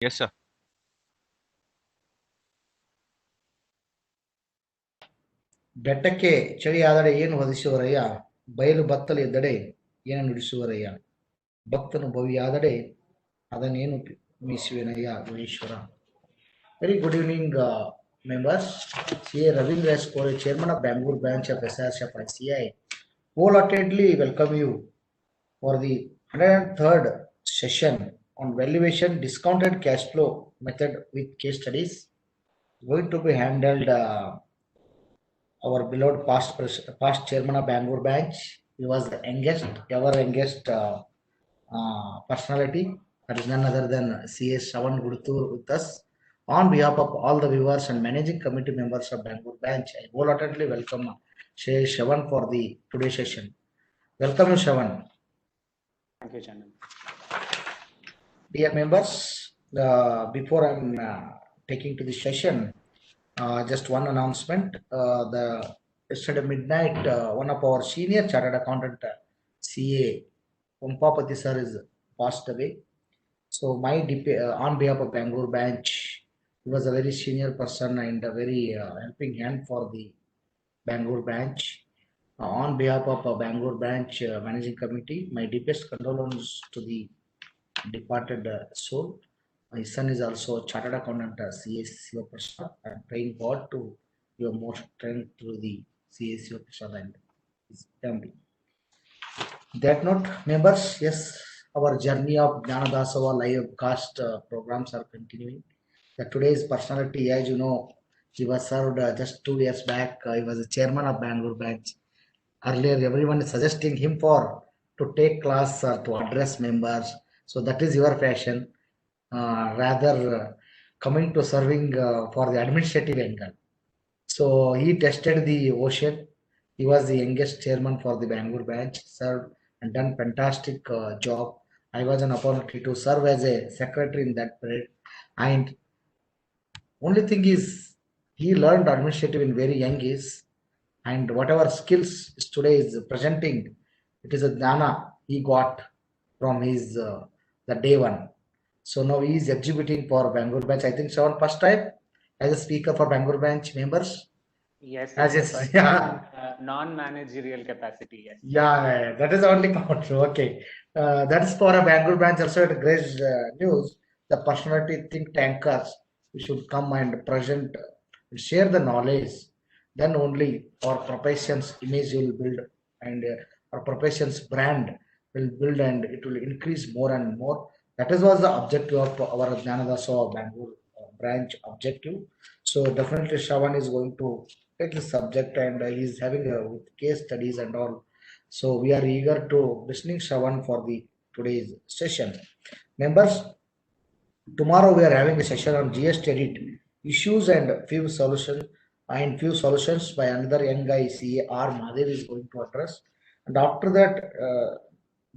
Yes, sir. ಬೆಟ್ಟಕ್ಕೆ ಚಳಿಯಾದಡೆ ಏನು ಹೊದಿಸುವರಯ್ಯ, ಬಯಲು ಬತ್ತಲು ಎದ್ದಡೆ ಏನು ನುಡಿಸುವರಯ್ಯ, ಭಕ್ತನು ಭವಿಯಾದಡೆ ಅದನ್ನೇನು ಮೀಸುವೆನಯ್ಯ ಗುಣೇಶ್ವರ. Very good evening, members. CA Ravindra Skore, Chairman of Bangalore Branch of SRSF CI, wholeheartedly welcome you for the 103rd session on valuation discounted cash flow method with case studies. Going to be handled our beloved past chairman of Bangalore Branch. He was the youngest personality. That is none other than CA Sharavan Guduthur with us. On behalf of all the viewers and managing committee members of Bangalore Branch, I wholeheartedly welcome CA Sharavan for the today's session. Welcome you, Sharavan. Thank you, Jnana. Dear members, before I'm taking to the session, just one announcement. Yesterday midnight, one of our senior chartered accountant, CA Umpapati sir, is passed away. So on behalf of Bangalore Branch, he was a very senior person and a very helping hand for the Bangalore Branch. On behalf of Bangalore Branch Managing Committee, my deepest condolences to the departed soul. My son is also a chartered accountant, CA Sharavan. I'm praying God to give more strength through the CA Sharavan and his family. That note, members, yes, our journey of Jnana Dasoha live cast programs are continuing. Today's personality, as you know, he was served just 2 years back. He was the chairman of Bangalore Branch. Earlier, everyone is suggesting him to take class to address members. So that is your passion. Rather coming to serving for the administrative angle. So he tested the ocean. He was the youngest chairman for the Bangalore branch, served and done fantastic job. I was an opportunity to serve as a secretary in that period. And only thing is, he learned administrative in very young age. And whatever skills today is presenting, it is a Jnana he got from his the day one. So now he is exhibiting for Bangalore branch. I think Sharavan first time as a speaker for Bangalore branch members. Yes, As yes, yes, yeah. Non-managerial capacity. Yes. Yeah, that is only count. Okay, that's for a Bangalore branch. Also, at great news. The personality think tankers we should come and present, share the knowledge. Then only our profession's image will build, and our profession's brand will build, and it will increase more and more. That is was the objective of our Jnana Dasoha Bangalore branch objective. So definitely Shravan is going to take the subject, and he is having with case studies and all. So we are eager to listening Shravan for the today's session. Members, tomorrow we are having a session on GST edit issues and few solutions by another young guy, CA Mahadev is going to address. And after that,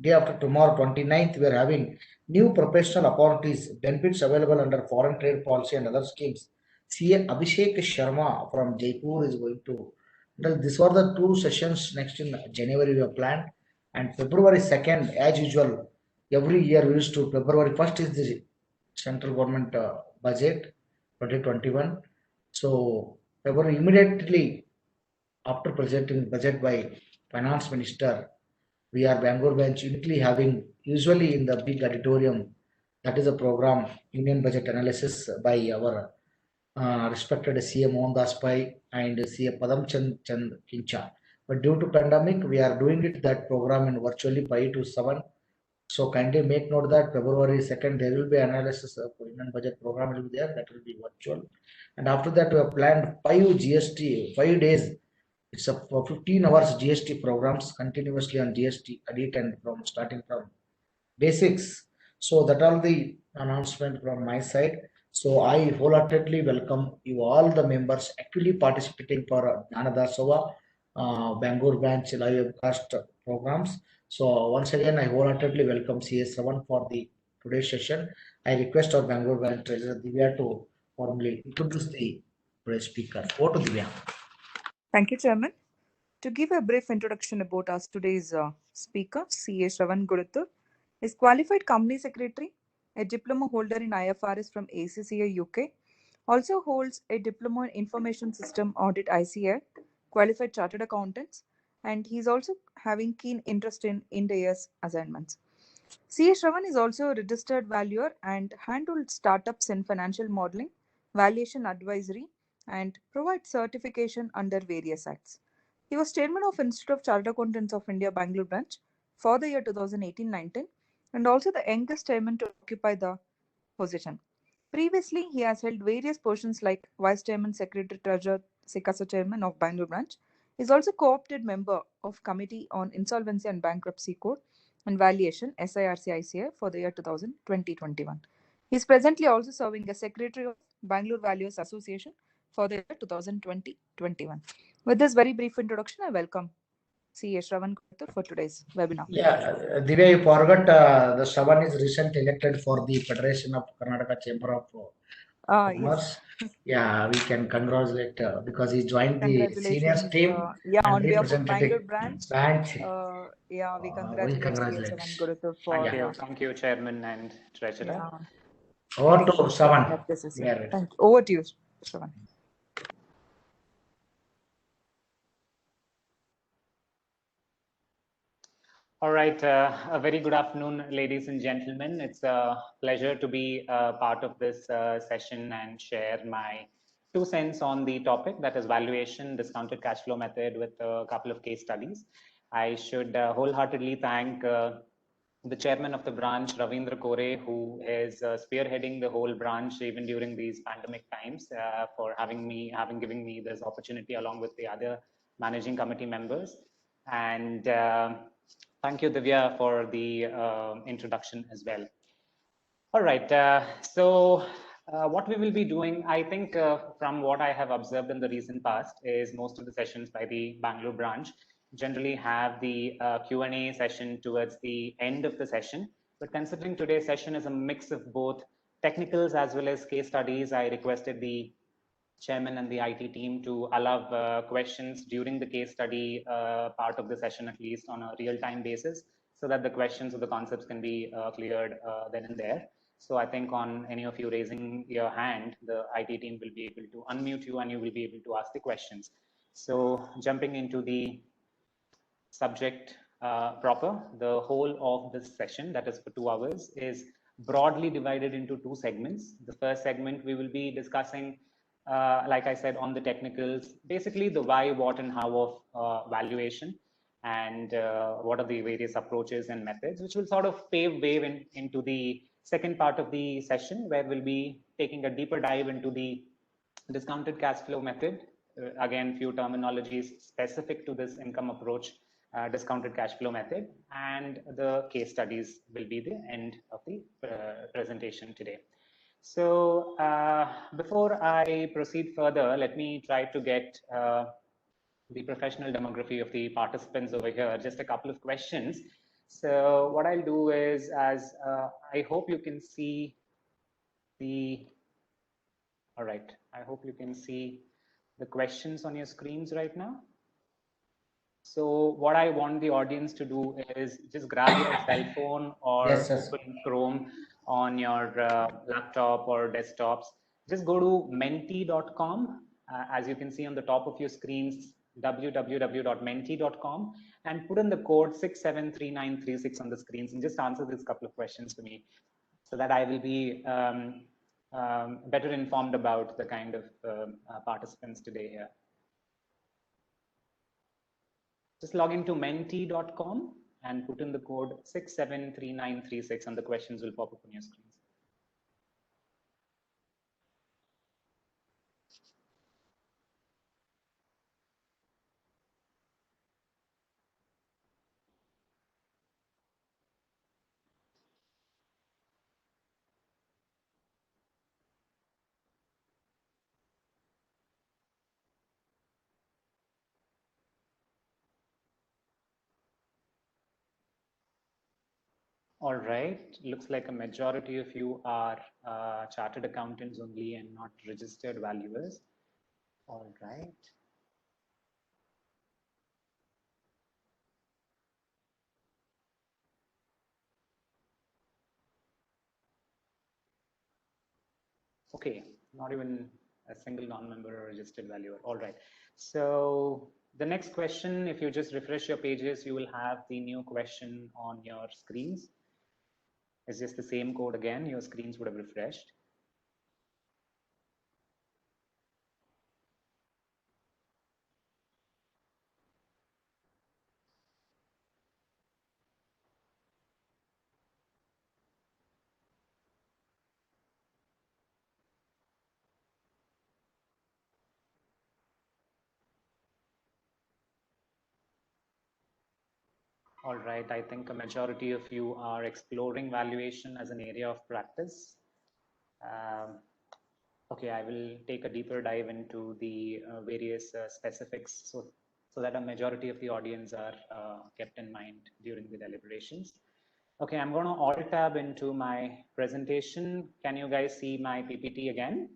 day after tomorrow, 29th, we are having new professional opportunities, benefits available under foreign trade policy and other schemes. CA Abhishek Sharma from Jaipur is going to. Well, these were the two sessions next in January we have planned, and February 2nd, as usual, every year we used to February 1st is the central government budget 2021. So February immediately after presenting budget by finance minister, we are Bangalore branch uniquely having usually in the big auditorium. That is a program Union budget analysis by our respected CA Mohandas Pai and CA Padam Chand Kincha. But due to pandemic, we are doing it that program in virtually 5 to 7. So kindly make note that February 2nd there will be analysis of Union budget program will be there. That will be virtual. And after that we have planned 5 days. It's a 15 hours GST programs continuously on GST edit and from starting from basics. So that all the announcement from my side. So I wholeheartedly welcome you all the members actually participating for Jnana Dasoha Bangalore branch live cast programs. So once again, I wholeheartedly welcome CA Sharavan for the today's session. I request our Bangalore branch treasurer Divya to formally introduce the today's speaker. Over to Divya. Thank you, Chairman. To give a brief introduction about us, today's speaker, CA Sharavan Guduthur, is qualified company secretary, a diploma holder in IFRS from ACCA UK. Also holds a diploma in Information System Audit ICA, qualified chartered accountants, and he's also having keen interest in Ind AS assignments. CA Shravan is also a registered valuer and handled startups in financial modeling, valuation advisory, and provides certification under various acts. He was chairman of Institute of Chartered Accountants of India, Bangalore branch for the year 2018-19 and also the youngest chairman to occupy the position. Previously, he has held various positions like Vice Chairman, Secretary, Treasurer, Sikasa Chairman of Bangalore branch. He is also co-opted member of Committee on Insolvency and Bankruptcy Code and Valuation SIRC-ICA for the year 2020-21. He is presently also serving as Secretary of Bangalore Valuers Association for the year 2020-21. With this very brief introduction, I welcome CA Shravan Guduthur for today's webinar. Yeah, Divya, you forgot the Shravan is recently elected for the Federation of Karnataka Chamber of Commerce. Yes. Yeah, we can congratulate because he joined the seniors Congratulations. team Yeah, and on behalf of Bangalore represented branch, branch. yeah, we We congratulate CA congratulate. Shravan Guduthur Thank for you. Thank you, Chairman and Treasurer. yeah, Over to taking up Shravan. this issue. Yeah, Thank you. Over to you, Shravan. All right. A very good afternoon, ladies and gentlemen. It's a pleasure to be part of this session and share my 2 cents on the topic, that is valuation, discounted cash flow method, with a couple of case studies. I should wholeheartedly thank the chairman of the branch, Ravindra Kore, who is spearheading the whole branch even during these pandemic times, for having given me this opportunity along with the other managing committee members. And thank you, Divya, for the introduction as well. All right. What we will be doing, I think, from what I have observed in the recent past, is most of the sessions by the Bangalore branch generally have the Q&A session towards the end of the session. But considering today's session is a mix of both technicals as well as case studies, I requested the chairman and the IT team to allow questions during the case study part of the session, at least on a real-time basis, so that the questions or the concepts can be cleared then and there. So I think on any of you raising your hand, the IT team will be able to unmute you and you will be able to ask the questions. So jumping into the subject proper, the whole of this session, that is for 2 hours, is broadly divided into 2 segments. The first segment, we will be discussing, like I said, on the technicals, basically the why, what, and how of valuation, and what are the various approaches and methods, which will sort of pave way into the second part of the session, where we'll be taking a deeper dive into the discounted cash flow method. Again, few terminologies specific to this income approach, discounted cash flow method, and the case studies will be the end of the presentation today. So before I proceed further, let me try to get the professional demography of the participants over here. Just a couple of questions. So what I'll do is, as I hope you can see the, all right, I hope you can see the questions on your screens right now. So what I want the audience to do is just grab your cell phone or Yes, yes. open Chrome on your laptop or desktops. Just go to menti.com. As you can see on the top of your screens, www.menti.com, and put in the code 673936 on the screens and just answer these couple of questions for me, so that I will be better informed about the kind of participants today here. Just log into menti.com and put in the code 673936 and the questions will pop up on your screens. All right, looks like a majority of you are chartered accountants only and not registered valuers. All right. Okay, not even a single non-member or registered valuer. All right. So the next question, if you just refresh your pages, you will have the new question on your screens. It's just the same code again. Your screens would have refreshed. All right, I think a majority of you are exploring valuation as an area of practice. Okay, I will take a deeper dive into the various specifics so that a majority of the audience are kept in mind during the deliberations. Okay, I'm going to alt tab into my presentation. Can you guys see my PPT again?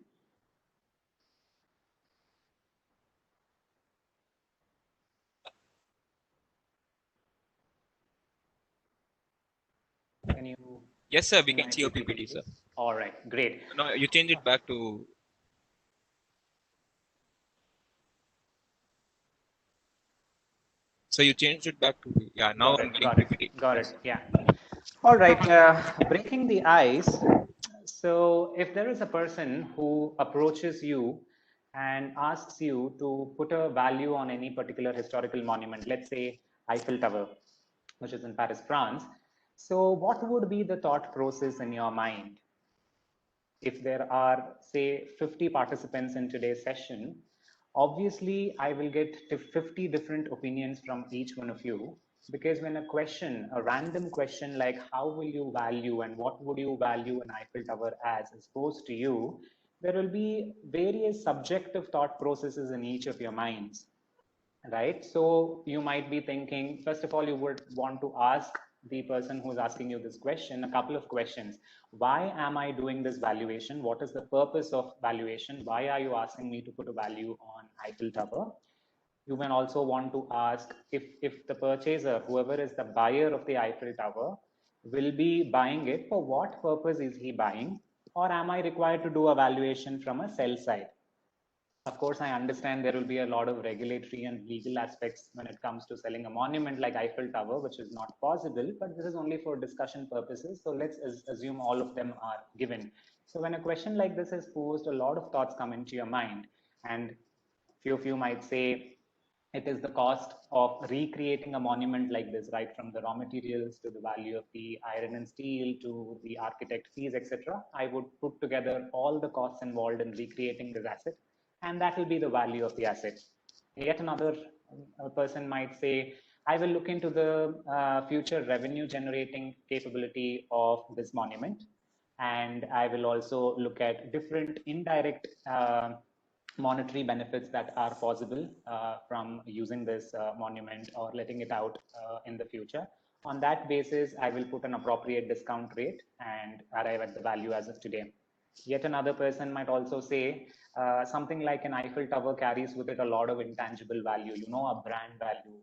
Can you? Yes, sir. We can see your PPT, sir. All right, great. No, you change it back to. So you changed it back to. Yeah, now I'm getting PPT. Got it. Yeah. All right. Breaking the ice. So if there is a person who approaches you and asks you to put a value on any particular historical monument, let's say Eiffel Tower, which is in Paris, France. So what would be the thought process in your mind? If there are, say, 50 participants in today's session, obviously I will get 50 different opinions from each one of you, because when a random question like how will you value and what would you value an Eiffel Tower as is posed to you, there will be various subjective thought processes in each of your minds, right? So you might be thinking, first of all, you would want to ask the person who's asking you this question a couple of questions. Why am I doing this valuation? What is the purpose of valuation? Why are you asking me to put a value on Eiffel Tower? You may also want to ask if the purchaser, whoever is the buyer of the Eiffel Tower, will be buying it, for what purpose is he buying? Or am I required to do a valuation from a sell side? Of course, I understand there will be a lot of regulatory and legal aspects when it comes to selling a monument like Eiffel Tower, which is not possible, but this is only for discussion purposes. So let's assume all of them are given. So when a question like this is posed, a lot of thoughts come into your mind, and few of you might say, it is the cost of recreating a monument like this, right from the raw materials to the value of the iron and steel to the architect fees, etc. I would put together all the costs involved in recreating this asset, and that will be the value of the asset. Yet another person might say, I will look into the future revenue generating capability of this monument, and I will also look at different indirect monetary benefits that are possible from using this monument or letting it out in the future. On that basis, I will put an appropriate discount rate and arrive at the value as of today. Yet another person might also say something like an Eiffel Tower carries with it a lot of intangible value, a brand value.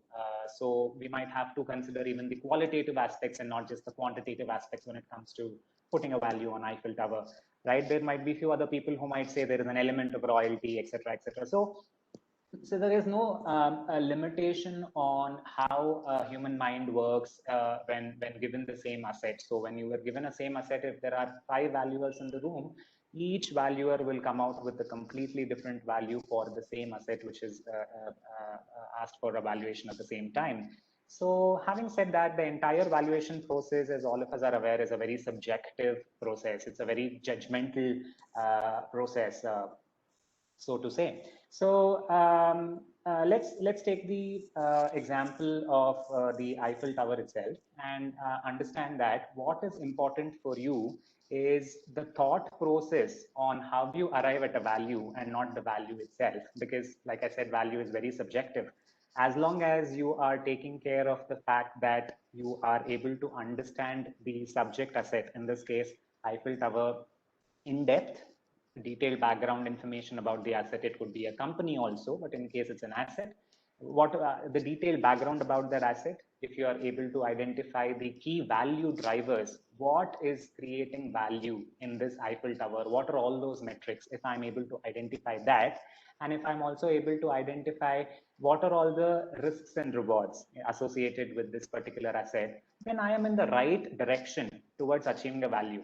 So we might have to consider even the qualitative aspects and not just the quantitative aspects when it comes to putting a value on Eiffel Tower, right? There might be a few other people who might say there is an element of royalty, etc., etc. So there is no limitation on how a human mind works when given the same asset. So when you were given a same asset, if there are 5 valuers in the room, each valuer will come out with a completely different value for the same asset, which is asked for evaluation at the same time. So having said that, the entire valuation process, as all of us are aware, is a very subjective process. It's a very judgmental process, so to say. So let's take the example of the Eiffel Tower itself and understand that what is important for you is the thought process on how you arrive at a value and not the value itself, because like I said, value is very subjective. As long as you are taking care of the fact that you are able to understand the subject asset, in this case Eiffel Tower, in depth, detailed background information about the asset. It could be a company also, but in case it's an asset, what the detailed background about that asset, if you are able to identify the key value drivers what is creating value in this Eiffel Tower? What are all those metrics? If I'm able to identify that, and if I'm also able to identify what are all the risks and rewards associated with this particular asset, then I am in the right direction towards achieving a value.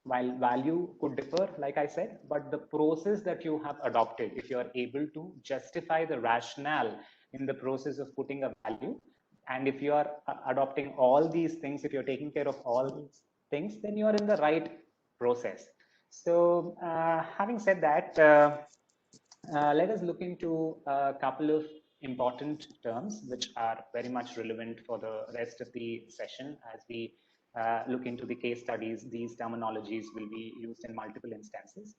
While value could differ, like I said, but the process that you have adopted, if you are able to justify the rationale in the process of putting a value, and if you are adopting all these things, if you're taking care of all these things, then you are in the right process. So having said that, let us look into a couple of important terms which are very much relevant for the rest of the session. As we look into the case studies, these terminologies will be used in multiple instances.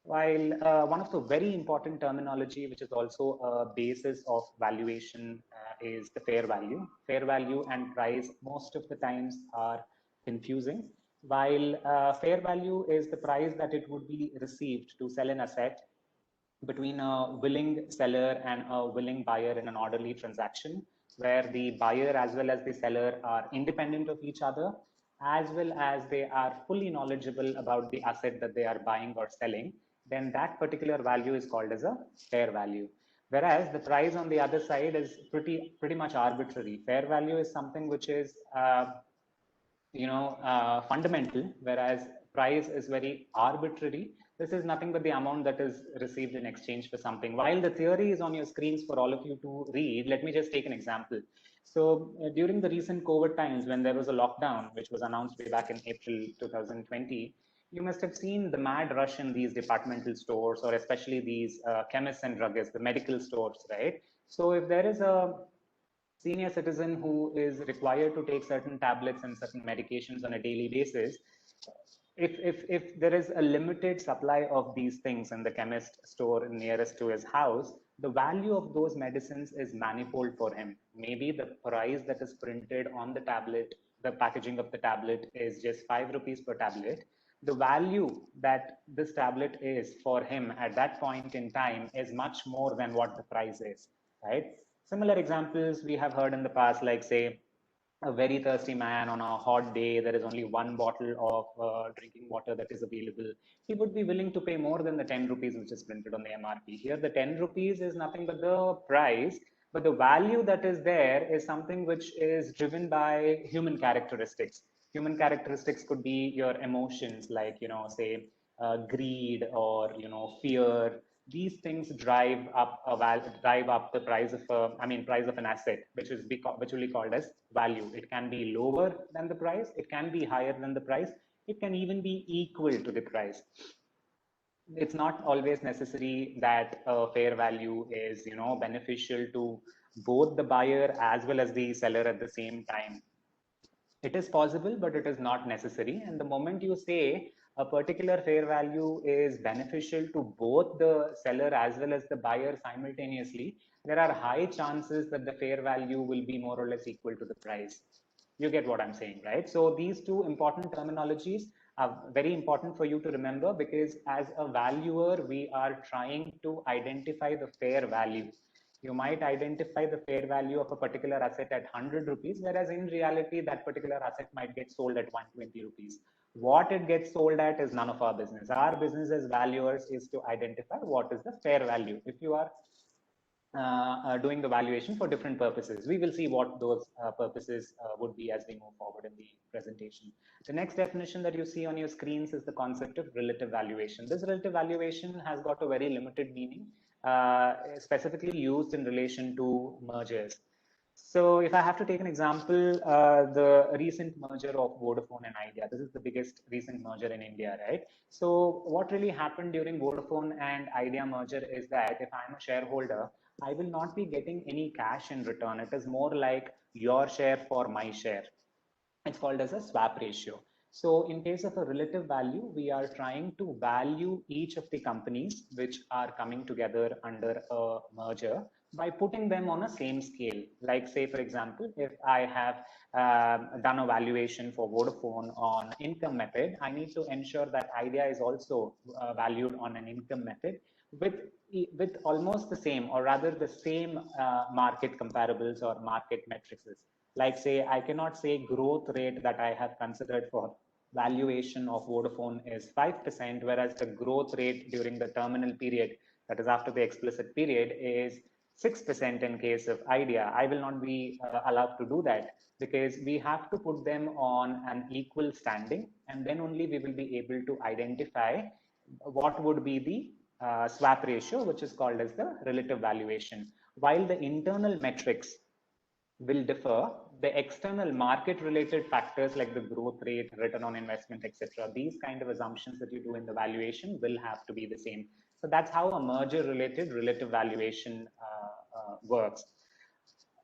While one of the very important terminology, which is also a basis of valuation, is the fair value. Fair value and price most of the times are confusing. While fair value is the price that it would be received to sell an asset between a willing seller and a willing buyer in an orderly transaction, where the buyer as well as the seller are independent of each other, as well as they are fully knowledgeable about the asset that they are buying or selling, then that particular value is called as a fair value. Whereas the price on the other side is pretty much arbitrary. Fair value is something which is fundamental, whereas price is very arbitrary. This is nothing but the amount that is received in exchange for something. While the theory is on your screens for all of you to read, let me just take an example. So during the recent COVID times, when there was a lockdown, which was announced way back in April 2020, you must have seen the mad rush in these departmental stores, or especially these chemists and druggists, the medical stores, right? So if there is a senior citizen who is required to take certain tablets and certain medications on a daily basis, if there is a limited supply of these things in the chemist store nearest to his house, the value of those medicines is manifold for him. Maybe the price that is printed on the tablet, the packaging of the tablet, is just 5 rupees per tablet. The value that this tablet is for him at that point in time is much more than what the price is, right? Similar examples we have heard in the past, like say, a very thirsty man on a hot day, there is only one bottle of drinking water that is available. He would be willing to pay more than the 10 rupees which is printed on the MRP. Here, the 10 rupees is nothing but the price, but the value that is there is something which is driven by human characteristics. Human characteristics could be your emotions, like, say, greed or, fear. These things drive up the price of price of an asset, which will be called as value. It can be lower than the price, it can be higher than the price, it can even be equal to the price. It's not always necessary that a fair value is beneficial to both the buyer as well as the seller at the same time. It is possible, but it is not necessary. And the moment you say a particular fair value is beneficial to both the seller as well as the buyer simultaneously, there are high chances that the fair value will be more or less equal to the price. You get what I'm saying, right? So these two important terminologies are very important for you to remember, because as a valuer, we are trying to identify the fair value. You might identify the fair value of a particular asset at 100 rupees, whereas in reality, that particular asset might get sold at 120 rupees. What it gets sold at is none of our business. Our business as valuers is to identify what is the fair value. If you are doing the valuation for different purposes, we will see what those purposes would be as we move forward in the presentation. The next definition that you see on your screens is the concept of relative valuation. This relative valuation has got a very limited meaning, specifically used in relation to mergers. So if I have to take an example, the recent merger of Vodafone and Idea, this is the biggest recent merger in India, right? So what really happened during Vodafone and Idea merger is that if I'm a shareholder, I will not be getting any cash in return. It is more like your share for my share. It's called as a swap ratio. So in case of a relative value, we are trying to value each of the companies which are coming together under a merger by putting them on a same scale. Like say, for example, if I have done a valuation for Vodafone on income method, I need to ensure that Idea is also valued on an income method with almost the same, or rather the same market comparables or market metrics. Like say, I cannot say growth rate that I have considered for valuation of Vodafone is 5%, whereas the growth rate during the terminal period, that is after the explicit period, is 6% in case of Idea. I will not be allowed to do that because we have to put them on an equal standing, and then only we will be able to identify what would be the swap ratio, which is called as the relative valuation. While the internal metrics will differ, the external market related factors like the growth rate, return on investment, etc., these kind of assumptions that you do in the valuation will have to be the same. So that's how a merger related relative valuation works.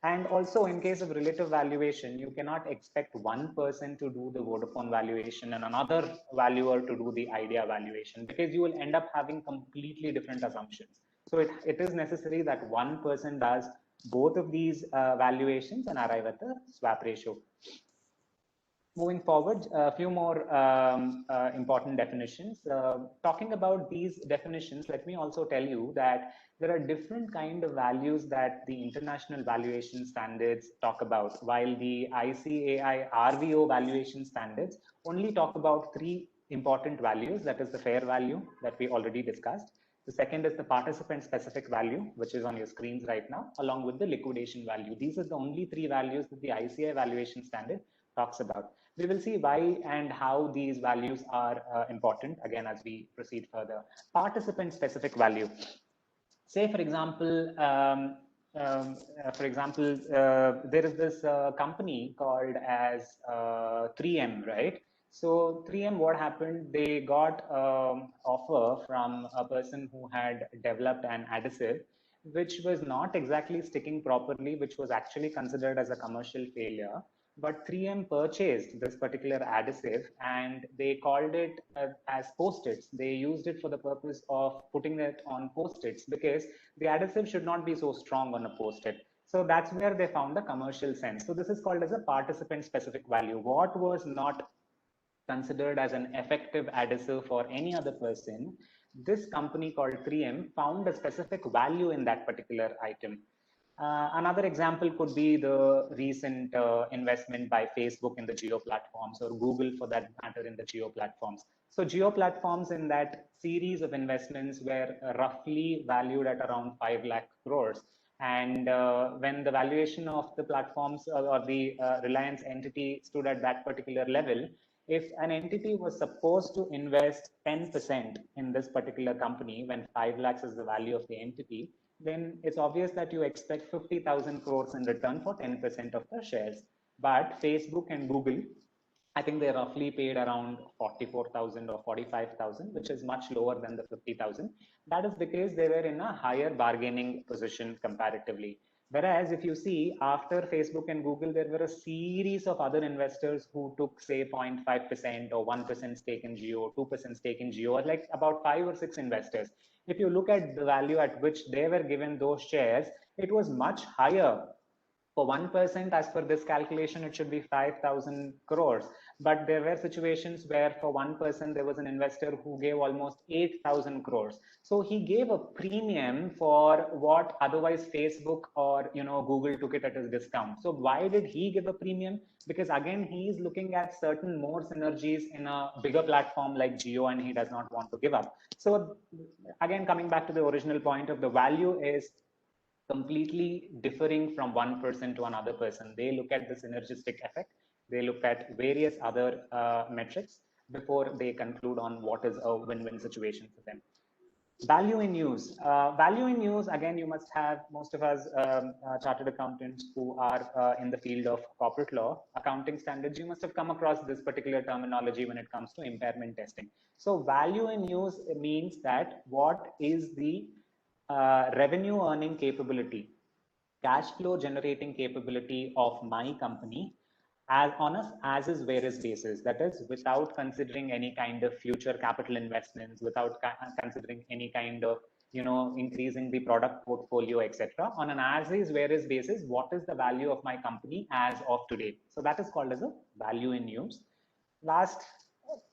And also in case of relative valuation, you cannot expect one person to do the Vodafone valuation and another valuer to do the Idea valuation, because you will end up having completely different assumptions. So it is necessary that one person does both of these valuations and arrive at the swap ratio. Moving forward, a few more important definitions. Talking about these definitions, let me also tell you that there are different kind of values that the international valuation standards talk about, while the ICAI RVO valuation standards only talk about three important values. That is the fair value that we already discussed. The second is the participant specific value, which is on your screens right now, along with the liquidation value. These are the only three values that the ICAI valuation standard talks about. We will see why and how these values are important again as we proceed further. Participant specific value. Say for example, there is this company called as 3M, right? So 3M, what happened? They got offer from a person who had developed an adhesive which was not exactly sticking properly, which was actually considered as a commercial failure. But 3M purchased this particular adhesive and they called it as post-its. They used it for the purpose of putting it on post-its because the adhesive should not be so strong on a post-it. So that's where they found the commercial sense. So this is called as a participant specific value. What was not considered as an effective adhesive for any other person, this company called 3M found a specific value in that particular item. Another example could be the recent investment by Facebook in the geo platforms, or Google for that matter in the geo platforms. So geo platforms in that series of investments were roughly valued at around 5 lakh crores. And when the valuation of the platforms or the Reliance entity stood at that particular level, if an entity was supposed to invest 10% in this particular company when 5 lakhs is the value of the entity, then it's obvious that you expect 50,000 crores in return for 10% of the shares. But Facebook and Google, I think they roughly paid around 44,000 or 45,000, which is much lower than the 50,000. That is because they were in a higher bargaining position comparatively. Whereas if you see, after Facebook and Google, there were a series of other investors who took, say, 0.5% or 1% stake in Jio, 2% stake in Jio, like about 5 or 6 investors. If you look at the value at which they were given those shares, it was much higher. For 1%, as per this calculation, it should be 5,000 crores. But there were situations where for 1%, there was an investor who gave almost 8,000 crores. So he gave a premium for what otherwise Facebook or Google took it at a discount. So why did he give a premium? Because again, he is looking at certain more synergies in a bigger platform like Jio, and he does not want to give up. So again, coming back to the original point of the value is completely differing from one person to another person. They look at the synergistic effect. They look at various other metrics before they conclude on what is a win-win situation for them. Value in use. Value in use, again, you must have, most of us chartered accountants who are in the field of corporate law, accounting standards, you must have come across this particular terminology when it comes to impairment testing. So value in use means that what is the revenue earning capability, cash flow generating capability of my company as on a as is where is basis. That is without considering any kind of future capital investments, without considering any kind of increasing the product portfolio, etc. On an as is where is basis, what is the value of my company as of today? So that is called as a value in use. Last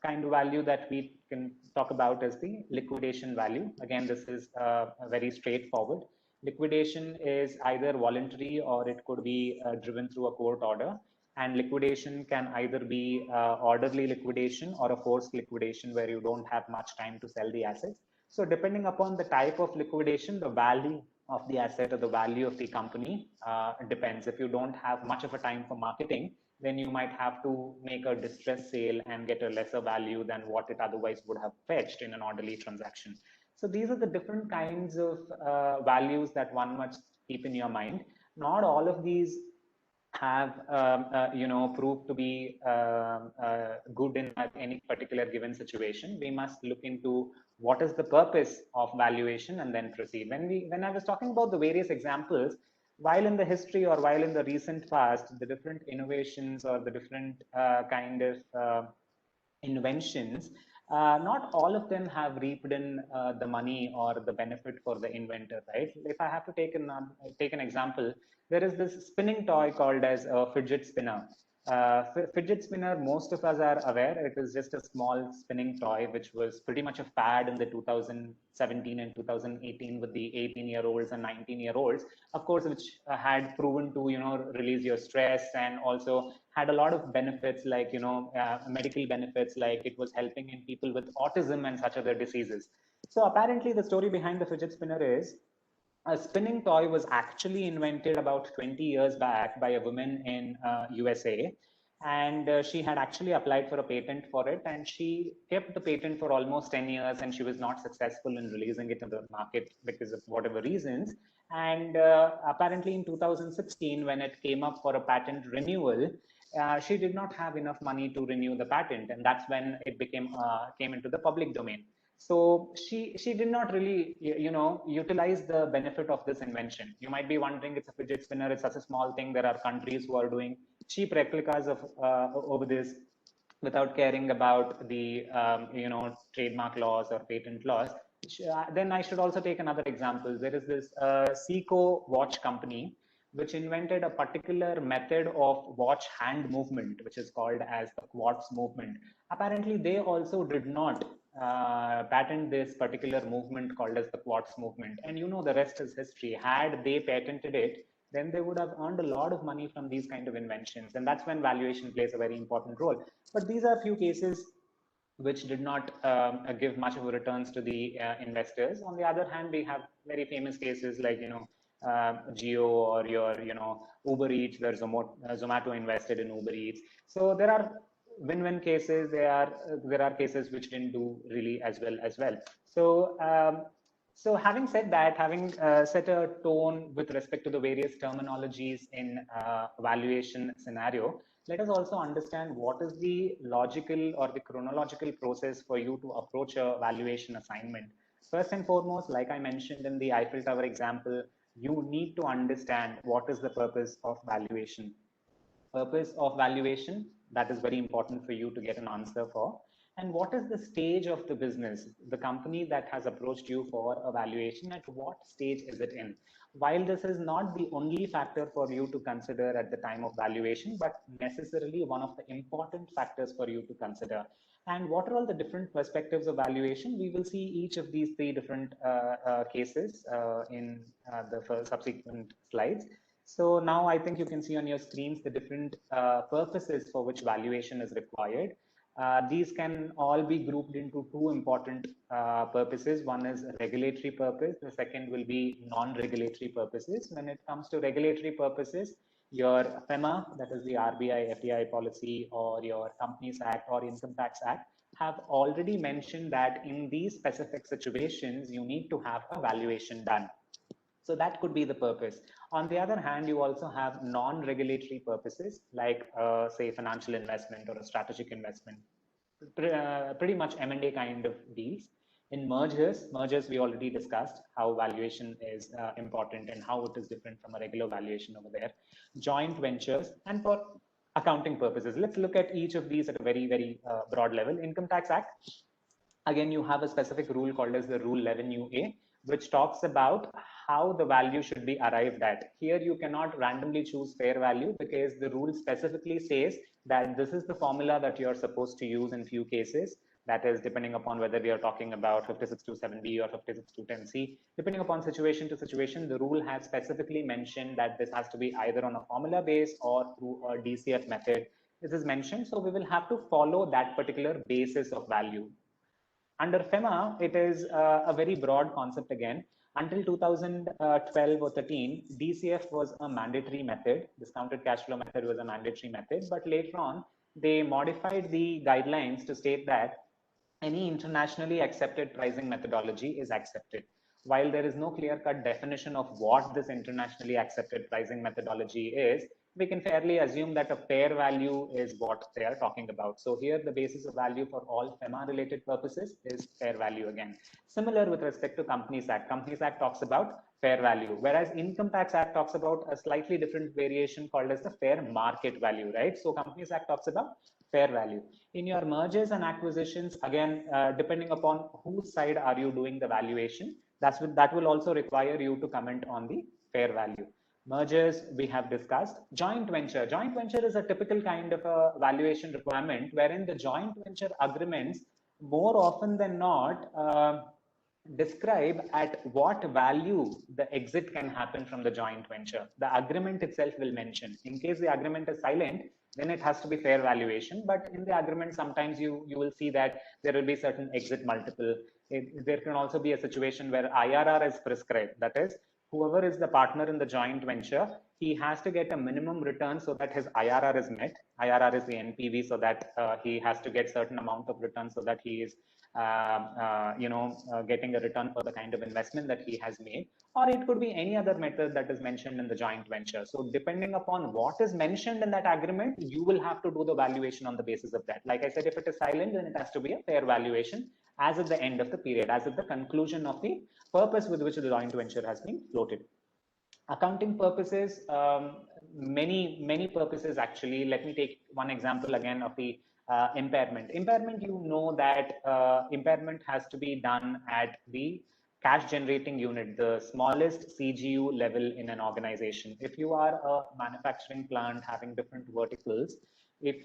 kind of value that we can talk about is the liquidation value. Again, this is very straightforward. Liquidation is either voluntary or it could be driven through a court order. And liquidation can either be orderly liquidation or a forced liquidation where you don't have much time to sell the assets. So depending upon the type of liquidation, the value of the asset or the value of the company depends. If you don't have much of a time for marketing, then you might have to make a distress sale and get a lesser value than what it otherwise would have fetched in an orderly transaction. So these are the different kinds of values that one must keep in your mind. Not all of these have proved to be good in any particular given situation. We must look into what is the purpose of valuation and then proceed. When I was talking about the various examples, while in the history or while in the recent past, the different innovations or the different kind of inventions, not all of them have reaped in the money or the benefit for the inventor, right? If I have to take an example, there is this spinning toy called as a fidget spinner. Fidget spinner, most of us are aware, it is just a small spinning toy, which was pretty much a fad in the 2017 and 2018 with the 18-year-olds and 19-year-olds, of course, which had proven to, release your stress, and also had a lot of benefits like, medical benefits, like it was helping in people with autism and such other diseases. So apparently the story behind the fidget spinner is, a spinning toy was actually invented about 20 years back by a woman in USA, and she had actually applied for a patent for it, and she kept the patent for almost 10 years, and she was not successful in releasing it in the market because of whatever reasons. And apparently in 2016, when it came up for a patent renewal, she did not have enough money to renew the patent, and that's when it came into the public domain. So she did not really utilize the benefit of this invention. You might be wondering, it's a fidget spinner, it's such a small thing. There are countries who are doing cheap replicas of over this without caring about the trademark laws or patent laws. Then I should also take another example. There is this Seiko watch company which invented a particular method of watch hand movement, which is called as the quartz movement. Apparently, they also did not patent this particular movement called as the quartz movement. And the rest is history. Had they patented it, then they would have earned a lot of money from these kind of inventions. And that's when valuation plays a very important role. But these are a few cases which did not give much of a returns to the investors. On the other hand, we have very famous cases like, Geo or your, Uber Eats, where Zomato invested in Uber Eats. So there are win-win cases. There are cases which didn't do really as well. So having said that, having set a tone with respect to the various terminologies in valuation scenario, let us also understand what is the logical or the chronological process for you to approach a valuation assignment. First and foremost, like I mentioned in the Eiffel Tower example, you need to understand what is the purpose of valuation. Purpose of valuation, that is very important for you to get an answer for. And what is the stage of the business, the company that has approached you for a valuation, at what stage is it in? While this is not the only factor for you to consider at the time of valuation, but necessarily one of the important factors for you to consider. And what are all the different perspectives of valuation? We will see each of these three different cases in the subsequent slides. So now I think you can see on your screens the different purposes for which valuation is required. These can all be grouped into two important purposes. One is regulatory purpose. The second will be non-regulatory purposes. When it comes to regulatory purposes, your FEMA, that is the RBI, FDI policy, or your Companies Act or Income Tax Act, have already mentioned that in these specific situations, you need to have a valuation done. So that could be the purpose. On the other hand, you also have non-regulatory purposes like, say, financial investment or a strategic investment, pretty much M&A kind of deals. In mergers we already discussed how valuation is important and how it is different from a regular valuation over there. Joint ventures, and for accounting purposes, let's look at each of these at a very, very broad level. Income Tax Act, again, you have a specific rule called as the Rule 11UA, which talks about how the value should be arrived at. Here, you cannot randomly choose fair value because the rule specifically says that this is the formula that you're supposed to use in few cases. That is depending upon whether we are talking about 5627B or 5610C. Depending upon situation to situation, the rule has specifically mentioned that this has to be either on a formula base or through a DCF method. This is mentioned, so we will have to follow that particular basis of value. Under FEMA, it is a very broad concept again. Until 2012 or 13, DCF was a mandatory method. Discounted cash flow method was a mandatory method, but later on, they modified the guidelines to state that any internationally accepted pricing methodology is accepted. While there is no clear-cut definition of what this internationally accepted pricing methodology is, we can fairly assume that a fair value is what they are talking about. So here the basis of value for all FEMA related purposes is fair value again. Similar with respect to Companies Act. Companies Act talks about fair value, whereas Income Tax Act talks about a slightly different variation called as the fair market value, right? So Companies Act talks about fair value. In your mergers and acquisitions, again, depending upon whose side are you doing the valuation, that will also require you to comment on the fair value. Mergers we have discussed. Joint venture is a typical kind of a valuation requirement wherein the joint venture agreements more often than not describe at what value the exit can happen from the joint venture. The agreement itself will mention. In case the agreement is silent, then it has to be fair valuation. But in the agreement, sometimes you will see that there will be certain exit multiple. There can also be a situation where IRR is prescribed. That is, whoever is the partner in the joint venture, he has to get a minimum return so that his IRR is met. IRR is the NPV, so that he has to get certain amount of return so that he is getting a return for the kind of investment that he has made. Or it could be any other method that is mentioned in the joint venture. So depending upon what is mentioned in that agreement, you will have to do the valuation on the basis of that. Like I said, if it is silent, then it has to be a fair valuation as at the end of the period, as at the conclusion of the purpose with which the joint venture has been floated. Accounting purposes, many purposes actually. Let me take one example again of the impairment. Impairment, you know that impairment has to be done at the cash generating unit, the smallest CGU level in an organization. If you are a manufacturing plant having different verticals, if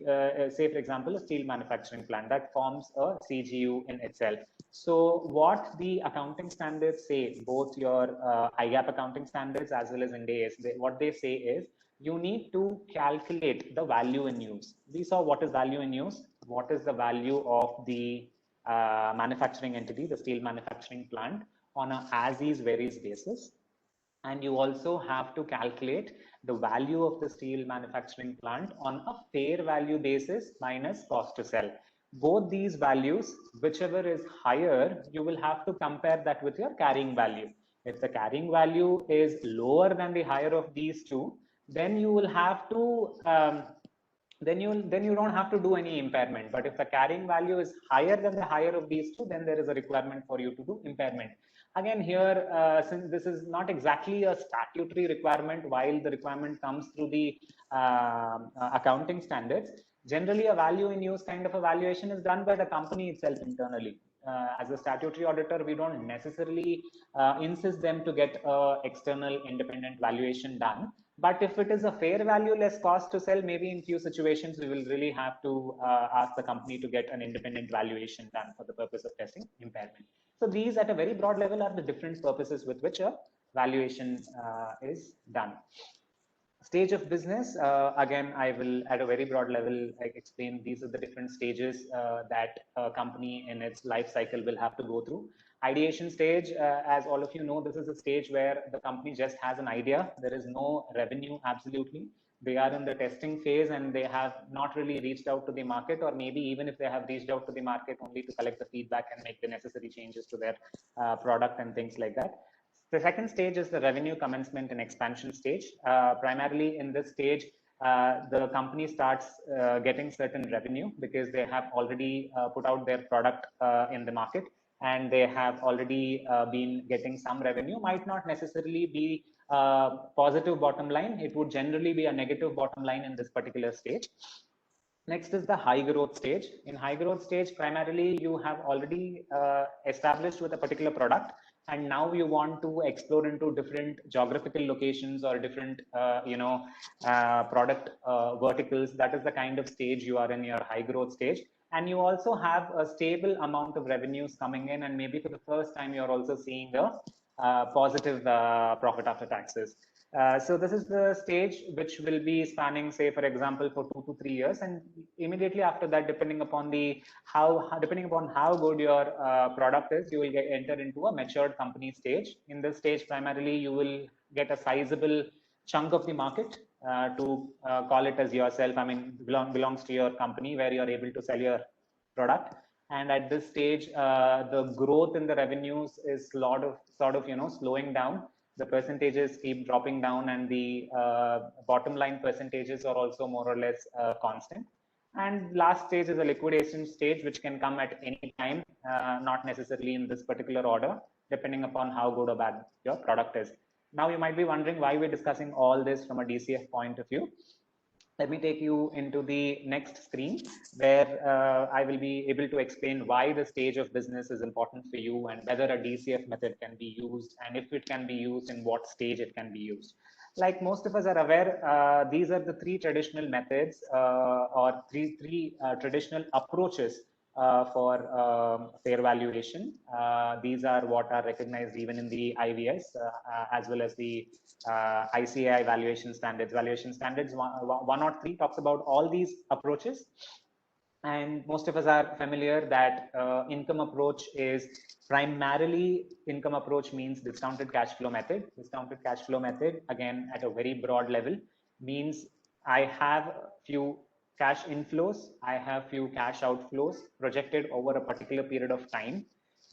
say for example a steel manufacturing plant, that forms a CGU in itself. So what the accounting standards say, both your IGAAP accounting standards as well as Ind AS, what they say is you need to calculate the value in use. We saw what is value in use, what is the value of the manufacturing entity, the steel manufacturing plant, on a as is varies basis. And you also have to calculate the value of the steel manufacturing plant on a fair value basis minus cost to sell. Both these values, whichever is higher, you will have to compare that with your carrying value. If the carrying value is lower than the higher of these two, then you will have to then you don't have to do any impairment. But if the carrying value is higher than the higher of these two, then there is a requirement for you to do impairment. Again, here, since this is not exactly a statutory requirement, while the requirement comes through the accounting standards, generally a value in use kind of evaluation is done by the company itself internally. As a statutory auditor, we don't necessarily insist them to get external independent valuation done. But if it is a fair value less cost to sell, maybe in few situations, we will really have to ask the company to get an independent valuation done for the purpose of testing impairment. So these at a very broad level are the different purposes with which a valuation is done. Stage of business, again, I will at a very broad level explain these are the different stages that a company in its life cycle will have to go through. Ideation stage, as all of you know, this is a stage where the company just has an idea. There is no revenue, absolutely. They are in the testing phase and they have not really reached out to the market, or maybe even if they have reached out to the market only to collect the feedback and make the necessary changes to their product and things like that. The second stage is the revenue commencement and expansion stage. Primarily in this stage, the company starts getting certain revenue because they have already put out their product in the market, and they have already been getting some revenue. Might not necessarily be positive bottom line. It would generally be a negative bottom line in this particular stage. Next is the high growth stage. In high growth stage, primarily you have already established with a particular product, and now you want to explore into different geographical locations or different product verticals. That is the kind of stage you are in your high growth stage. and you also have a stable amount of revenues coming in, and maybe for the first time you're also seeing a positive profit after taxes. So this is the stage which will be spanning, say, for example, for 2 to 3 years, and immediately after that, depending upon how good your product is, you will enter into a matured company stage. In this stage, primarily, you will get a sizable chunk of the market to call it as yourself. I mean, belongs to your company, where you're able to sell your product. And at this stage, the growth in the revenues is sort of slowing down. The percentages keep dropping down, and the bottom line percentages are also more or less constant. And last stage is a liquidation stage, which can come at any time, not necessarily in this particular order, depending upon how good or bad your product is. Now, you might be wondering why we're discussing all this from a DCF point of view. Let me take you into the next screen, where I will be able to explain why the stage of business is important for you, and whether a DCF method can be used, and if it can be used, in what stage it can be used. Like most of us are aware, these are the three traditional methods or three traditional approaches for fair valuation. These are what are recognized even in the IVS, as well as the ICAI valuation standards. Valuation standards 103 talks about all these approaches. And most of us are familiar that income approach is primarily, income approach means discounted cash flow method. Discounted cash flow method, again, at a very broad level, means I have few cash inflows, I have few cash outflows projected over a particular period of time,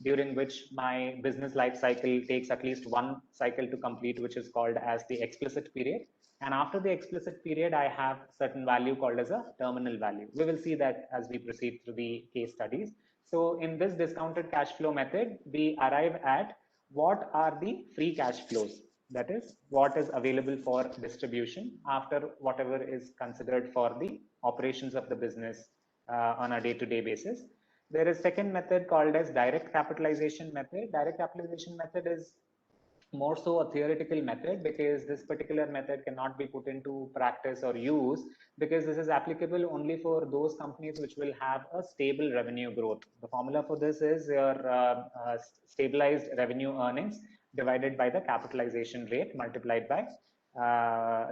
during which my business life cycle takes at least one cycle to complete, which is called as the explicit period. And after the explicit period, I have certain value called as a terminal value. We will see that as we proceed through the case studies. So in this discounted cash flow method, we arrive at what are the free cash flows. That is what is available for distribution after whatever is considered for the operations of the business on a day-to-day basis. There is second method called as direct capitalization method. Direct capitalization method is more so a theoretical method, because this particular method cannot be put into practice or use, because this is applicable only for those companies which will have a stable revenue growth. The formula for this is your stabilized revenue earnings divided by the capitalization rate multiplied by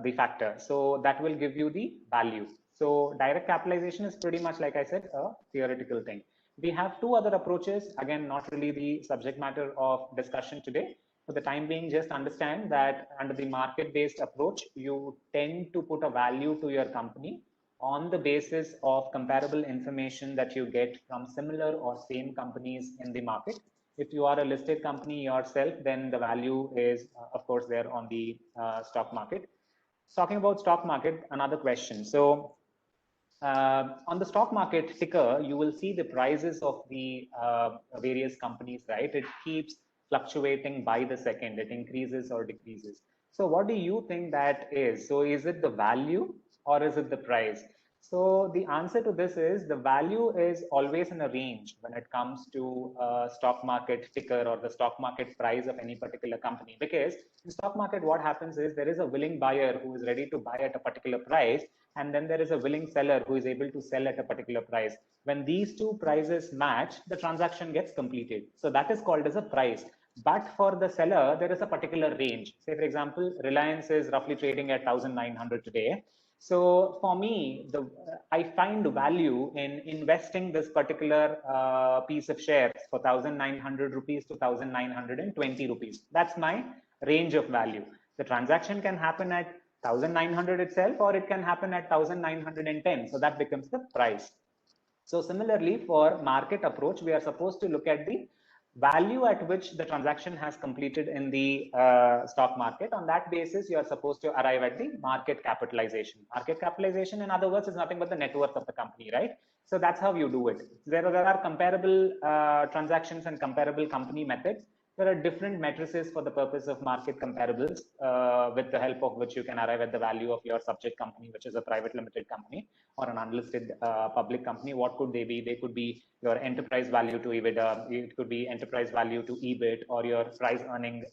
the factor. So that will give you the value. So direct capitalization is pretty much, like I said, a theoretical thing. We have two other approaches, again, not really the subject matter of discussion today. For the time being, just understand that under the market-based approach, you tend to put a value to your company on the basis of comparable information that you get from similar or same companies in the market. If you are a listed company yourself, then the value is, of course, there on the stock market. Talking about stock market, another question. So on the stock market ticker, you will see the prices of the various companies, right? It keeps fluctuating by the second. It increases or decreases. So what do you think that is? So is it the value or is it the price? So the answer to this is the value is always in a range when it comes to stock market ticker or the stock market price of any particular company. Because in stock market, what happens is there is a willing buyer who is ready to buy at a particular price, and then there is a willing seller who is able to sell at a particular price. When these two prices match, the transaction gets completed. So that is called as a price. But for the seller, there is a particular range. Say, for example, Reliance is roughly trading at 1,900 today. So for me, I find value in investing this particular piece of shares for 1,900 rupees to 1,920 rupees. That's my range of value. The transaction can happen at 1,900 itself, or it can happen at 1,910. So that becomes the price. So similarly, for market approach, we are supposed to look at the value at which the transaction has completed in the stock market. On that basis, you are supposed to arrive at the market capitalization. Market capitalization, in other words, is nothing but the net worth of the company, right? So that's how you do it. There are comparable transactions and comparable company methods. There are different matrices for the purpose of market comparables, with the help of which you can arrive at the value of your subject company, which is a private limited company or an unlisted public company. What could they be? They could be your enterprise value to Ebitda, it could be enterprise value to EBIT, or your price earning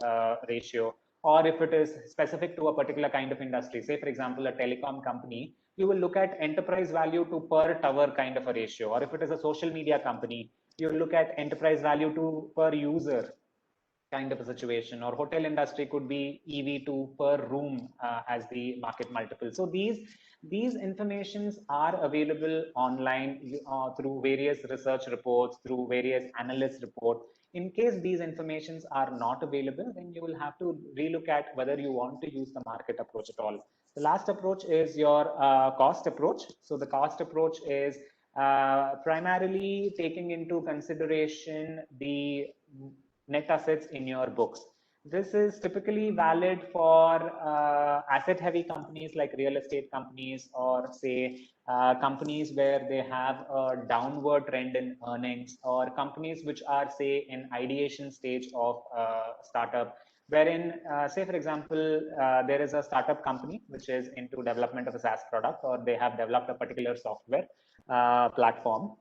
ratio, or if it is specific to a particular kind of industry, say for example, a telecom company, you will look at enterprise value to per tower kind of a ratio. Or if it is a social media company, you look at enterprise value to per user kind of a situation. Or hotel industry could be EV to per room as the market multiple. So these informations are available online through various research reports, through various analyst reports. In case these informations are not available, then you will have to relook at whether you want to use the market approach at all. The last approach is your cost approach. So the cost approach is primarily taking into consideration the net assets in your books. This is typically valid for asset heavy companies like real estate companies, or say companies where they have a downward trend in earnings, or companies which are say in ideation stage of startup, wherein say for example there is a startup company which is into development of a SaaS product, or they have developed a particular software platform.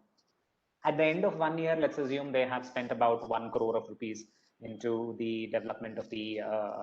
At the end of 1 year, let's assume they have spent about 1 crore of rupees into the development of the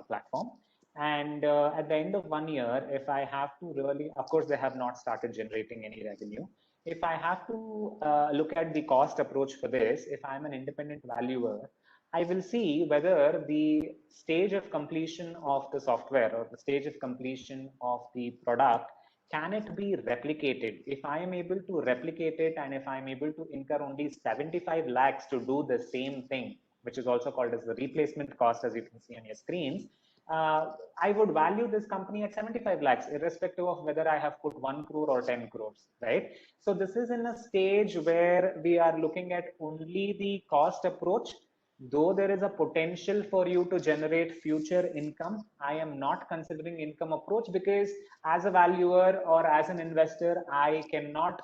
platform. And at the end of 1 year, if I have to really, of course, they have not started generating any revenue. If I have to look at the cost approach for this, if I'm an independent valuer, I will see whether the stage of completion of the software or the stage of completion of the product, can it be replicated? If I am able to replicate it, and if I'm able to incur only 75 lakhs to do the same thing, which is also called as the replacement cost, as you can see on your screens, I would value this company at 75 lakhs, irrespective of whether I have put 1 crore or 10 crores, right? So this is in a stage where we are looking at only the cost approach. Though there is a potential for you to generate future income, I am not considering income approach, because as a valuer or as an investor, I cannot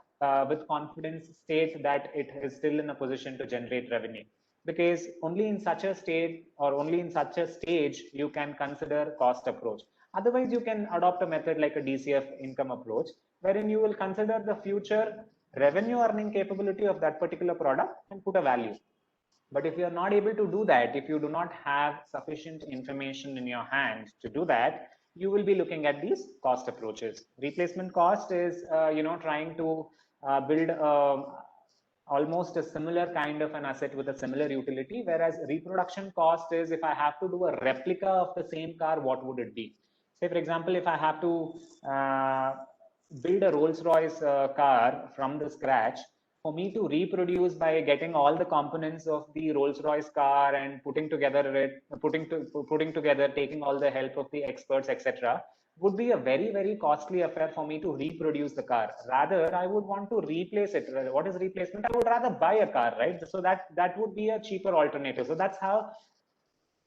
with confidence state that it is still in a position to generate revenue, because only in such a state or only in such a stage you can consider cost approach. Otherwise, you can adopt a method like a DCF income approach, wherein you will consider the future revenue earning capability of that particular product and put a value. But if you're not able to do that, if you do not have sufficient information in your hand to do that, you will be looking at these cost approaches. Replacement cost is, trying to build almost a similar kind of an asset with a similar utility, whereas reproduction cost is, if I have to do a replica of the same car, what would it be? Say, for example, if I have to build a Rolls-Royce car from the scratch, for me to reproduce by getting all the components of the Rolls-Royce car and putting together, taking all the help of the experts, etc., would be a very, very costly affair for me to reproduce the car. Rather, I would want to replace it. What is replacement? I would rather buy a car, right? So that would be a cheaper alternative. So that's how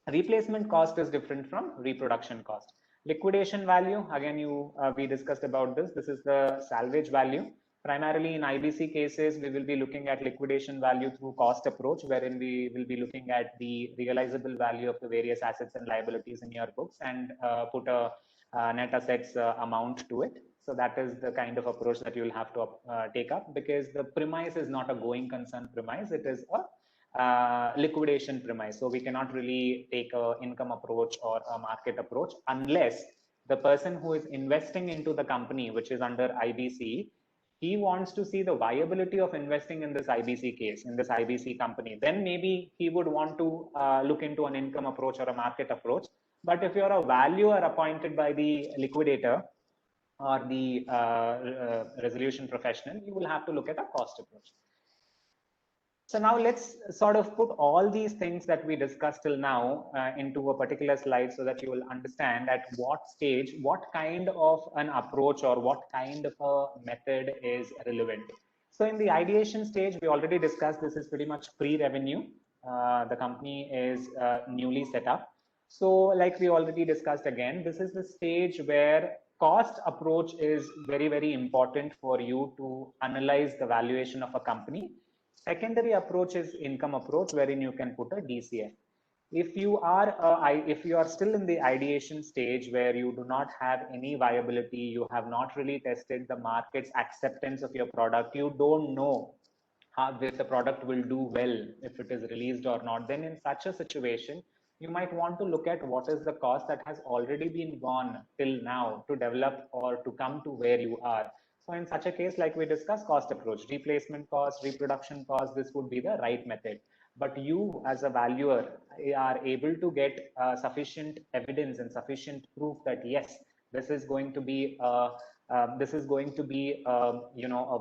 replacement cost is different from reproduction cost. Liquidation value, again, we discussed about this. This is the salvage value. Primarily in IBC cases, we will be looking at liquidation value through cost approach, wherein we will be looking at the realizable value of the various assets and liabilities in your books and put a net assets amount to it. So that is the kind of approach that you will have to take up, because the premise is not a going concern premise, it is a liquidation premise. So we cannot really take a income approach or a market approach unless the person who is investing into the company, which is under IBC, he wants to see the viability of investing in this IBC case, in this IBC company. Then maybe he would want to look into an income approach or a market approach. But if you're a valuer appointed by the liquidator or the resolution professional, you will have to look at a cost approach. So now let's sort of put all these things that we discussed till now into a particular slide, so that you will understand at what stage, what kind of an approach or what kind of a method is relevant. So in the ideation stage, we already discussed this is pretty much pre-revenue. The company is newly set up. So like we already discussed again, this is the stage where cost approach is very, very important for you to analyze the valuation of a company. Secondary approach is income approach, wherein you can put a DCF. If you are still in the ideation stage where you do not have any viability, you have not really tested the market's acceptance of your product, you don't know if the product will do well if it is released or not, then in such a situation, you might want to look at what is the cost that has already been gone till now to develop or to come to where you are. So in such a case, like we discussed, cost approach, replacement cost, reproduction cost, this would be the right method. But you as a valuer are able to get sufficient evidence and sufficient proof that yes, this is going to be a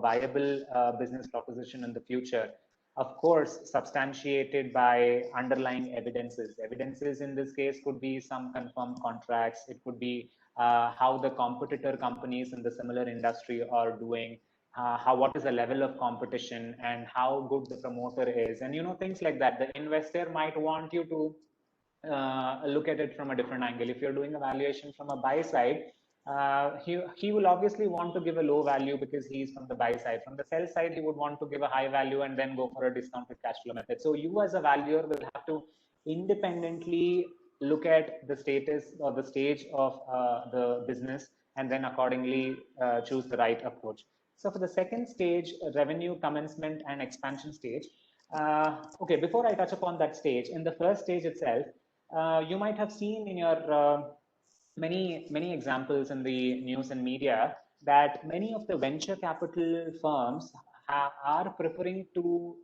viable business proposition in the future. Of course, substantiated by underlying evidences. Evidences in this case could be some confirmed contracts. It could be how the competitor companies in the similar industry are doing, what is the level of competition, and how good the promoter is, and things like that. The investor might want you to look at it from a different angle. If you're doing a valuation from a buy side, he will obviously want to give a low value because he's from the buy side. From the sell side, he would want to give a high value and then go for a discounted cash flow method. So you as a valuer will have to independently look at the status or the stage of the business and then accordingly choose the right approach. So for the second stage, revenue commencement and expansion stage, okay, before I touch upon that stage, in the first stage itself, you might have seen in your many examples in the news and media that many of the venture capital firms are preferring to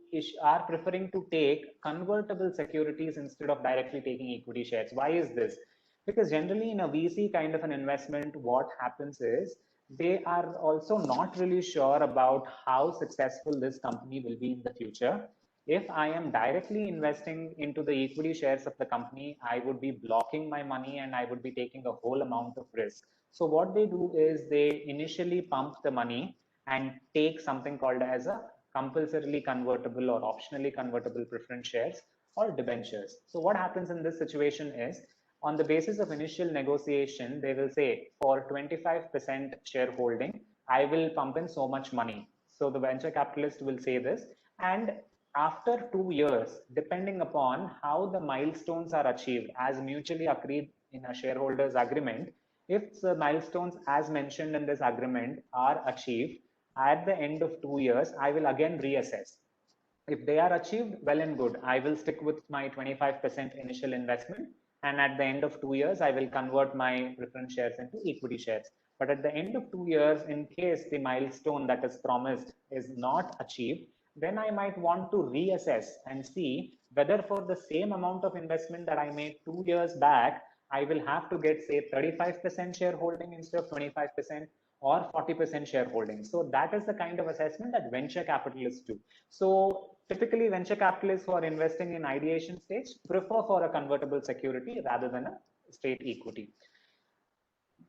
take convertible securities instead of directly taking equity shares. Why is this? Because generally in a VC kind of an investment, what happens is they are also not really sure about how successful this company will be in the future. If I am directly investing into the equity shares of the company, I would be blocking my money and I would be taking a whole amount of risk. So what they do is they initially pump the money and take something called as a compulsorily convertible or optionally convertible preference shares or debentures. So what happens in this situation is, on the basis of initial negotiation, they will say for 25% shareholding, I will pump in so much money. So the venture capitalist will say this, and after 2 years, depending upon how the milestones are achieved as mutually agreed in a shareholders agreement, if the milestones as mentioned in this agreement are achieved at the end of 2 years, I will again reassess. If they are achieved, well and good. I will stick with my 25% initial investment, and at the end of 2 years, I will convert my preference shares into equity shares. But at the end of 2 years, in case the milestone that is promised is not achieved, then I might want to reassess and see whether for the same amount of investment that I made 2 years back, I will have to get, say, 35% shareholding instead of 25% or 40% shareholding. So that is the kind of assessment that venture capitalists do. So typically venture capitalists who are investing in ideation stage prefer for a convertible security rather than a straight equity.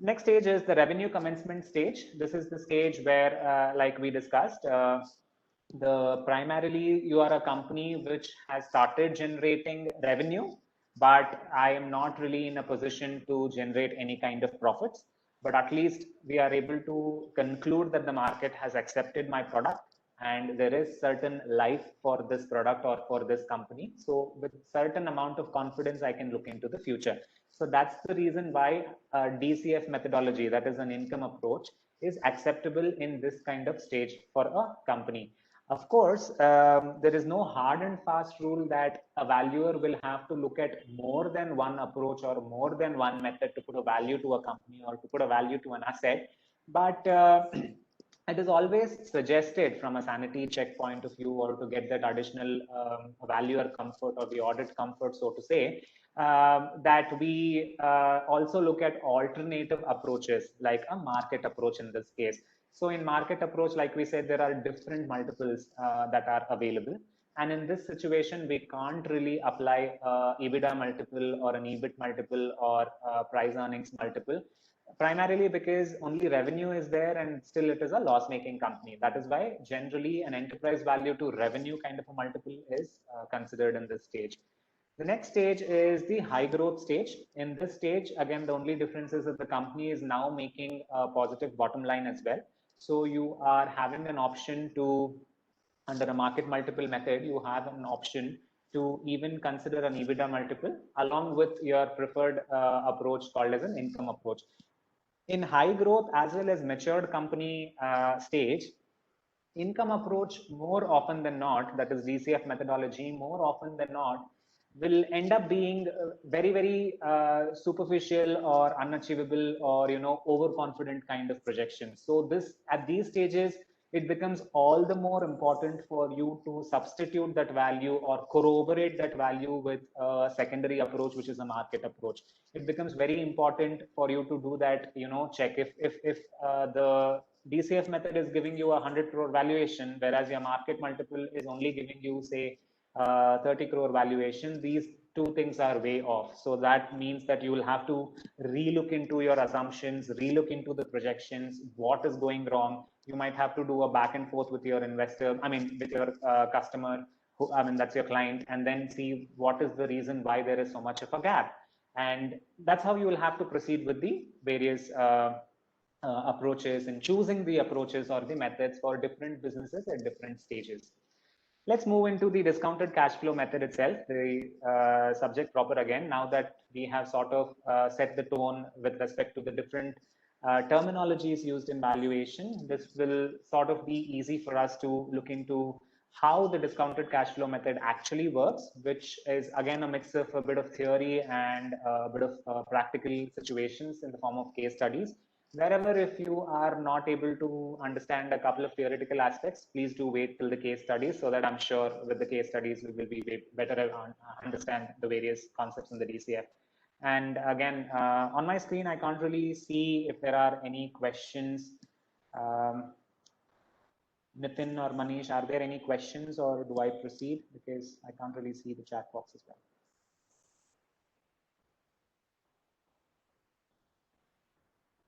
Next stage is the revenue commencement stage. This is the stage where, like we discussed, primarily you are a company which has started generating revenue, but I am not really in a position to generate any kind of profits. But at least we are able to conclude that the market has accepted my product and there is certain life for this product or for this company. So with certain amount of confidence, I can look into the future. So that's the reason why DCF methodology, that is an income approach, is acceptable in this kind of stage for a company. Of course, there is no hard and fast rule that a valuer will have to look at more than one approach or more than one method to put a value to a company or to put a value to an asset. But it is always suggested from a sanity check point of view, or to get that additional valuer comfort or the audit comfort, so to say, that we also look at alternative approaches like a market approach in this case. So in market approach, like we said, there are different multiples that are available. And in this situation, we can't really apply EBITDA multiple or an EBIT multiple or price earnings multiple, primarily because only revenue is there and still it is a loss-making company. That is why generally an enterprise value to revenue kind of a multiple is considered in this stage. The next stage is the high growth stage. In this stage, again, the only difference is that the company is now making a positive bottom line as well. So you are having an option to, under a market multiple method, you have an option to even consider an EBITDA multiple along with your preferred approach called as an income approach. In high growth as well as matured company stage, income approach more often than not, that is DCF methodology, more often than not, will end up being very superficial or unachievable or overconfident kind of projections. So this, at these stages, it becomes all the more important for you to substitute that value or corroborate that value with a secondary approach, which is a market approach. It becomes very important for you to do that, check if the DCF method is giving you a 100 crore valuation, whereas your market multiple is only giving you, say, 30 crore valuation. These two things are way off. So that means that you will have to relook into your assumptions, relook into the projections, what is going wrong. You might have to do a back and forth with your investor, with your customer, that's your client, and then see what is the reason why there is so much of a gap. And that's how you will have to proceed with the various approaches and choosing the approaches or the methods for different businesses at different stages. Let's move into the discounted cash flow method itself, the subject proper again, now that we have sort of set the tone with respect to the different terminologies used in valuation. This will sort of be easy for us to look into how the discounted cash flow method actually works, which is again a mix of a bit of theory and a bit of practical situations in the form of case studies. Wherever, if you are not able to understand a couple of theoretical aspects, please do wait till the case studies, so that I'm sure with the case studies we will be better understand the various concepts in the DCF. And again, on my screen, I can't really see if there are any questions. Nitin or Manish, are there any questions, or do I proceed? Because I can't really see the chat box as well.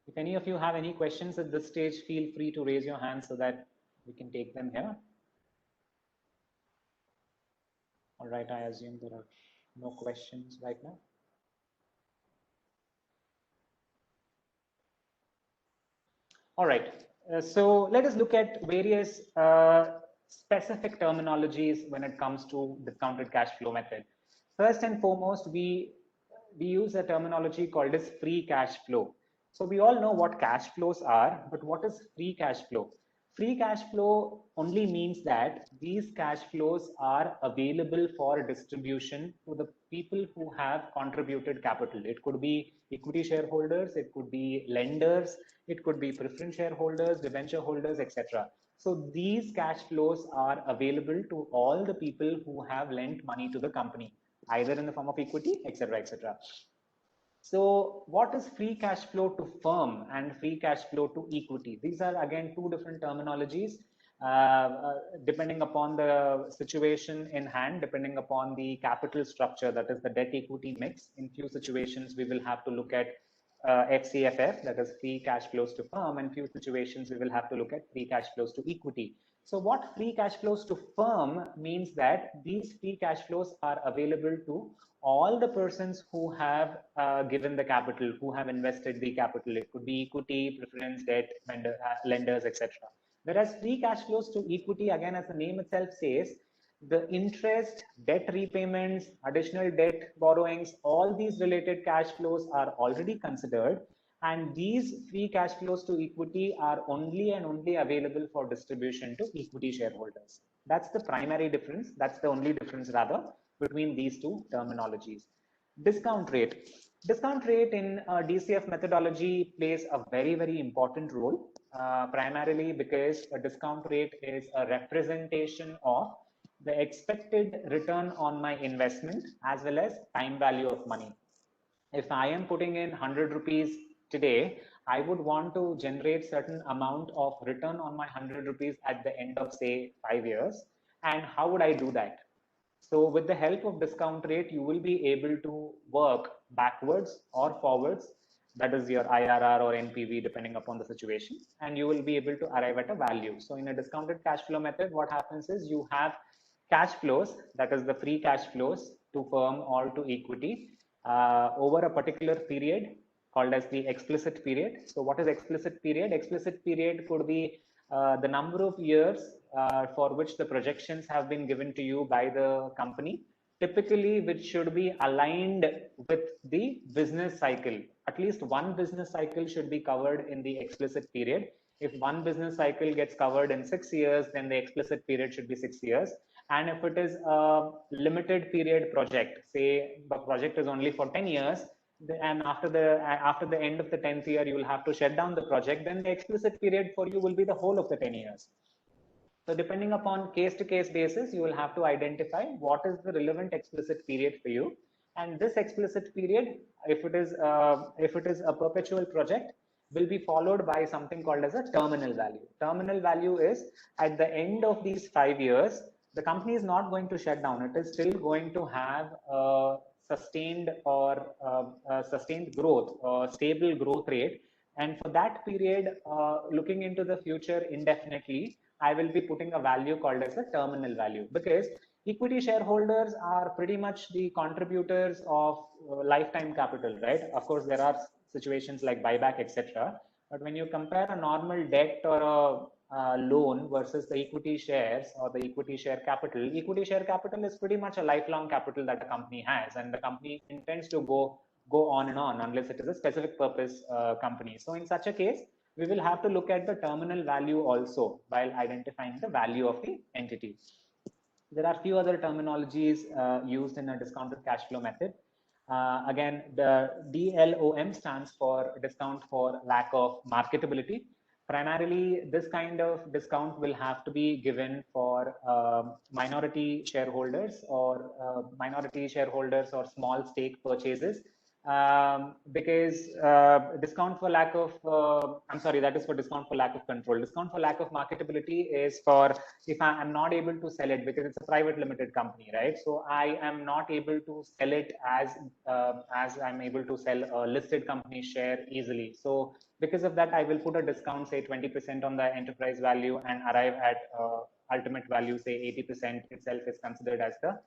If any of you have any questions at this stage, feel free to raise your hand so that we can take them here. All right, I assume there are no questions right now. All right, so let us look at various specific terminologies when it comes to discounted cash flow method. First and foremost, we use a terminology called as free cash flow. So we all know what cash flows are, but what is free cash flow? Free cash flow only means that these cash flows are available for distribution to the people who have contributed capital. It could be equity shareholders, it could be lenders, it could be preference shareholders, debenture holders, etc. So these cash flows are available to all the people who have lent money to the company, either in the form of equity, etc., etc. So what is free cash flow to firm and free cash flow to equity? These are again two different terminologies, depending upon the situation in hand, depending upon the capital structure, that is the debt equity mix. In few situations, we will have to look at FCFF, that is free cash flows to firm, and few situations we will have to look at free cash flows to equity. So what free cash flows to firm means that these free cash flows are available to all the persons who have given the capital, who have invested the capital. It could be equity, preference, debt, vendor, lenders, etc. Whereas free cash flows to equity, again, as the name itself says, the interest, debt repayments, additional debt borrowings, all these related cash flows are already considered, and these free cash flows to equity are only and only available for distribution to equity shareholders. That's the primary difference. That's the only difference rather between these two terminologies. Discount rate. Discount rate in DCF methodology plays a very important role, primarily because a discount rate is a representation of the expected return on my investment as well as time value of money. If I am putting in 100 rupees today, I would want to generate certain amount of return on my 100 rupees at the end of, say, 5 years. And how would I do that? So with the help of discount rate, you will be able to work backwards or forwards. That is your IRR or NPV, depending upon the situation, and you will be able to arrive at a value. So in a discounted cash flow method, what happens is you have cash flows, that is the free cash flows to firm or to equity over a particular period called as the explicit period. So what is explicit period? Explicit period could be the number of years for which the projections have been given to you by the company, typically which should be aligned with the business cycle. At least one business cycle should be covered in the explicit period. If one business cycle gets covered in 6 years, then the explicit period should be 6 years. And if it is a limited period project, say the project is only for 10 years, and after the end of the 10th year, you will have to shut down the project, then the explicit period for you will be the whole of the 10 years. So depending upon case-to-case basis, you will have to identify what is the relevant explicit period for you. And this explicit period, if it is a perpetual project, will be followed by something called as a terminal value. Terminal value is at the end of these 5 years, the company is not going to shut down. It is still going to have sustained growth, stable growth rate. And for that period, looking into the future indefinitely, I will be putting a value called as a terminal value, because equity shareholders are pretty much the contributors of lifetime capital, right? Of course, there are situations like buyback, etc. But when you compare a normal debt or a loan versus the equity shares or the equity share capital is pretty much a lifelong capital that a company has, and the company intends to go on and on unless it is a specific purpose company. So in such a case, we will have to look at the terminal value also while identifying the value of the entity. There are few other terminologies used in a discounted cash flow method. Again, the DLOM stands for discount for lack of marketability. Primarily, this kind of discount will have to be given for minority shareholders or small stake purchases, because discount for lack of that is for discount for lack of control. Discount for lack of marketability is for if I am not able to sell it, because it's a private limited company, right? So I am not able to sell it as I'm able to sell a listed company share easily. So because of that, I will put a discount, say 20% on the enterprise value, and arrive at ultimate value, say 80% itself is considered as the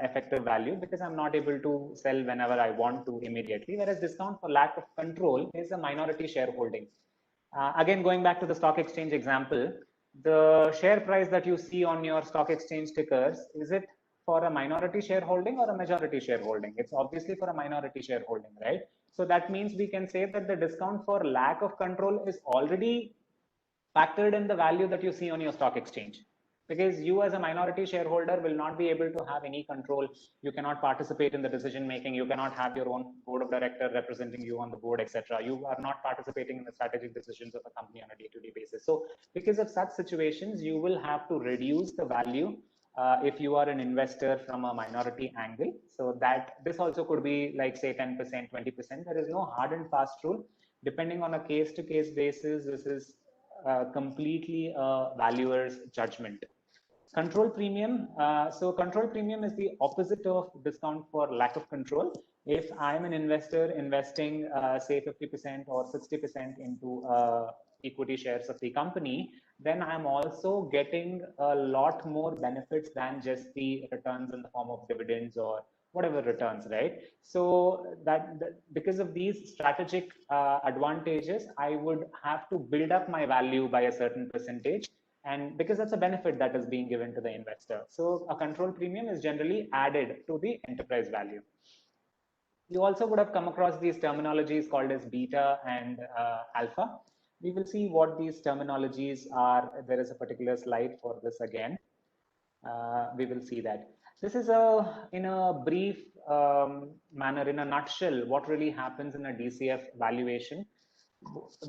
effective value, because I'm not able to sell whenever I want to immediately. Whereas discount for lack of control is a minority shareholding. Again, going back to the stock exchange example, the share price that you see on your stock exchange tickers, is it for a minority shareholding or a majority shareholding? It's obviously for a minority shareholding, right? So that means we can say that the discount for lack of control is already factored in the value that you see on your stock exchange, because you as a minority shareholder will not be able to have any control. You cannot participate in the decision making. You cannot have your own board of directors representing you on the board, etc. You are not participating in the strategic decisions of a company on a day-to-day basis. So because of such situations, you will have to reduce the value if you are an investor from a minority angle. So that this also could be like, say, 10%, 20%. There is no hard and fast rule. Depending on a case-to-case basis, this is completely a valuer's judgment. Control premium. So control premium is the opposite of discount for lack of control. If I'm an investor investing, say 50% or 60% into equity shares of the company, then I'm also getting a lot more benefits than just the returns in the form of dividends or whatever returns, right? So that because of these strategic advantages, I would have to build up my value by a certain percentage, and because that's a benefit that is being given to the investor. So a control premium is generally added to the enterprise value. You also would have come across these terminologies called as beta and alpha. We will see what these terminologies are. There is a particular slide for this again. We will see that. This is in a brief manner, in a nutshell, what really happens in a DCF valuation.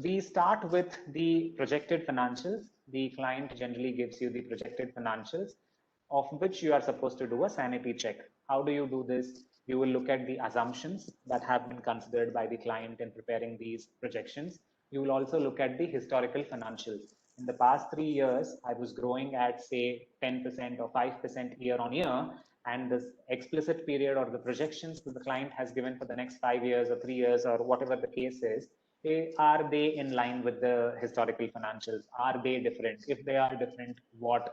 We start with the projected financials. The client generally gives you the projected financials, of which you are supposed to do a sanity check. How do you do this? You will look at the assumptions that have been considered by the client in preparing these projections. You will also look at the historical financials. In the past 3 years, I was growing at, say, 10% or 5% year on year, and this explicit period or the projections that the client has given for the next 5 years or 3 years or whatever the case is, are they in line with the historical financials? Are they different? If they are different, what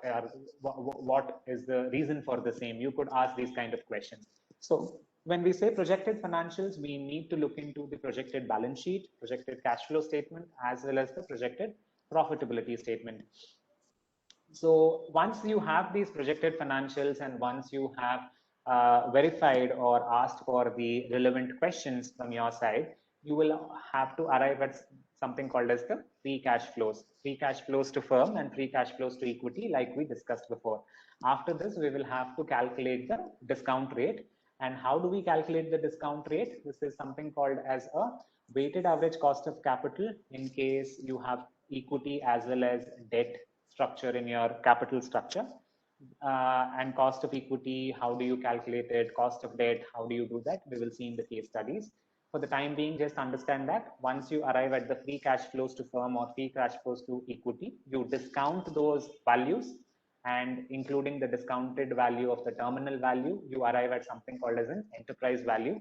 is the reason for the same? You could ask these kind of questions. So when we say projected financials, we need to look into the projected balance sheet, projected cash flow statement, as well as the projected profitability statement. So once you have these projected financials, and once you have verified or asked for the relevant questions from your side, you will have to arrive at something called as the free cash flows to firm and free cash flows to equity, like we discussed before. After this, we will have to calculate the discount rate. And how do we calculate the discount rate? This is something called as a weighted average cost of capital in case you have equity as well as debt structure in your capital structure. And cost of equity, how do you calculate it? Cost of debt, how do you do that? We will see in the case studies. For the time being, just understand that once you arrive at the free cash flows to firm or free cash flows to equity, you discount those values, and including the discounted value of the terminal value, you arrive at something called as an enterprise value.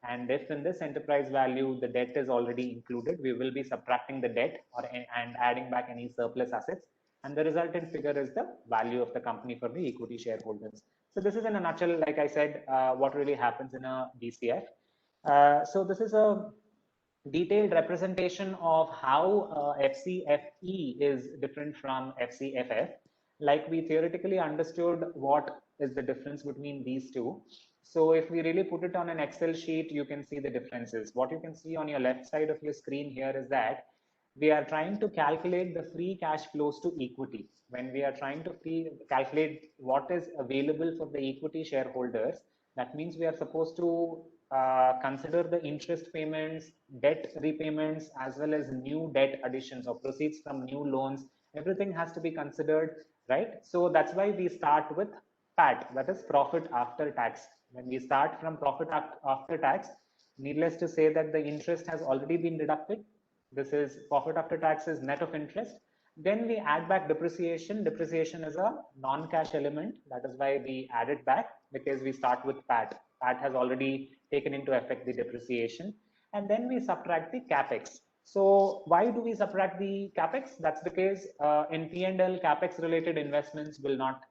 And if in this enterprise value, the debt is already included, we will be subtracting the debt and adding back any surplus assets. And the resultant figure is the value of the company for the equity shareholders. So this is in a nutshell, like I said, what really happens in a DCF. So this is a detailed representation of how FCFE is different from FCFF. Like we theoretically understood what is the difference between these two. So if we really put it on an Excel sheet, you can see the differences. What you can see on your left side of your screen here is that we are trying to calculate the free cash flows to equity. When we are trying to calculate what is available for the equity shareholders, that means we are supposed to consider the interest payments, debt repayments, as well as new debt additions or proceeds from new loans. Everything has to be considered, right? So that's why we start with PAT, that is profit after tax. When we start from profit after tax, needless to say that the interest has already been deducted. This is profit after tax is net of interest. Then we add back depreciation. Depreciation is a non-cash element. That is why we add it back, because we start with PAT. PAT has already taken into effect the depreciation. And then we subtract the Capex. So why do we subtract the Capex? That's because in P&L, Capex related investments will not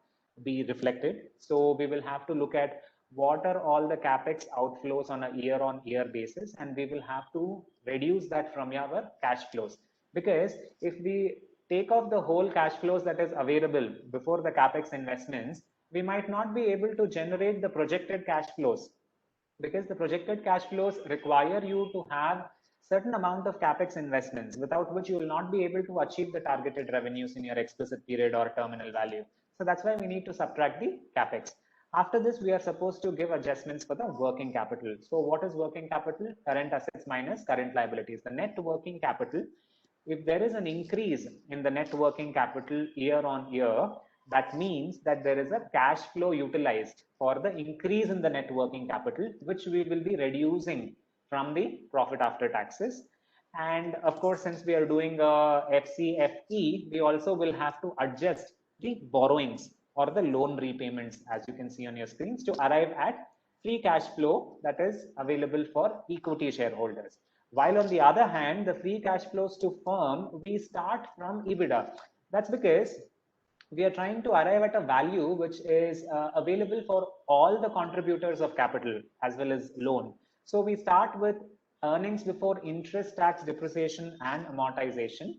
be reflected. So we will have to look at what are all the Capex outflows on a year-on-year basis, and we will have to reduce that from our cash flows. Because if we take off the whole cash flows that is available before the Capex investments, we might not be able to generate the projected cash flows, because the projected cash flows require you to have certain amount of Capex investments, without which you will not be able to achieve the targeted revenues in your explicit period or terminal value. So that's why we need to subtract the Capex. After this, we are supposed to give adjustments for the working capital. So what is working capital? Current assets minus current liabilities. The net working capital, if there is an increase in the net working capital year on year, that means that there is a cash flow utilized for the increase in the net working capital, which we will be reducing from the profit after taxes. And of course, since we are doing a FCFE, we also will have to adjust the borrowings or the loan repayments, as you can see on your screens, to arrive at free cash flow that is available for equity shareholders. While on the other hand, the free cash flows to firm, we start from Ebitda. That's because we are trying to arrive at a value which is available for all the contributors of capital as well as loan. So we start with earnings before interest, tax, depreciation, and amortization.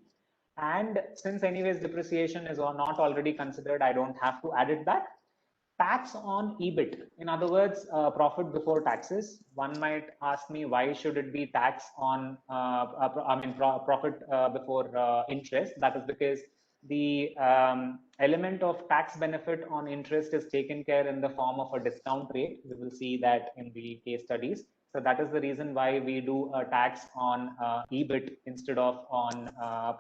And since anyways depreciation is not already considered, I don't have to add it back. Tax on EBIT, in other words, profit before taxes. One might ask me, why should it be tax on profit before interest? That is because the element of tax benefit on interest is taken care in the form of a discount rate. We will see that in the case studies. So that is the reason why we do a tax on EBIT instead of on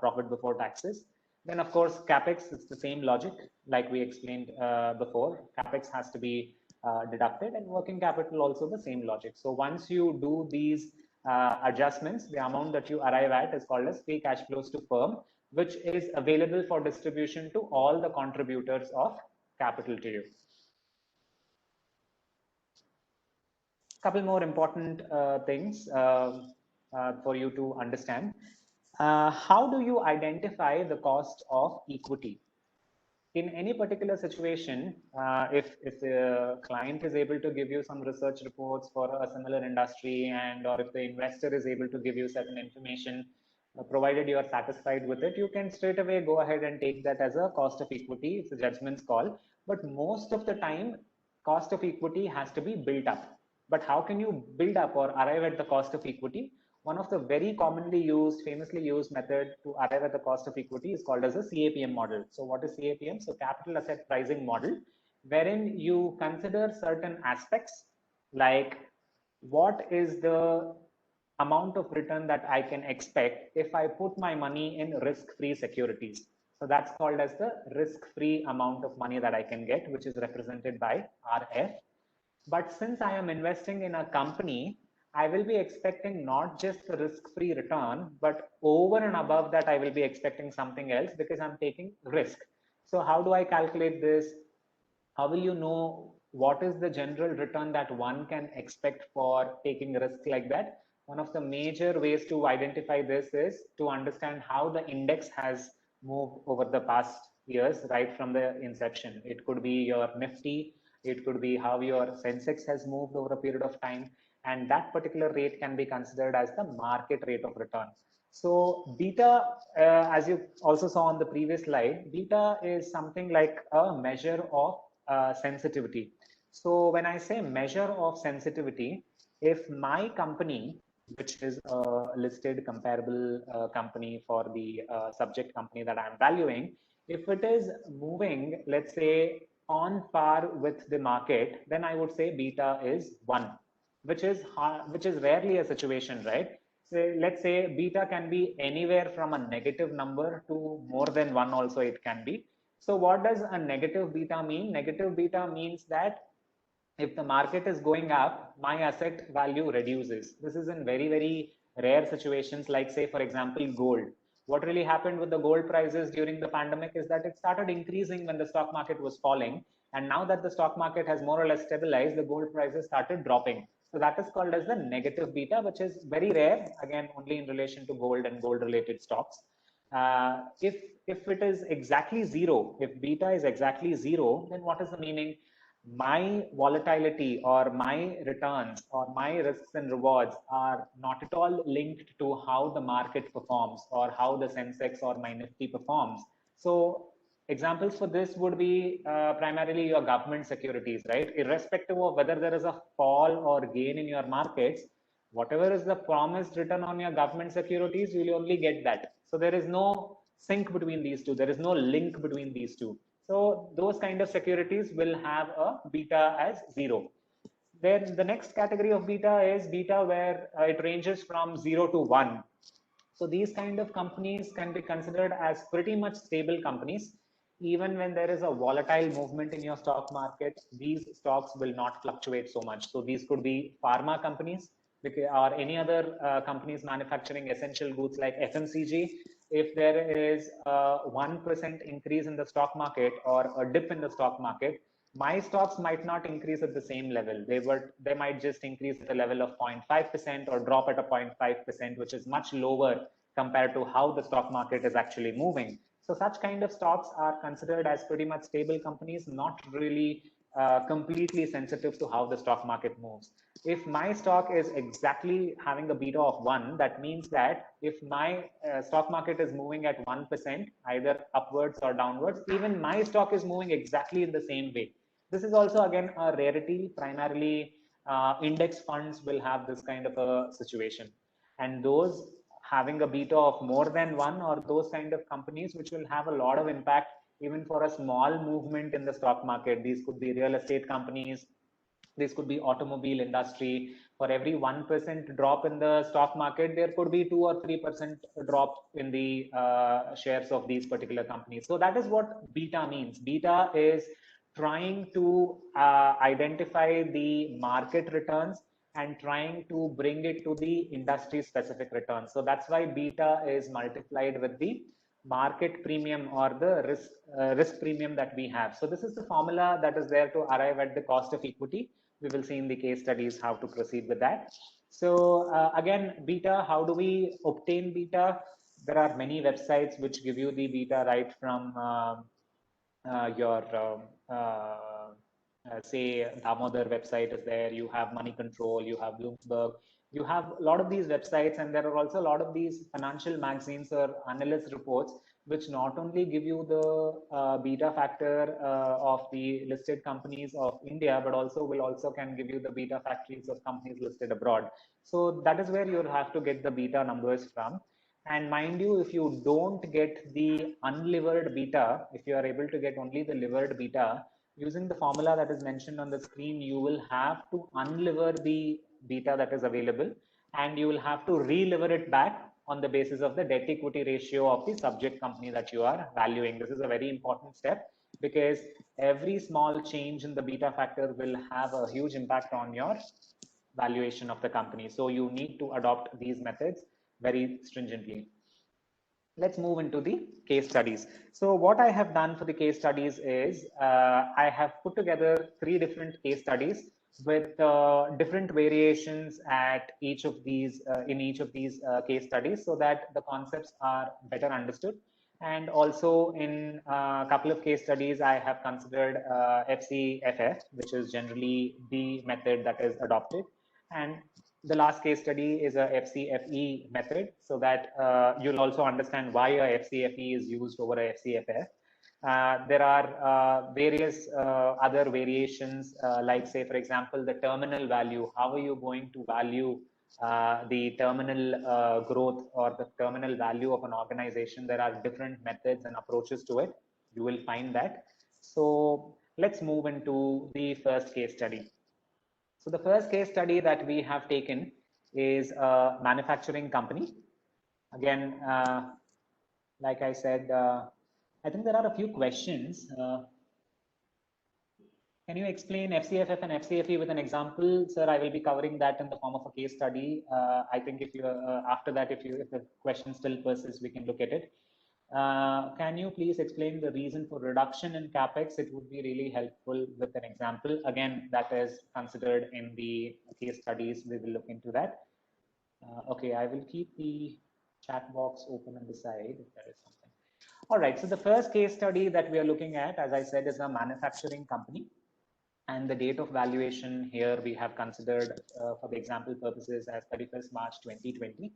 profit before taxes. Then of course, Capex is the same logic, like we explained before. Capex has to be deducted, and working capital also the same logic. So once you do these adjustments, the amount that you arrive at is called as free cash flows to firm, which is available for distribution to all the contributors of capital to you. Couple more important things for you to understand. How do you identify the cost of equity? In any particular situation, if the client is able to give you some research reports for a similar industry, and or if the investor is able to give you certain information, provided you are satisfied with it, you can straight away go ahead and take that as a cost of equity. It's a judgment's call. But most of the time, cost of equity has to be built up. But how can you build up or arrive at the cost of equity? one of the very commonly used, famously used method to arrive at the cost of equity is called as a CAPM model. So what is CAPM? So capital asset pricing model, wherein you consider certain aspects like what is the amount of return that I can expect if I put my money in risk-free securities. So that's called as the risk-free amount of money that I can get, which is represented by RF. But since I am investing in a company, I will be expecting not just the risk-free return, but over and above that, I will be expecting something else because I'm taking risk. So how do I calculate this? How will you know what is the general return that one can expect for taking risk like that? One of the major ways to identify this is to understand how the index has moved over the past years, right from the inception. It could be your Nifty, it could be how your Sensex has moved over a period of time, and that particular rate can be considered as the market rate of return. So beta, as you also saw on the previous slide, beta is something like a measure of sensitivity. So when I say measure of sensitivity, if my company, which is a listed comparable company for the subject company that I'm valuing, if it is moving, let's say, on par with the market, then I would say beta is 1, which is rarely a situation, right? So let's say beta can be anywhere from a negative number to more than 1 also it can be. So what does a negative beta mean? Negative beta means that if the market is going up, my asset value reduces. This is in very, very rare situations, like say, for example, gold. What really happened with the gold prices during the pandemic is that it started increasing when the stock market was falling. And now that the stock market has more or less stabilized, the gold prices started dropping. So that is called as the negative beta, which is very rare, again, only in relation to gold and gold related stocks. If it is exactly 0, if beta is exactly 0, then what is the meaning? My volatility or my returns or my risks and rewards are not at all linked to how the market performs or how the Sensex or my Nifty performs. So examples for this would be primarily your government securities, right? Irrespective of whether there is a fall or gain in your markets, whatever is the promised return on your government securities, you will only get that. So there is no sync between these two. There is no link between these two. So those kind of securities will have a beta as 0. Then the next category of beta is beta where it ranges from 0 to 1. So these kind of companies can be considered as pretty much stable companies. Even when there is a volatile movement in your stock market, these stocks will not fluctuate so much. So these could be pharma companies or any other companies manufacturing essential goods like FMCG. If there is a 1% increase in the stock market or a dip in the stock market, my stocks might not increase at the same level. They might just increase at a level of 0.5% or drop at a 0.5%, which is much lower compared to how the stock market is actually moving. So such kind of stocks are considered as pretty much stable companies, not really completely sensitive to how the stock market moves. If my stock is exactly having a beta of 1, that means that if my stock market is moving at 1%, either upwards or downwards, even my stock is moving exactly in the same way. This is also again a rarity. Primarily index funds will have this kind of a situation, and those having a beta of more than 1 or those kind of companies which will have a lot of impact even for a small movement in the stock market. These could be real estate companies, this could be automobile industry. For every 1% drop in the stock market, there could be 2 or 3% drop in the shares of these particular companies. So that is what beta means. Beta is trying to identify the market returns and trying to bring it to the industry specific returns. So that's why beta is multiplied with the market premium or the risk premium that we have. So this is the formula that is there to arrive at the cost of equity. We will see in the case studies how to proceed with that. So again, beta, how do we obtain beta? There are many websites which give you the beta right from your say Damodar website is there, you have Money Control, you have Bloomberg, you have a lot of these websites, and there are also a lot of these financial magazines or analyst reports which not only give you the beta factor of the listed companies of India, but also can give you the beta factories of companies listed abroad. So that is where you'll have to get the beta numbers from. And mind you, if you don't get the unlevered beta, if you are able to get only the levered beta, using the formula that is mentioned on the screen, you will have to unlever the beta that is available, and you will have to re-lever it back on the basis of the debt equity ratio of the subject company that you are valuing. This is a very important step because every small change in the beta factor will have a huge impact on your valuation of the company. So you need to adopt these methods very stringently. Let's move into the case studies. So what I have done for the case studies is I have put together 3 different case studies with different variations at each of these in each of these case studies, so that the concepts are better understood. And also in a couple of case studies, I have considered FCFF, which is generally the method that is adopted. And the last case study is a FCFE method, so that you'll also understand why a FCFE is used over a FCFF. There are various other variations, like say, for example, the terminal value. How are you going to value the terminal growth or the terminal value of an organization? There are different methods and approaches to it. You will find that. So let's move into the first case study. So the first case study that we have taken is a manufacturing company. Again, like I said, I think there are a few questions. Can you explain FCFF and FCFE with an example? Sir, I will be covering that in the form of a case study. I think if you after that, if the question still persists, we can look at it. Can you please explain the reason for reduction in Capex? It would be really helpful with an example. Again, that is considered in the case studies. We will look into that. Okay, I will keep the chat box open on the side if there is something. All right, so the first case study that we are looking at, as I said, is a manufacturing company. And the date of valuation here we have considered for the example purposes as 31st March 2020.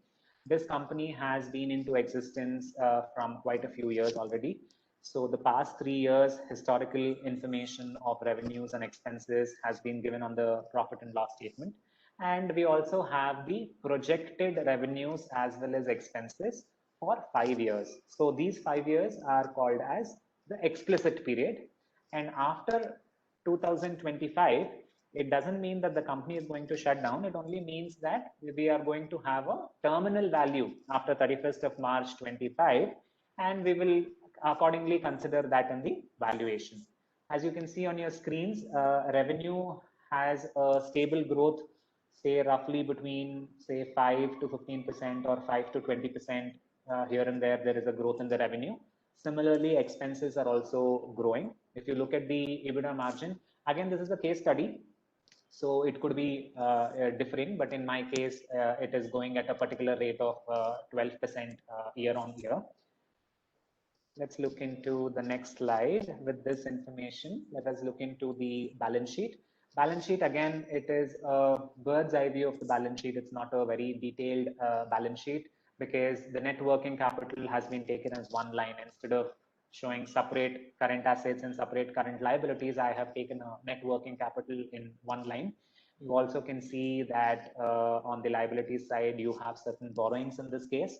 This company has been into existence from quite a few years already. So the past 3 years historical information of revenues and expenses has been given on the profit and loss statement. And we also have the projected revenues as well as expenses for 5 years. So these 5 years are called as the explicit period. And after 2025, it doesn't mean that the company is going to shut down. It only means that we are going to have a terminal value after 31st of March 25, and we will accordingly consider that in the valuation. As you can see on your screens, revenue has a stable growth, say roughly between say 5 to 15% or 5 to 20% here and there. There is a growth in the revenue. Similarly, expenses are also growing. If you look at the Ebitda margin, again, this is a case study, so it could be differing, but in my case, it is going at a particular rate of 12% year on year. Let's look into the next slide. With this information, let us look into the balance sheet. Balance sheet, again, it is a bird's eye view of the balance sheet. It's not a very detailed balance sheet, because the net working capital has been taken as one line. Instead of showing separate current assets and separate current liabilities, I have taken a net working capital in one line. You also can see that on the liabilities side, you have certain borrowings in this case.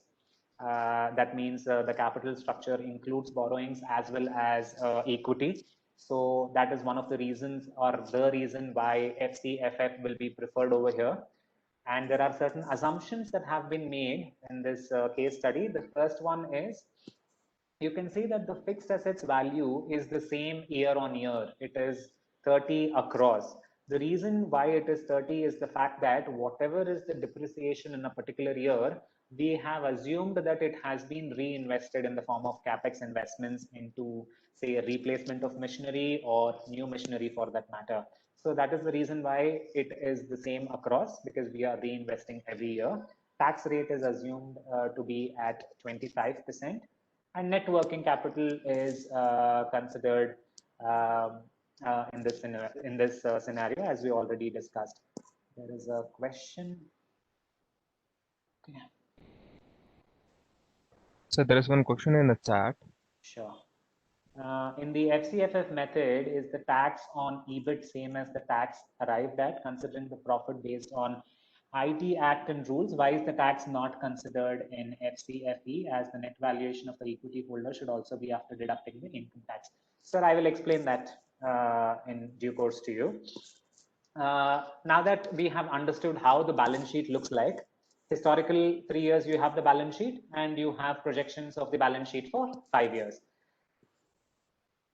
That means the capital structure includes borrowings as well as equity. So that is one of the reasons, or the reason, why FCFF will be preferred over here. And there are certain assumptions that have been made in this case study. The first one is, you can see that the fixed assets value is the same year on year. It is 30 across. The reason why it is 30 is the fact that whatever is the depreciation in a particular year, we have assumed that it has been reinvested in the form of Capex investments into, say, a replacement of machinery or new machinery for that matter. So that is the reason why it is the same across, because we are reinvesting every year. Tax rate is assumed to be at 25%. And net working capital is considered in this scenario, as we already discussed. There is a question. Okay. So there is one question in the chat. Sure. In the FCFF method, is the tax on EBIT same as the tax arrived at, considering the profit based on IT Act and rules? Why is the tax not considered in FCFE, as the net valuation of the equity holder should also be after deducting the income tax? Sir, I will explain that in due course to you. Now that we have understood how the balance sheet looks like, historical 3 years you have the balance sheet, and you have projections of the balance sheet for 5 years.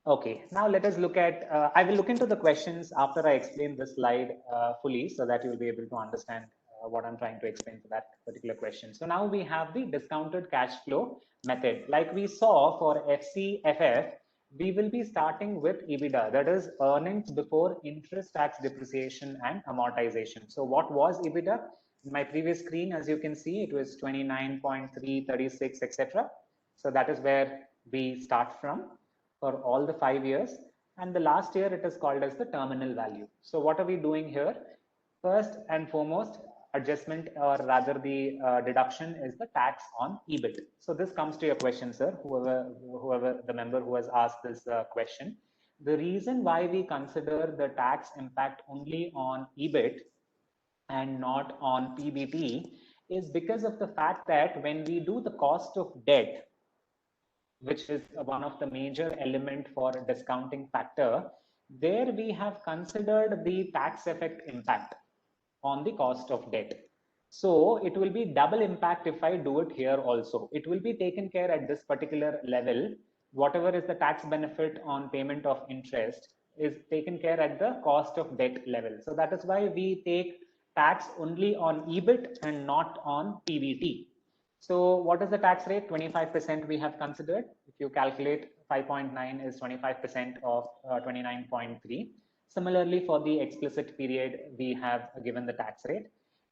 Okay, now let us look at, I will look into the questions after I explain this slide fully, so that you will be able to understand what I'm trying to explain for that particular question. So now we have the discounted cash flow method. Like we saw for FCFF, we will be starting with Ebitda, that is earnings before interest, tax, depreciation, and amortization. So what was Ebitda? In my previous screen, as you can see, it was 29.3, 36, etc. So that is where we start from for all the 5 years, and the last year it is called as the terminal value. So what are we doing here? First and foremost, adjustment, or rather the deduction, is the tax on EBIT. So this comes to your question, sir, whoever the member who has asked this question. The reason why we consider the tax impact only on EBIT and not on PBT is because of the fact that when we do the cost of debt, which is one of the major element for discounting factor, there we have considered the tax effect impact on the cost of debt. So it will be double impact if I do it here also. It will be taken care at this particular level. Whatever is the tax benefit on payment of interest is taken care at the cost of debt level. So that is why we take tax only on EBIT and not on PBT. So what is the tax rate? 25% we have considered. If you calculate 5.9 is 25% of 29.3. Similarly, for the explicit period, we have given the tax rate.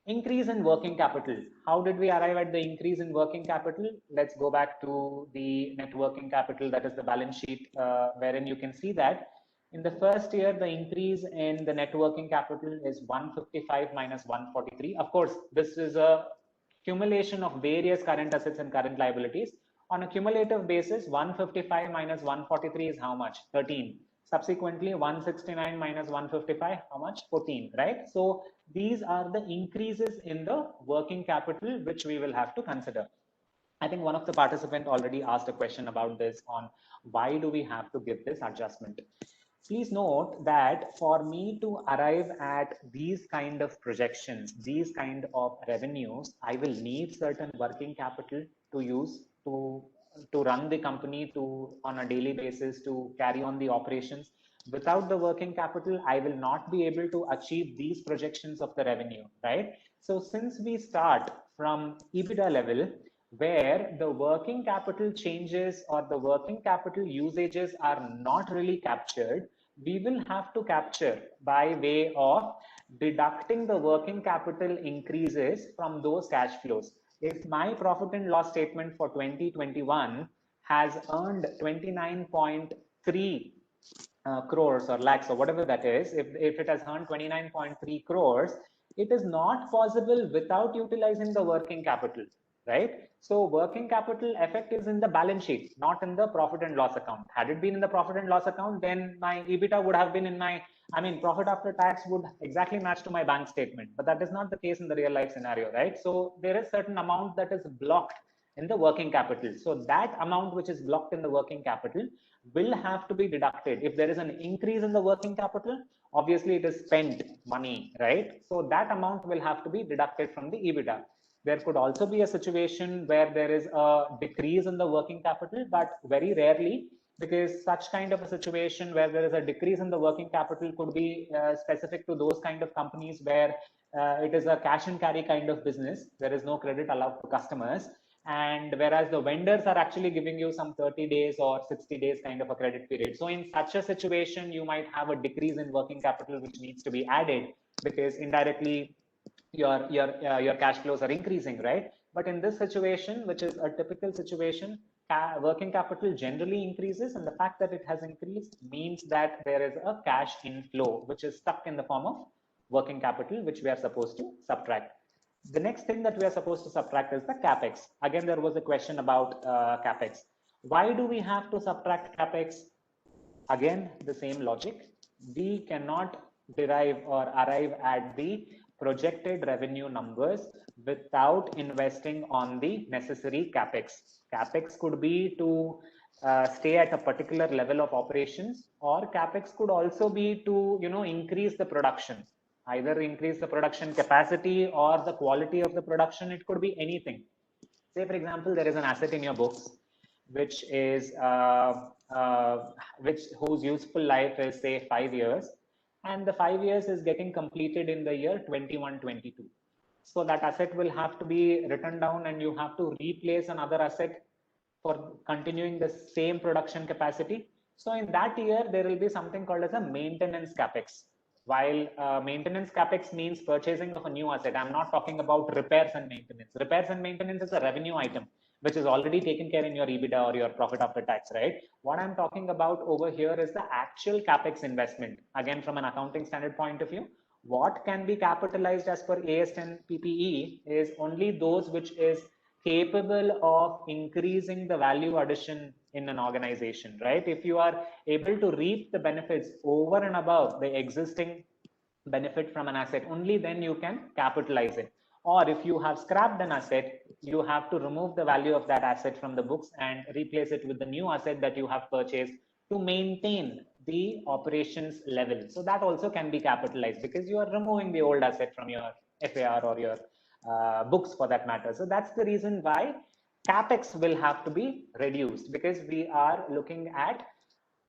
Increase in working capital. How did we arrive at the increase in working capital? Let's go back to the net working capital, that is the balance sheet, wherein you can see that in the first year, the increase in the net working capital is 155 minus 143. Of course, this is a accumulation of various current assets and current liabilities. On a cumulative basis, 155 minus 143 is how much? 13. Subsequently, 169 minus 155, how much? 14, right? So these are the increases in the working capital which we will have to consider. I think one of the participants already asked a question about this on why do we have to give this adjustment. Please note that for me to arrive at these kind of projections, these kind of revenues, I will need certain working capital to use to run the company on a daily basis, to carry on the operations. Without the working capital, I will not be able to achieve these projections of the revenue, right? So since we start from EBITDA level, where the working capital changes or the working capital usages are not really captured, we will have to capture by way of deducting the working capital increases from those cash flows. If my profit and loss statement for 2021 has earned 29.3 crores or lakhs or whatever that is, if it has earned 29.3 crores, it is not possible without utilizing the working capital, right? So working capital effect is in the balance sheet, not in the profit and loss account. Had it been in the profit and loss account, then my EBITDA would have been in my, profit after tax would exactly match to my bank statement. But that is not the case in the real life scenario, right? So there is certain amount that is blocked in the working capital. So that amount which is blocked in the working capital will have to be deducted. If there is an increase in the working capital, obviously it is spent money, right? So that amount will have to be deducted from the EBITDA. There could also be a situation where there is a decrease in the working capital, but very rarely, because such kind of a situation where there is a decrease in the working capital could be specific to those kind of companies where it is a cash and carry kind of business. There is no credit allowed to customers. And whereas the vendors are actually giving you some 30 days or 60 days kind of a credit period. So in such a situation, you might have a decrease in working capital, which needs to be added, because indirectly your cash flows are increasing, right? But in this situation, which is a typical situation, working capital generally increases, and the fact that it has increased means that there is a cash inflow which is stuck in the form of working capital, which we are supposed to subtract. The next thing that we are supposed to subtract is the Capex. Again, there was a question about Capex. Why do we have to subtract Capex? Again, the same logic. We cannot derive or arrive at the projected revenue numbers without investing on the necessary Capex. Capex could be to stay at a particular level of operations, or Capex could also be to increase the production, either increase the production capacity or the quality of the production. It could be anything. Say, for example, there is an asset in your books which is whose useful life is say 5 years, and the 5 years is getting completed in the year 21-22. So that asset will have to be written down, and you have to replace another asset for continuing the same production capacity. So in that year, there will be something called as a maintenance Capex. While maintenance Capex means purchasing of a new asset, I'm not talking about repairs and maintenance. Repairs and maintenance is a revenue item, which is already taken care in your Ebitda or your profit after tax, right? What I'm talking about over here is the actual Capex investment. Again, from an accounting standard point of view, what can be capitalized as per AS10 PPE is only those which is capable of increasing the value addition in an organization, right? If you are able to reap the benefits over and above the existing benefit from an asset, only then you can capitalize it. Or if you have scrapped an asset, you have to remove the value of that asset from the books and replace it with the new asset that you have purchased to maintain the operations level. So that also can be capitalized because you are removing the old asset from your FAR or your books for that matter. So that's the reason why Capex will have to be reduced, because we are looking at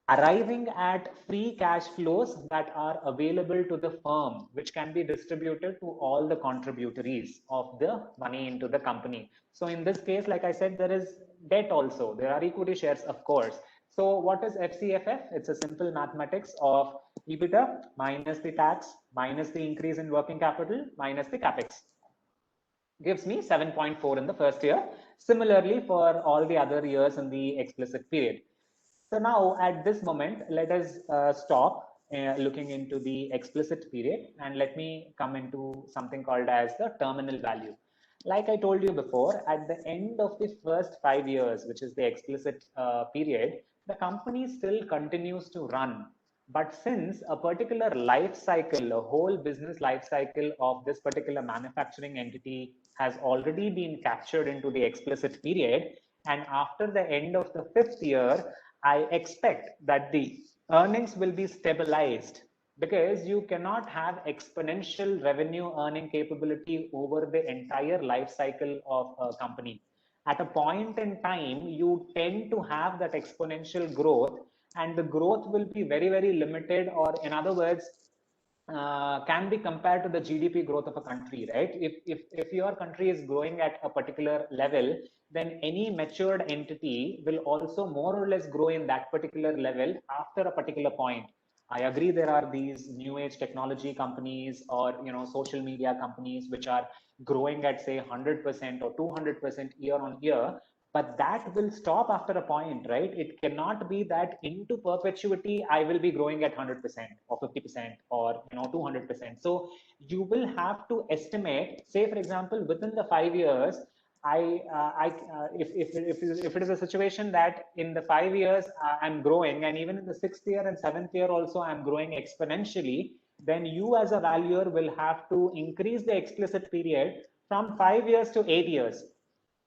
arriving at free cash flows that are available to the firm, which can be distributed to all the contributories of the money into the company. So in this case, like I said, there is debt also. There are equity shares, of course. So what is FCFF? It's a simple mathematics of Ebitda minus the tax, minus the increase in working capital, minus the Capex. Gives me 7.4 in the first year. Similarly, for all the other years in the explicit period. So now at this moment, let us stop looking into the explicit period, and let me come into something called as the terminal value. Like I told you before, at the end of the first 5 years, which is the explicit period, the company still continues to run. But since a particular life cycle, a whole business life cycle of this particular manufacturing entity has already been captured into the explicit period, and after the end of the 5th year, I expect that the earnings will be stabilized, because you cannot have exponential revenue earning capability over the entire life cycle of a company. At a point in time, you tend to have that exponential growth, and the growth will be very, very limited, or in other words, can be compared to the GDP growth of a country, right? If your country is growing at a particular level, then any matured entity will also more or less grow in that particular level after a particular point. I agree there are these new age technology companies or social media companies which are growing at say 100% or 200% year on year, but that will stop after a point, right? It cannot be that into perpetuity I will be growing at 100% or 50% or 200%. So you will have to estimate, say for example, within the 5 years, if it is a situation that in the 5 years I'm growing, and even in the 6th year and 7th year also I'm growing exponentially, then you as a valuer will have to increase the explicit period from 5 years to 8 years,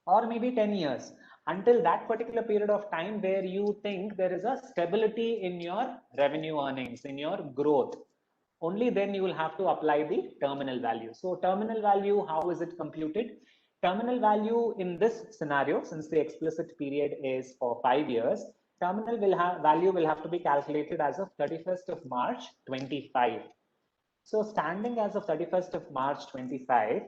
or maybe 10 years, until that particular period of time where you think there is a stability in your revenue earnings, in your growth. Only then you will have to apply the terminal value. So terminal value, how is it computed? Terminal value in this scenario, since the explicit period is for 5 years, terminal value will have to be calculated as of 31st of March 25. So standing as of 31st of March 25,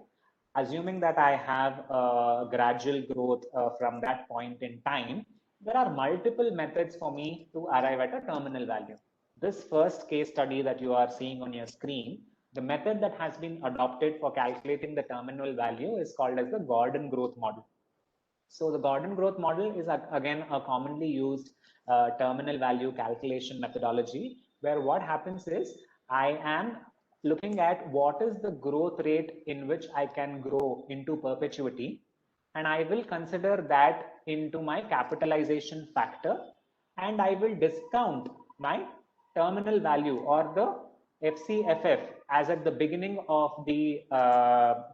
assuming that I have a gradual growth from that point in time, there are multiple methods for me to arrive at a terminal value. This first case study that you are seeing on your screen, the method that has been adopted for calculating the terminal value is called as the Gordon growth model. So the Gordon growth model is again a commonly used terminal value calculation methodology, where what happens is I am looking at what is the growth rate in which I can grow into perpetuity, and I will consider that into my capitalization factor, and I will discount my terminal value or the FCFF as at the beginning of the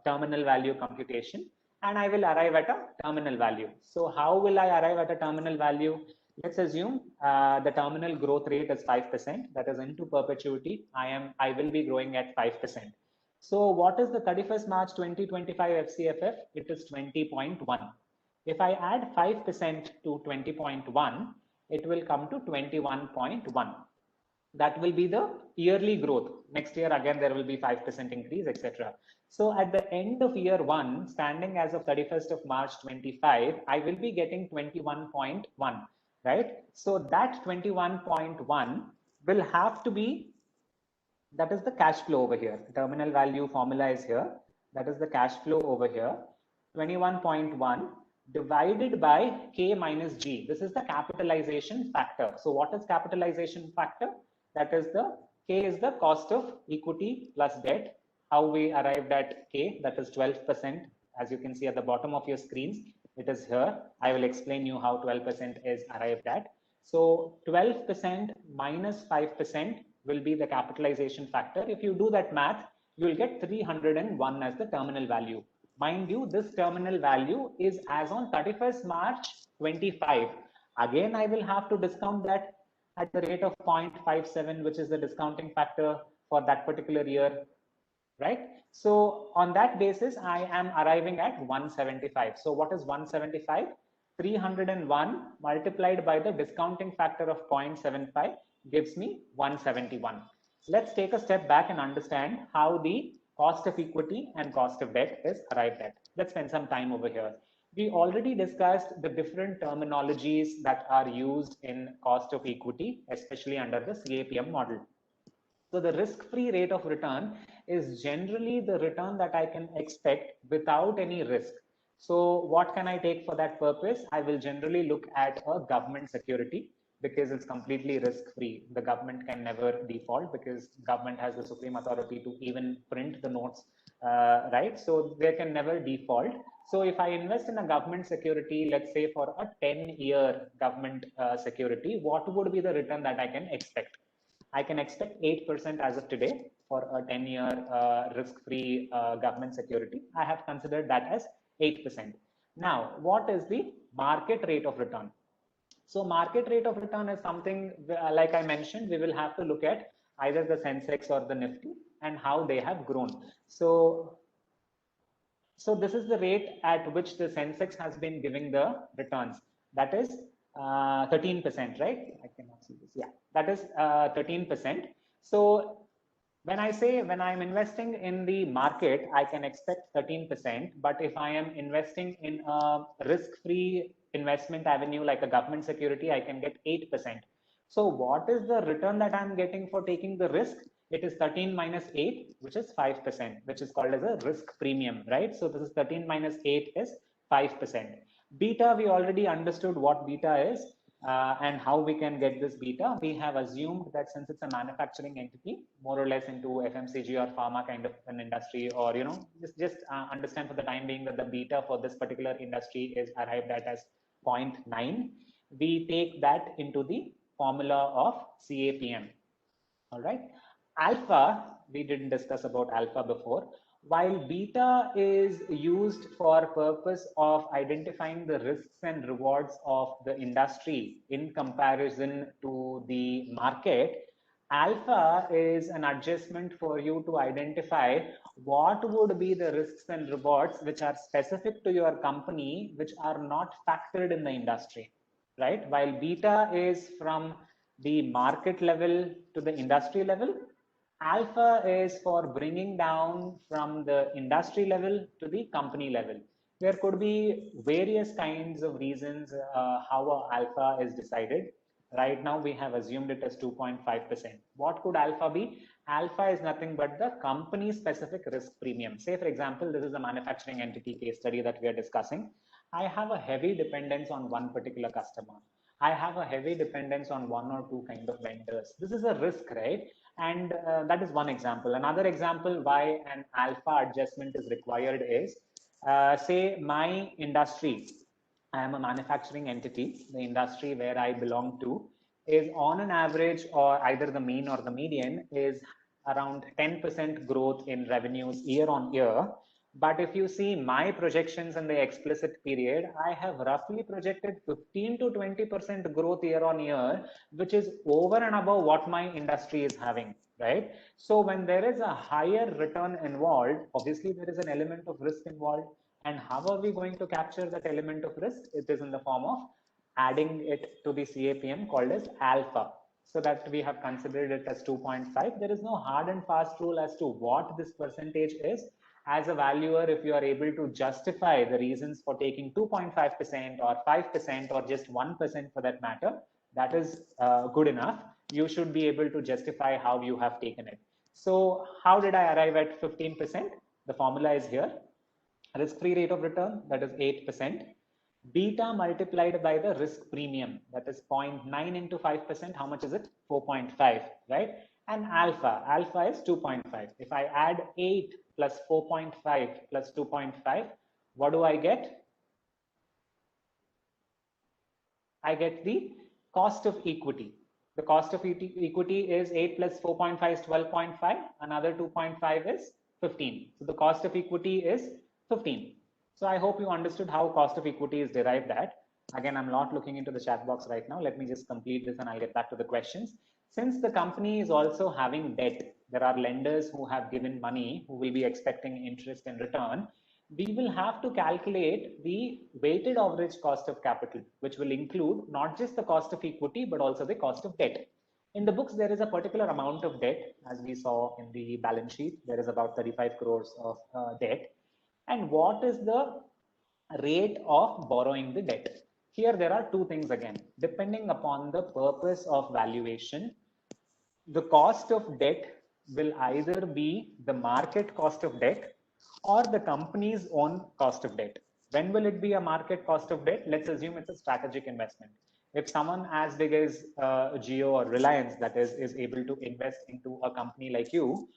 terminal value computation, and I will arrive at a terminal value. So how will I arrive at a terminal value? Let's assume the terminal growth rate is 5%, that is into perpetuity. I will be growing at 5%. So what is the 31st March 2025 FCFF? It is 20.1. If I add 5% to 20.1, it will come to 21.1. That will be the yearly growth. Next year, again, there will be 5% increase, etc. So at the end of year one, standing as of 31st of March 25, I will be getting 21.1, right? So that 21.1 will have to be, that is the cash flow over here. Terminal value formula is here. That is the cash flow over here. 21.1 divided by K minus G. This is the capitalization factor. So what is capitalization factor? That is the K is the cost of equity plus debt. How we arrived at K, that is 12%. As you can see at the bottom of your screens, it is here. I will explain you how 12% is arrived at. So 12% minus 5% will be the capitalization factor. If you do that math, you will get 301 as the terminal value. Mind you, this terminal value is as on 31st March 25. Again, I will have to discount that at the rate of 0.57, which is the discounting factor for that particular year, right? So on that basis, I am arriving at 175. So what is 175? 301 multiplied by the discounting factor of 0.75 gives me 171. Let's take a step back and understand how the cost of equity and cost of debt is arrived at. Let's spend some time over here. We already discussed the different terminologies that are used in cost of equity, especially under the CAPM model. So the risk-free rate of return is generally the return that I can expect without any risk. So what can I take for that purpose? I will generally look at a government security because it's completely risk-free. The government can never default because government has the supreme authority to even print the notes, right? So they can never default. So if I invest in a government security, let's say for a 10-year government security, what would be the return that I can expect? I can expect 8% as of today for a 10-year risk-free government security. I have considered that as 8%. Now, what is the market rate of return? So market rate of return is something, like I mentioned, we will have to look at either the Sensex or the Nifty and how they have grown. So this is the rate at which the Sensex has been giving the returns. That is 13%, right? I cannot see this. Yeah, that is 13%. So when I'm investing in the market, I can expect 13%. But if I am investing in a risk-free investment avenue like a government security, I can get 8%. So what is the return that I'm getting for taking the risk? It is 13 minus 8, which is 5%, which is called as a risk premium, right? So this is 13 minus 8 is 5%. Beta, we already understood what beta is and how we can get this beta. We have assumed that since it's a manufacturing entity, more or less into FMCG or pharma kind of an industry, or just understand for the time being that the beta for this particular industry is arrived at as 0.9. We take that into the formula of CAPM. All right. Alpha, we didn't discuss about alpha before. While beta is used for purpose of identifying the risks and rewards of the industry in comparison to the market, alpha is an adjustment for you to identify what would be the risks and rewards which are specific to your company, which are not factored in the industry, right? While beta is from the market level to the industry level, alpha is for bringing down from the industry level to the company level. There could be various kinds of reasons how alpha is decided. Right now, we have assumed it as 2.5%. What could alpha be? Alpha is nothing but the company specific risk premium. Say, for example, this is a manufacturing entity case study that we are discussing. I have a heavy dependence on one particular customer. I have a heavy dependence on one or two kind of vendors. This is a risk, right? And that is one example. Another example why an alpha adjustment is required is, say my industry, I am a manufacturing entity, the industry where I belong to is on an average, or either the mean or the median, is around 10% growth in revenues year on year. But if you see my projections in the explicit period, I have roughly projected 15 to 20% growth year on year, which is over and above what my industry is having, right? So when there is a higher return involved, obviously there is an element of risk involved. And how are we going to capture that element of risk? It is in the form of adding it to the CAPM called as alpha. So that we have considered it as 2.5. There is no hard and fast rule as to what this percentage is. As a valuer, if you are able to justify the reasons for taking 2.5% or 5% or just 1% for that matter, that is good enough. You should be able to justify how you have taken it. So how did I arrive at 15%? The formula is here. Risk-free rate of return, that is 8%. Beta multiplied by the risk premium, that is 0.9 into 5%. How much is it? 4.5, right? And alpha is 2.5. If I add 8 plus 4.5 plus 2.5, what do I get? I get the cost of equity. The cost of equity is 8 plus 4.5 is 12.5. Another 2.5 is 15. So the cost of equity is 15. So I hope you understood how cost of equity is derived at. Again, I'm not looking into the chat box right now. Let me just complete this and I'll get back to the questions. Since the company is also having debt, there are lenders who have given money who will be expecting interest in return. We will have to calculate the weighted average cost of capital, which will include not just the cost of equity, but also the cost of debt. In the books, there is a particular amount of debt, as we saw in the balance sheet. There is about 35 crores of debt. And what is the rate of borrowing the debt? Here, there are two things again. Depending upon the purpose of valuation, the cost of debt will either be the market cost of debt or the company's own cost of debt. When will it be a market cost of debt? Let's assume it's a strategic investment. If someone as big as Jio or Reliance, that is able to invest into a company like you,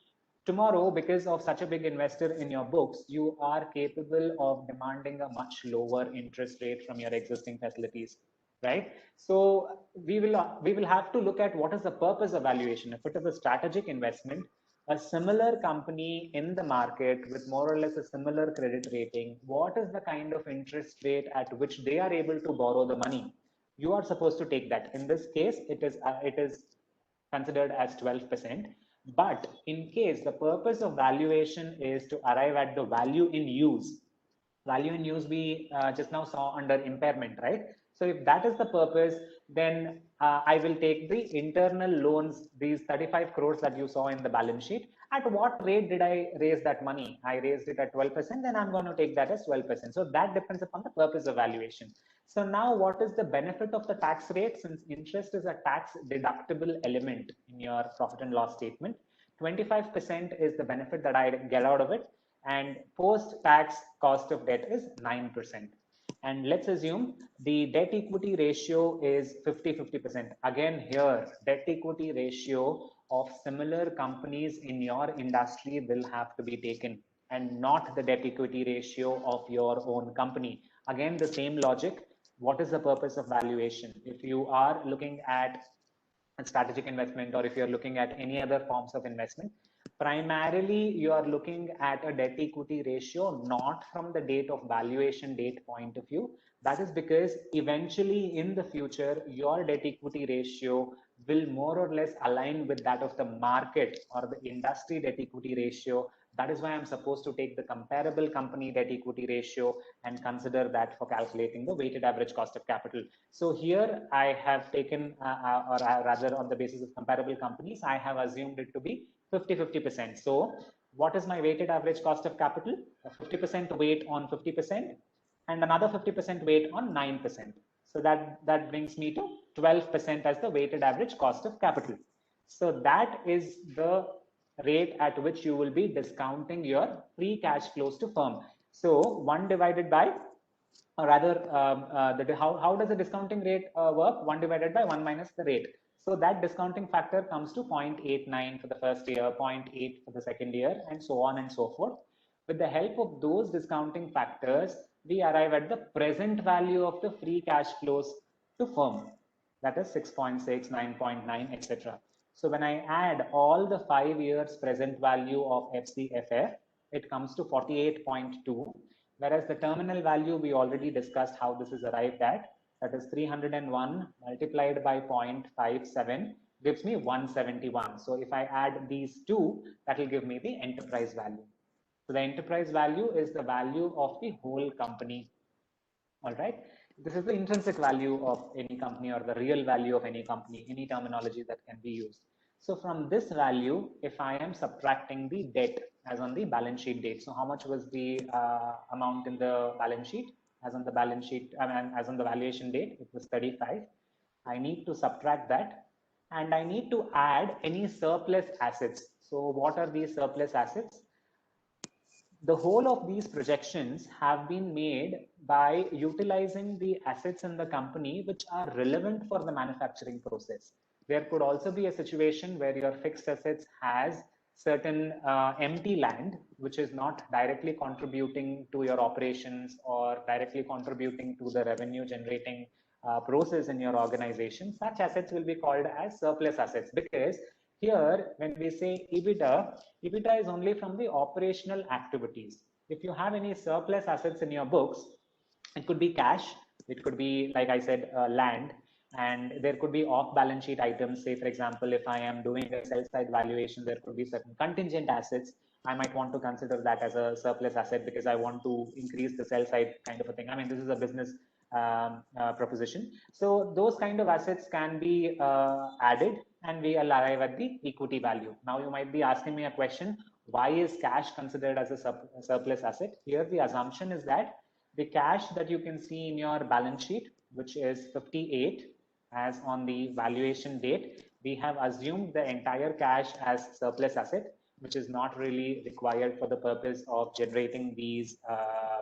tomorrow, because of such a big investor in your books, you are capable of demanding a much lower interest rate from your existing facilities, right? So we will have to look at what is the purpose of valuation. If it is a strategic investment, a similar company in the market with more or less a similar credit rating, what is the kind of interest rate at which they are able to borrow the money? You are supposed to take that. In this case, it is considered as 12%. But in case the purpose of valuation is to arrive at the value in use we just now saw under impairment, right? So if that is the purpose, then I will take the internal loans, these 35 crores that you saw in the balance sheet. At what rate did I raise that money? I raised it at 12%, then I'm going to take that as 12%. So that depends upon the purpose of valuation. So now what is the benefit of the tax rate? Since interest is a tax deductible element in your profit and loss statement, 25% is the benefit that I get out of it. And post-tax cost of debt is 9%. And let's assume the debt equity ratio is 50-50%. Again, here, debt equity ratio of similar companies in your industry will have to be taken, and not the debt equity ratio of your own company. Again, the same logic. What is the purpose of valuation? If you are looking at a strategic investment, or if you're looking at any other forms of investment, primarily you are looking at a debt equity ratio, not from the date of valuation date point of view. That is because eventually in the future, your debt equity ratio will more or less align with that of the market or the industry debt equity ratio. That is why I'm supposed to take the comparable company debt equity ratio and consider that for calculating the weighted average cost of capital. So here I have taken, or rather on the basis of comparable companies, I have assumed it to be 50-50%. So what is my weighted average cost of capital? A 50% weight on 50% and another 50% weight on 9%. So that brings me to 12% as the weighted average cost of capital. So that is the rate at which you will be discounting your free cash flows to firm. So 1 divided by, or rather, how does the discounting rate work? 1 divided by 1 minus the rate. So that discounting factor comes to 0.89 for the first year, 0.8 for the second year, and so on and so forth. With the help of those discounting factors, we arrive at the present value of the free cash flows to firm. That is 6.6, 9.9, etc. So when I add all the 5 years present value of FCFF, it comes to 48.2. Whereas the terminal value, we already discussed how this is arrived at. That is 301 multiplied by 0.57 gives me 171. So if I add these two, that will give me the enterprise value. So the enterprise value is the value of the whole company. All right. This is the intrinsic value of any company or the real value of any company, any terminology that can be used. So from this value, if I am subtracting the debt as on the balance sheet date, so how much was the amount in the balance sheet as on the balance sheet, as on the valuation date, it was 35. I need to subtract that and I need to add any surplus assets. So what are these surplus assets? The whole of these projections have been made by utilizing the assets in the company which are relevant for the manufacturing process. There could also be a situation where your fixed assets has certain empty land which is not directly contributing to your operations or directly contributing to the revenue generating process in your organization. Such assets will be called as surplus assets, because here when we say EBITDA is only from the operational activities. If you have any surplus assets in your books, it could be cash, it could be, like I said, land, and there could be off balance sheet items. Say for example, if I am doing a sell side valuation, there could be certain contingent assets. I might want to consider that as a surplus asset because I want to increase the sell side kind of a thing. I mean, this is a business proposition. So those kind of assets can be added and we will arrive at the equity value. Now you might be asking me a question, why is cash considered as a surplus asset? Here the assumption is that the cash that you can see in your balance sheet, which is 58 as on the valuation date, we have assumed the entire cash as surplus asset, which is not really required for the purpose of generating these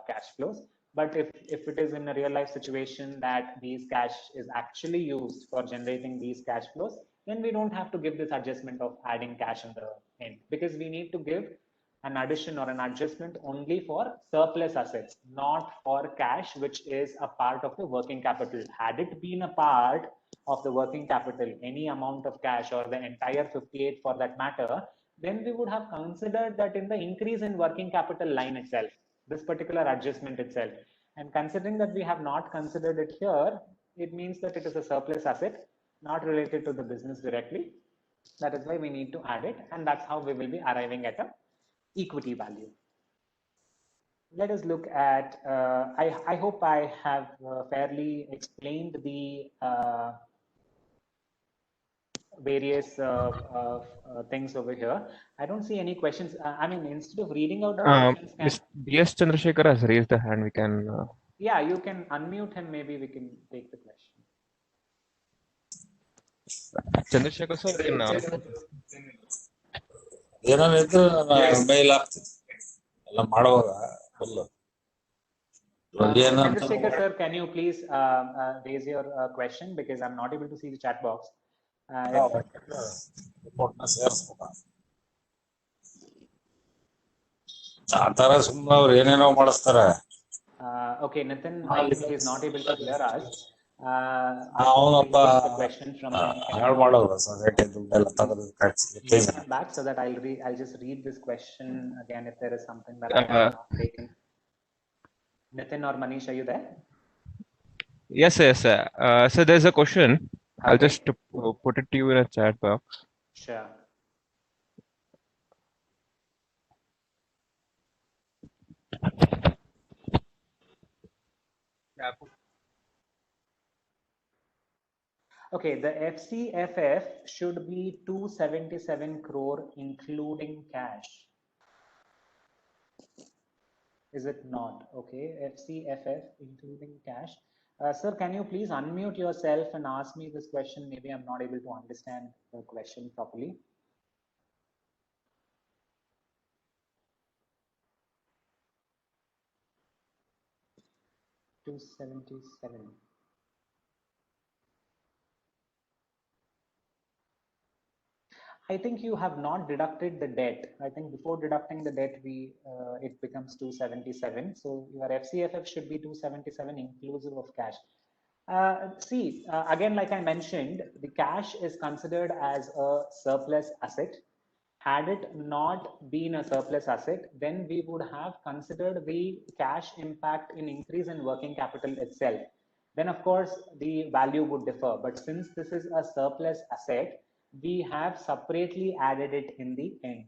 cash flows. But if it is in a real life situation that these cash is actually used for generating these cash flows, then we don't have to give this adjustment of adding cash in the end, because we need to give an addition or an adjustment only for surplus assets, not for cash, which is a part of the working capital. Had it been a part of the working capital, any amount of cash or the entire 58 for that matter, then we would have considered that in the increase in working capital line itself, this particular adjustment itself. And considering that we have not considered it here, it means that it is a surplus asset, not related to the business directly. That is why we need to add it, and that's how we will be arriving at a equity value. Let us look at, I hope I have fairly explained the various things over here. I don't see any questions. I mean, instead of reading out the questions, Mr. D.S. Chandrasekhar has raised the hand. We can. Yeah, you can unmute him. Maybe we can take the question. Chandrasekhar sir, can, ಏನಾದ್ರು ಮೇಲ್ ಆಗ್ತದೆ ಎಲ್ಲ ಮಾಡುವಾಗ full Chandrasekhar sir, can you please raise your question, because I'm not able to see the chat box. ರಿಪೋರ್ಟ್ನ ಸೇರಿಸ್ಬೇಕ ಆ ತರ ಸುಮ್ಮನೆ ಅವ್ರು ಏನೇನೋ ಮಾಡಿಸ್ತಾರೆ. Okay, Nitin, I think he is not able to hear us. ಅವನೊಬ್ಬ The question from ಹಾಳು ಮಾಡೋದು society ದುಡ್ಡೆಲ್ಲ ತೆಗೆದು back, so that I'll just read this question again if there is something that I have not taken. Nitin or Manish, are you there? yes, yes. So there's a question. I'll just put it to you in a chat box. Sure. Okay, the FCFF should be 277 crore including cash. Is it not? Okay, FCFF including cash. Sir, can you please unmute yourself and ask me this question? Maybe I'm not able to understand the question properly. 277. I think you have not deducted the debt. I think before deducting the debt, it becomes 277. So your FCFF should be 277 inclusive of cash. Again, like I mentioned, the cash is considered as a surplus asset. Had it not been a surplus asset, then we would have considered the cash impact in increase in working capital itself. Then of course the value would differ. But since this is a surplus asset, we have separately added it in the end.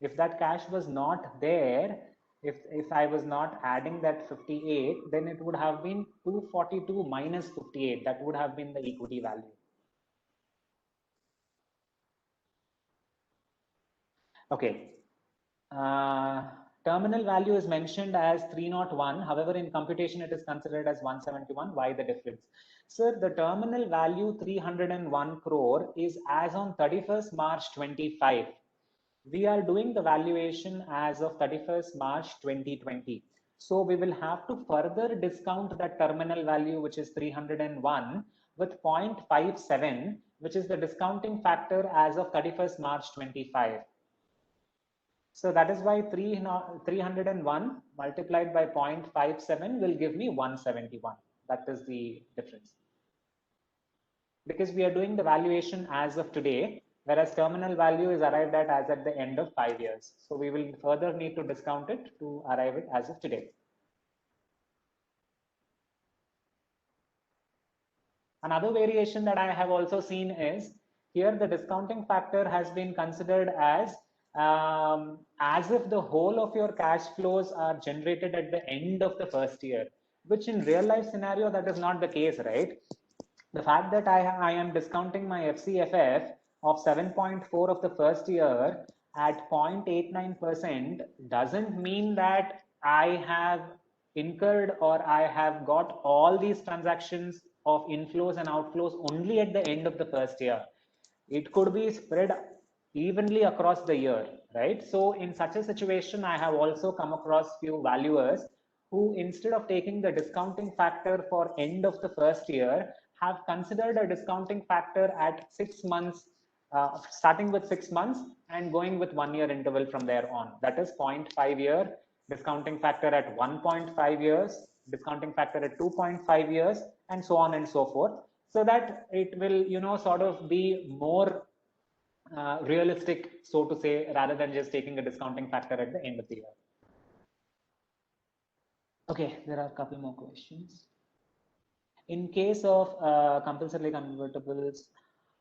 If that cash was not there, if I was not adding that 58, then it would have been 242 minus 58. That would have been the equity value. Okay. Terminal value is mentioned as 301. However, in computation, it is considered as 171. Why the difference? Sir, the terminal value 301 crore is as on 31st March 25. We are doing the valuation as of 31st March 2020. So we will have to further discount that terminal value, which is 301, with 0.57, which is the discounting factor as of 31st March 25. So that is why 301 multiplied by 0.57 will give me 171. That is the difference. Because we are doing the valuation as of today, whereas terminal value is arrived at as at the end of 5 years. So we will further need to discount it to arrive it as of today. Another variation that I have also seen is here the discounting factor has been considered as if the whole of your cash flows are generated at the end of the first year, which in real life scenario, that is not the case, right? The fact that I am discounting my FCFF of 7.4 of the first year at 0.89% doesn't mean that I have incurred or I have got all these transactions of inflows and outflows only at the end of the first year. It could be spread evenly across the year, right? So in such a situation, I have also come across few valuers who, instead of taking the discounting factor for end of the first year, have considered a discounting factor at 6 months, starting with 6 months and going with 1 year interval from there on. That is 0.5 year, discounting factor at 1.5 years, discounting factor at 2.5 years, and so on and so forth. So that it will, sort of be more realistic, so to say, rather than just taking a discounting factor at the end of the year. Okay, there are a couple more questions. In case of compulsorily convertibles,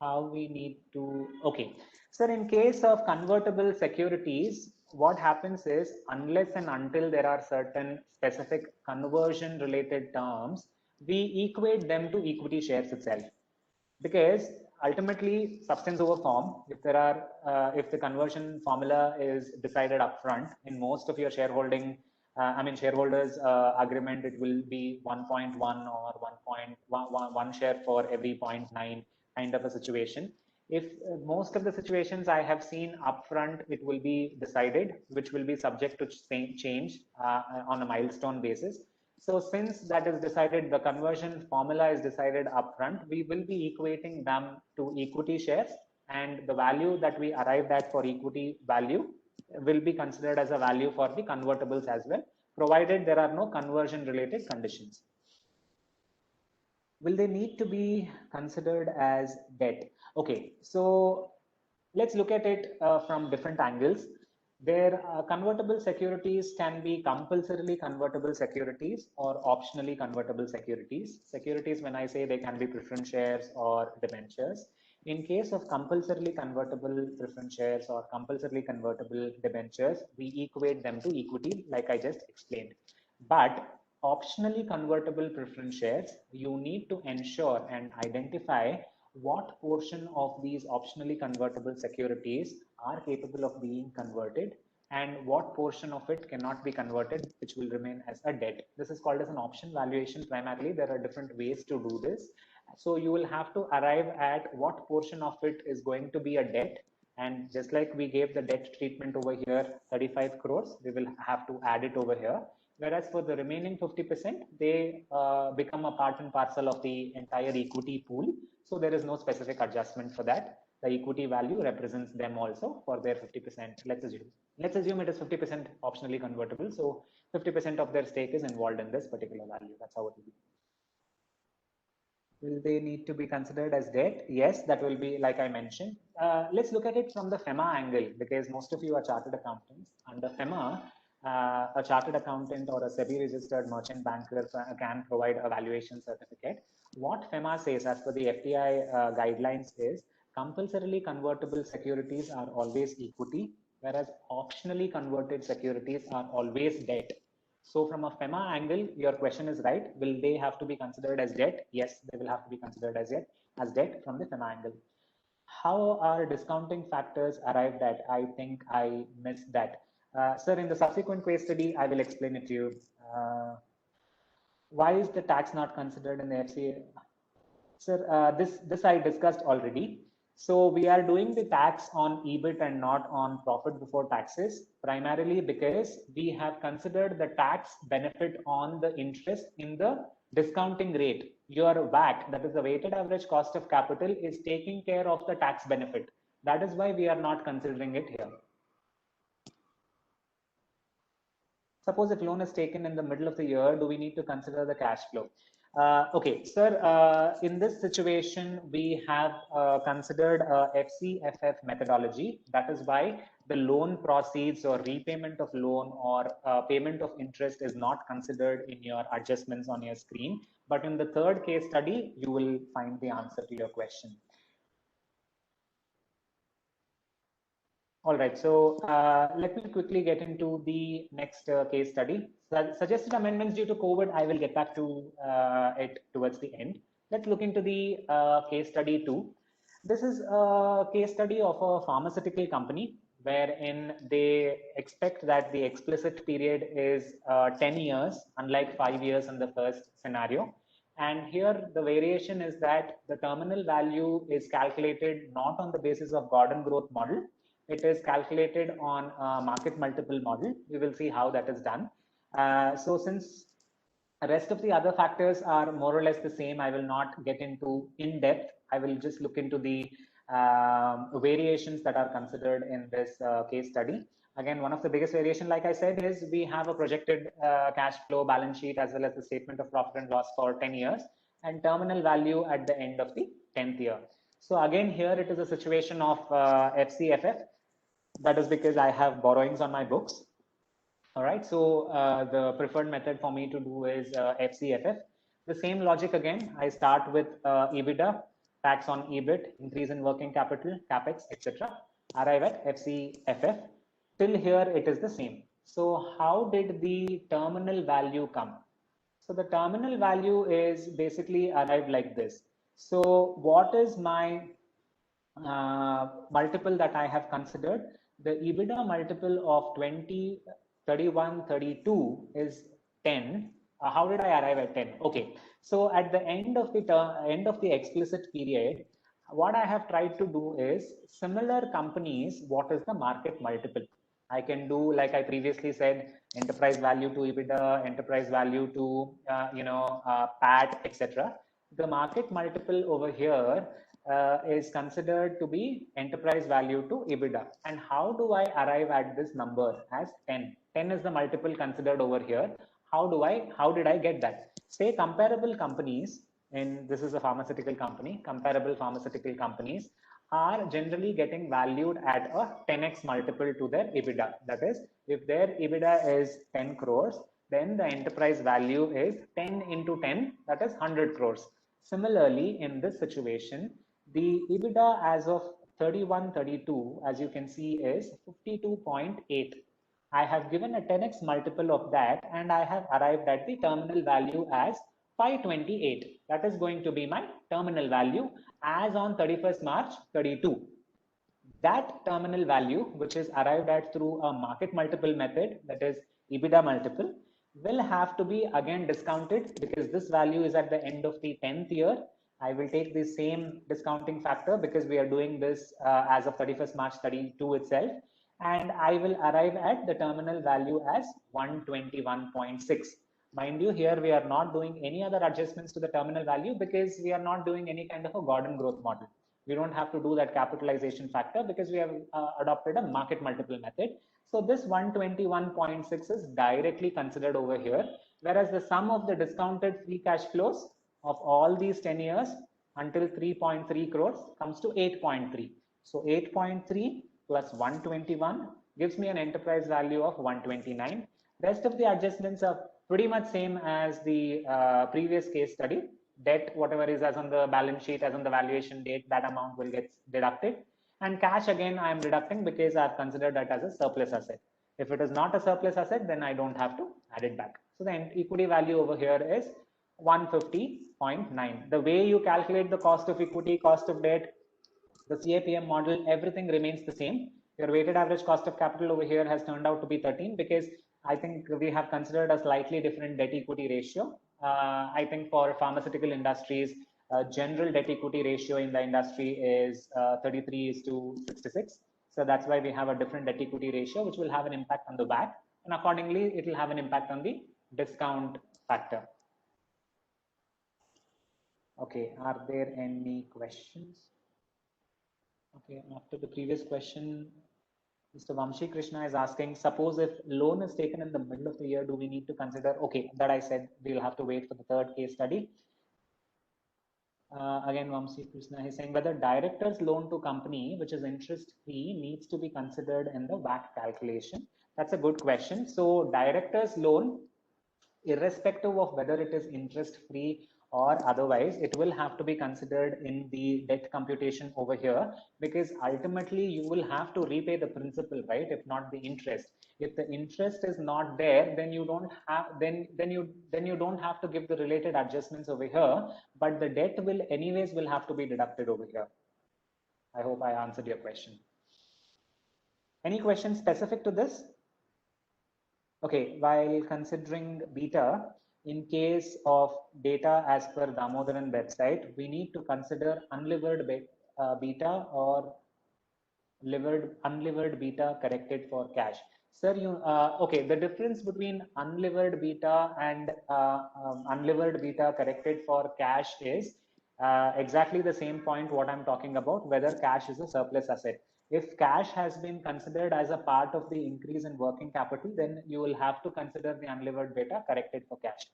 how we need to, okay. Sir, in case of convertible securities, what happens is, unless and until there are certain specific conversion related terms, we equate them to equity shares itself. Because ultimately, substance over form, if there are, if the conversion formula is decided upfront in most of your shareholding, shareholders agreement, it will be 1.1 or 1.1 share for every 0.9 kind of a situation. If most of the situations I have seen upfront, it will be decided, which will be subject to change on a milestone basis. So since that is decided, the conversion formula is decided upfront, we will be equating them to equity shares, and the value that we arrived at for equity value will be considered as a value for the convertibles as well, provided there are no conversion related conditions. Will they need to be considered as debt? Okay, so let's look at it from different angles. Their convertible securities can be compulsorily convertible securities or optionally convertible securities. Securities, when I say, they can be preference shares or debentures. In case of compulsorily convertible preference shares or compulsorily convertible debentures, we equate them to equity, like I just explained. But optionally convertible preference shares, you need to ensure and identify what portion of these optionally convertible securities are capable of being converted and what portion of it cannot be converted, which will remain as a debt. This is called as an option valuation. Primarily, there are different ways to do this. So you will have to arrive at what portion of it is going to be a debt. And just like we gave the debt treatment over here, 35 crores, we will have to add it over here. Whereas for the remaining 50%, they become a part and parcel of the entire equity pool. So there is no specific adjustment for that. the equity value represents them also for their 50%. Let's assume it is 50% optionally convertible. So 50% of their stake is involved in this particular value. That's how it will be. Will they need to be considered as debt? Yes, that will be like I mentioned. Let's look at it from the FEMA angle, because most of you are chartered accountants. Under FEMA, a chartered accountant or a SEBI registered merchant banker can provide a valuation certificate. What FEMA says as per the FTI guidelines is compulsorily convertible securities are always equity, whereas optionally converted securities are always debt. So from a FEMA angle, your question is right. Will they have to be considered as debt? Yes, they will have to be considered as debt from the FEMA angle. How are discounting factors arrived at? I think I missed that. Sir, in the subsequent case study, I will explain it to you. Why is the tax not considered in the FCA? Sir, this I discussed already. So we are doing the tax on EBIT and not on profit before taxes, primarily because we have considered the tax benefit on the interest in the discounting rate. Your WACC, that is the weighted average cost of capital, is taking care of the tax benefit. That is why we are not considering it here. Suppose if loan is taken in the middle of the year, do we need to consider the cash flow? Okay, sir, in this situation, we have considered FCFF methodology. That is why the loan proceeds or repayment of loan or payment of interest is not considered in your adjustments on your screen. But in the third case study, you will find the answer to your question. All right, so let me quickly get into the next case study. Suggested amendments due to COVID, I will get back to it towards the end. Let's look into the case study 2. This is a case study of a pharmaceutical company wherein they expect that the explicit period is 10 years, unlike 5 years in the first scenario. And here the variation is that the terminal value is calculated not on the basis of Gordon growth model. It is calculated on a market multiple model. We will see how that is done. So since the rest of the other factors are more or less the same, I will not get into in depth. I will just look into the variations that are considered in this case study. Again, one of the biggest variation, like I said, is we have a projected cash flow balance sheet as well as the statement of profit and loss for 10 years and terminal value at the end of the 10th year. So again, here it is a situation of FCFF. That is because I have borrowings on my books. All right, so the preferred method for me to do is FCFF. The same logic again, I start with Ebitda, tax on EBIT, increase in working capital, Capex, etc. Arrive at FCFF. Till here it is the same. So how did the terminal value come? So the terminal value is basically arrived like this. So what is my multiple that I have considered? The Ebitda multiple of 20, 31, 32 is 10. How did I arrive at 10? Okay, so at the end of the explicit period, what I have tried to do is similar companies, what is the market multiple? I can do, like I previously said, enterprise value to Ebitda, enterprise value to PAT, etc. The market multiple over here is considered to be enterprise value to Ebitda. And how do I arrive at this number as 10? 10 is the multiple considered over here. How did I get that? Say comparable companies, and this is a pharmaceutical company, comparable pharmaceutical companies are generally getting valued at a 10x multiple to their Ebitda. That is, if their Ebitda is 10 crores, then the enterprise value is 10 into 10, that is 100 crores. Similarly, in this situation, the Ebitda as of 31-32, as you can see, is 52.8. I have given a 10x multiple of that, and I have arrived at the terminal value as 528. That is going to be my terminal value as on 31st March 32. That terminal value, which is arrived at through a market multiple method, that is Ebitda multiple, will have to be again discounted because this value is at the end of the 10th year. I will take the same discounting factor because we are doing this as of 31st March 32 itself. And I will arrive at the terminal value as 121.6. Mind you, here we are not doing any other adjustments to the terminal value because we are not doing any kind of a Gordon growth model. We don't have to do that capitalization factor because we have adopted a market multiple method. So this 121.6 is directly considered over here, whereas the sum of the discounted free cash flows of all these 10 years until 3.3 crores comes to 8.3. So 8.3 plus 121 gives me an enterprise value of 129. Rest of the adjustments are pretty much same as the previous case study. Debt, whatever is as on the balance sheet, as on the valuation date, that amount will get deducted. And cash, again, I am deducting because I've considered that as a surplus asset. If it is not a surplus asset, then I don't have to add it back. So the equity value over here is 150.9. The way you calculate the cost of equity, cost of debt, the CAPM model, everything remains the same. Your weighted average cost of capital over here has turned out to be 13 because I think we have considered a slightly different debt equity ratio. I think for pharmaceutical industries, general debt equity ratio in the industry is 33:66. So that's why we have a different debt equity ratio, which will have an impact on the WACC, and accordingly, it will have an impact on the discount factor. Okay, are there any questions? Okay, after the previous question, Mr. Vamshi Krishna is asking, suppose if loan is taken in the middle of the year, do we need to consider, okay, that I said, we'll have to wait for the third case study. Again, Vamshi Krishna is saying whether director's loan to company, which is interest free, needs to be considered in the WACC calculation. That's a good question. So director's loan, irrespective of whether it is interest free or otherwise, it will have to be considered in the debt computation over here, because ultimately you will have to repay the principal, right? If not the interest. If the interest is not there, then you don't have then you don't have to give the related adjustments over here, but the debt will anyways will have to be deducted over here. I hope I answered your question. Any questions specific to this? Okay, while considering beta, in case of data as per Damodaran website, we need to consider unlevered beta or unlevered beta corrected for cash. Sir, okay, the difference between unlevered beta and unlevered beta corrected for cash is exactly the same point what I'm talking about, whether cash is a surplus asset. If cash has been considered as a part of the increase in working capital, then you will have to consider the unlevered beta corrected for cash.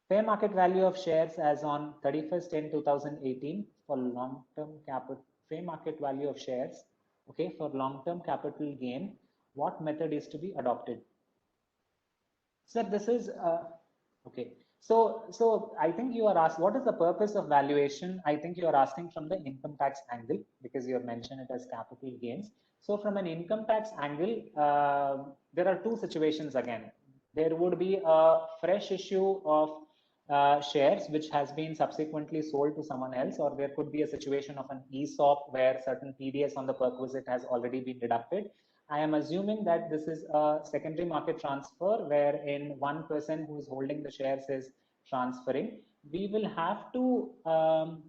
Fair market value of shares as on 31st/10/2018 for long-term capital, fair market value of shares, okay, for long-term capital gain, what method is to be adopted? Sir, this is, okay. So I think you are asked, what is the purpose of valuation? I think you are asking from the income tax angle, because you have mentioned it as capital gains. So from an income tax angle, there are two situations again. There would be a fresh issue of shares which has been subsequently sold to someone else, or there could be a situation of an ESOP where certain TDS on the perquisite has already been deducted. I am assuming that this is a secondary market transfer wherein one person who is holding the shares is transferring. We will have to,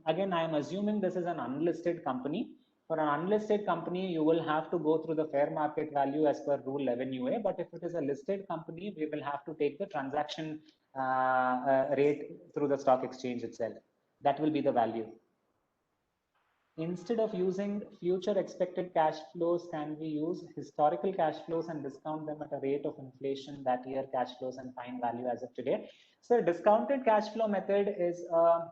again, I am assuming this is an unlisted company. For an unlisted company, you will have to go through the fair market value as per Rule 11 UA. But if it is a listed company, we will have to take the transaction rate through the stock exchange itself. That will be the value. Instead of using future expected cash flows, can we use historical cash flows and discount them at a rate of inflation that year cash flows and find value as of today? So discounted cash flow method is a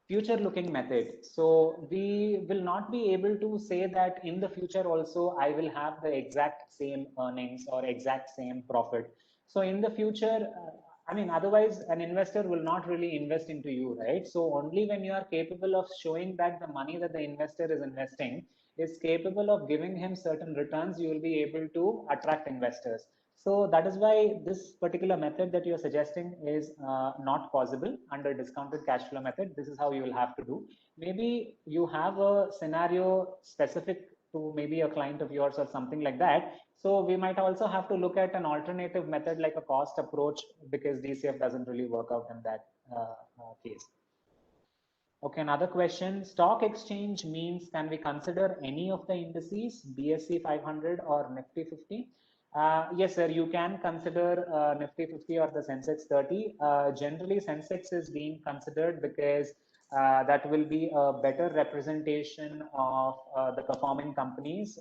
future looking method. So we will not be able to say that in the future also I will have the exact same earnings or exact same profit. So in the future, I mean, otherwise an investor will not really invest into you, right? So only when you are capable of showing that the money that the investor is investing is capable of giving him certain returns, you will be able to attract investors. So that is why this particular method that you're suggesting is not possible under discounted cash flow method. This is how you will have to do. Maybe you have a scenario specific to maybe a client of yours or something like that. So we might also have to look at an alternative method like a cost approach, because DCF doesn't really work out in that case. Okay, another question. Stock exchange means, can we consider any of the indices, BSE 500 or Nifty 50? Yes, sir, you can consider Nifty 50 or the Sensex 30. Generally, Sensex is being considered because that will be a better representation of the performing companies.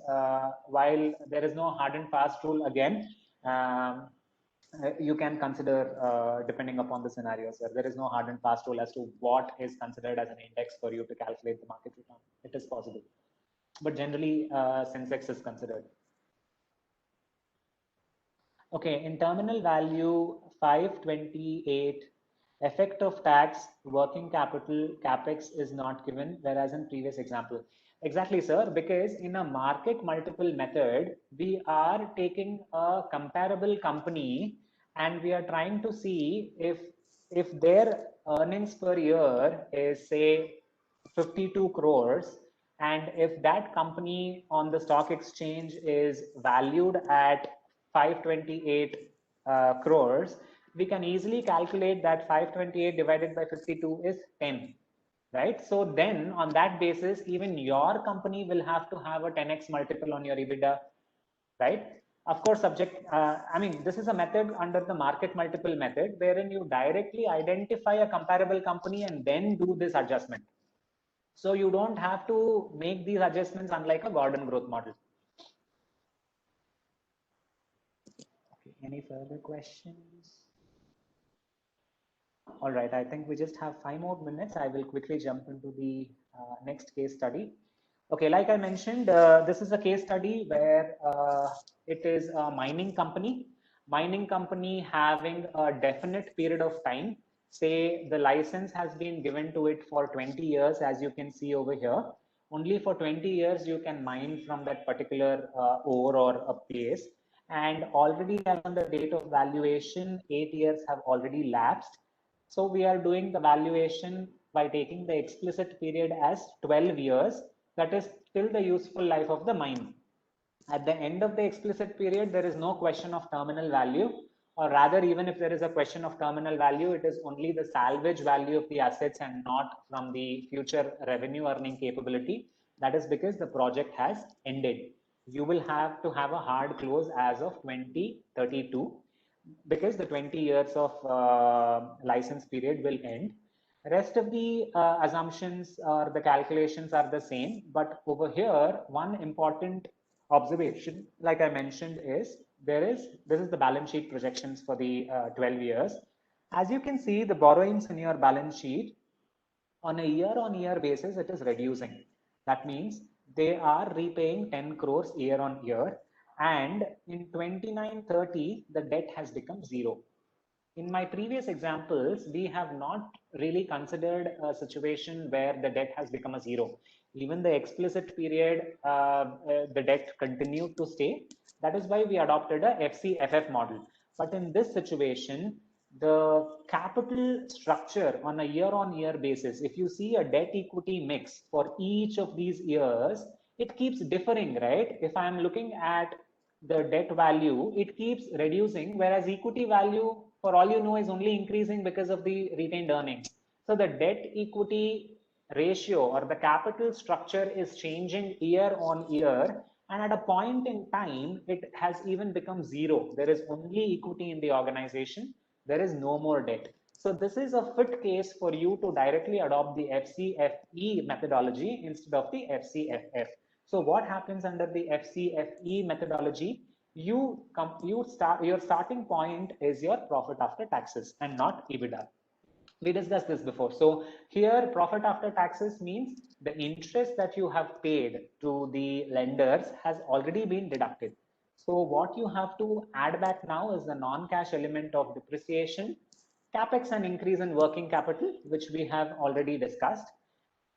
While there is no hard and fast rule again, you can consider depending upon the scenario, sir. There is no hard and fast rule as to what is considered as an index for you to calculate the market return. It is possible, but generally Sensex is considered. Okay, in terminal value 528, effect of tax, working capital, capex is not given, whereas in previous example. Exactly, sir, because in a market multiple method, we are taking a comparable company and we are trying to see if their earnings per year is say 52 crores, and if that company on the stock exchange is valued at 528 crores, we can easily calculate that 528 divided by 52 is 10, right? So then on that basis, even your company will have to have a 10x multiple on your EBITDA, right? Of course, subject, I mean, this is a method under the market multiple method, wherein you directly identify a comparable company and then do this adjustment. So you don't have to make these adjustments unlike a Gordon growth model. Okay, any further questions? All right, I think we just have 5 more minutes. I will quickly jump into the next case study. Okay, like I mentioned, this is a case study where it is a mining company having a definite period of time. Say the license has been given to it for 20 years, as you can see over here. Only for 20 years you can mine from that particular ore or a place. And already as on the date of valuation, 8 years have already lapsed. So we are doing the valuation by taking the explicit period as 12 years. That is till the useful life of the mine. At the end of the explicit period, there is no question of terminal value, or rather, even if there is a question of terminal value, it is only the salvage value of the assets and not from the future revenue earning capability. That is because the project has ended. You will have to have a hard close as of 2032 because the 20 years of license period will end. Rest of the assumptions or the calculations are the same, but over here, one important observation, like I mentioned, is this is the balance sheet projections for the 12 years. As you can see, the borrowings in your balance sheet on a year-on-year basis, it is reducing. That means they are repaying 10 crores year on year, and in 29-30, the debt has become zero. In my previous examples, we have not really considered a situation where the debt has become a zero. Even the explicit period, the debt continued to stay. That is why we adopted a FCFF model. But in this situation, the capital structure on a year-on-year basis, if you see a debt equity mix for each of these years, it keeps differing, right? If I'm looking at the debt value, it keeps reducing, whereas equity value, for all you know, is only increasing because of the retained earnings. So the debt equity ratio or the capital structure is changing year on year, and at a point in time, it has even become zero. There is only equity in the organization. There is no more debt. So this is a fit case for you to directly adopt the FCFE methodology instead of the FCFF. So what happens under the FCFE methodology? Your starting point is your profit after taxes and not EBITDA. We discussed this before. So here, profit after taxes means the interest that you have paid to the lenders has already been deducted. So what you have to add back now is the non-cash element of depreciation, capex, and increase in working capital, which we have already discussed.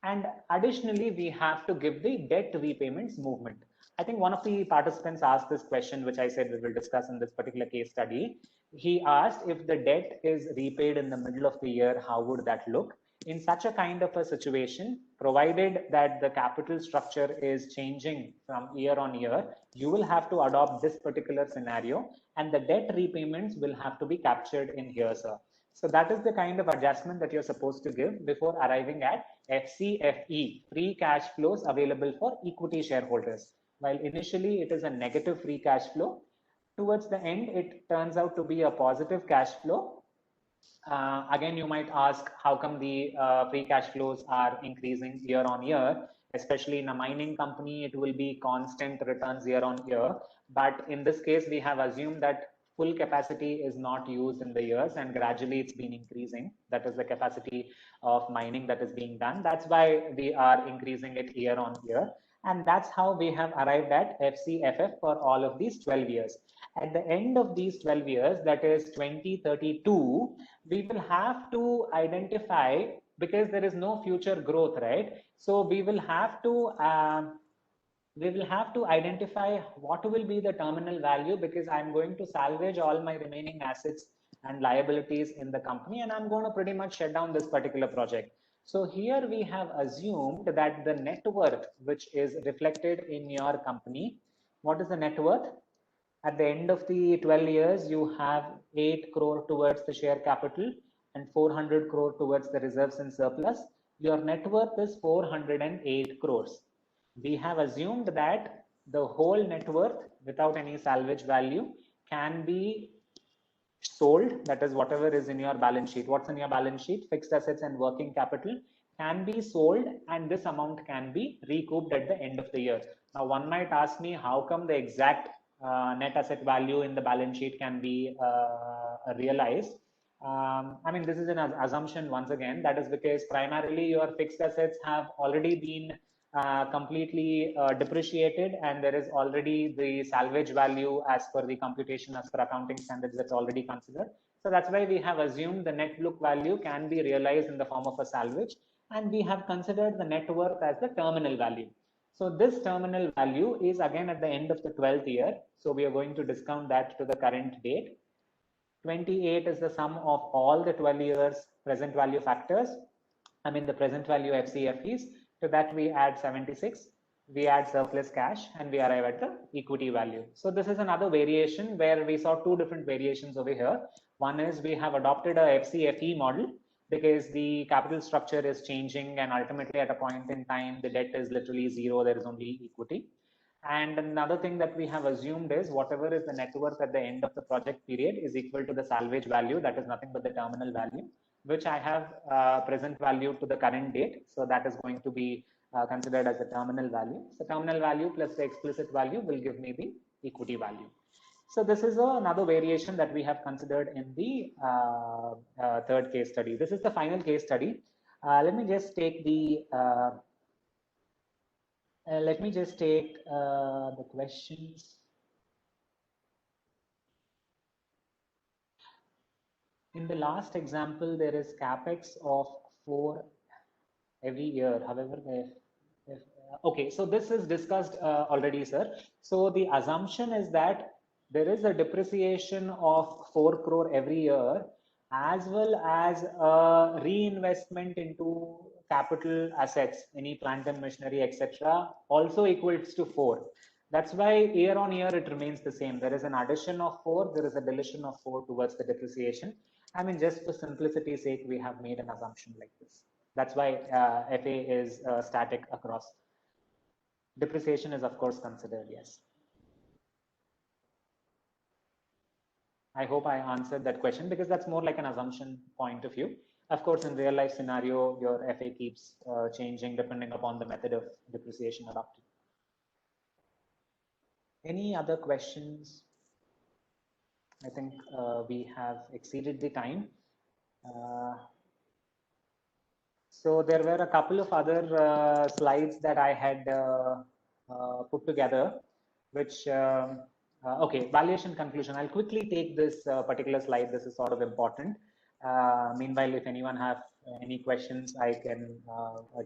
And additionally, we have to give the debt repayments movement. I think one of the participants asked this question, which I said we will discuss in this particular case study. He asked if the debt is repaid in the middle of the year, how would that look? In such a kind of a situation, provided that the capital structure is changing from year on year, you will have to adopt this particular scenario, and the debt repayments will have to be captured in here, sir. So that is the kind of adjustment that you're supposed to give before arriving at FCFE, free cash flows available for equity shareholders. While initially it is a negative free cash flow, towards the end, it turns out to be a positive cash flow. Again, you might ask, how come the free cash flows are increasing year on year? Especially in a mining company, it will be constant returns year on year. But in this case, we have assumed that full capacity is not used in the years, and gradually it's been increasing. That is the capacity of mining that is being done. That's why we are increasing it year on year. And that's how we have arrived at FCFF for all of these 12 years. At the end of these 12 years, that is 2032, we will have to identify, because there is no future growth, right? So we will have to identify what will be the terminal value, because I'm going to salvage all my remaining assets and liabilities in the company, and I'm going to pretty much shut down this particular project. So here we have assumed that the net worth, which is reflected in your company, what is the net worth? At the end of the 12 years, you have 8 crore towards the share capital and 400 crore towards the reserves and surplus. Your net worth is 408 crores. We have assumed that the whole net worth without any salvage value can be sold. That is whatever is in your balance sheet. What's in your balance sheet? Fixed assets and working capital can be sold, and this amount can be recouped at the end of the year. Now, one might ask me, how come the exact net asset value in the balance sheet can be realized? I mean, this is an assumption once again. That is because primarily your fixed assets have already been completely depreciated, and there is already the salvage value as per the computation, as per accounting standards, that's already considered. So that's why we have assumed the net book value can be realized in the form of a salvage, and we have considered the net worth as the terminal value. So this terminal value is again at the end of the 12th year. So we are going to discount that to the current date. 28 is the sum of all the 12 years present value factors. I mean the present value FCFEs. To that we add 76, we add surplus cash, and we arrive at the equity value. So this is another variation where we saw two different variations over here. One is we have adopted a FCFE model because the capital structure is changing, and ultimately at a point in time, the debt is literally zero, there is only equity. And another thing that we have assumed is whatever is the net worth at the end of the project period is equal to the salvage value, that is nothing but the terminal value, which I have present value to the current date. So that is going to be considered as a terminal value. So terminal value plus the explicit value will give me the equity value. So this is another variation that we have considered in the third case study. This is the final case study. Let me just take the the questions. In the last example, there is capex of 4 every year. However, okay, so this is discussed already, sir. So the assumption is that there is a depreciation of 4 crore every year, as well as a reinvestment into capital assets, any plant and machinery, etc., also equals to 4. That's why year on year it remains the same. There is an addition of 4, there is a deletion of 4 towards the depreciation. I mean, just for simplicity's sake, we have made an assumption like this. That's why FA is static across. Depreciation is of course considered, yes. I hope I answered that question, because that's more like an assumption point of view. Of course, in real life scenario, your FA keeps changing depending upon the method of depreciation adopted. Any other questions? I think we have exceeded the time. So there were a couple of other slides that I had put together, which, okay, valuation conclusion. I'll quickly take this particular slide. This is sort of important. Meanwhile, if anyone have any questions, I can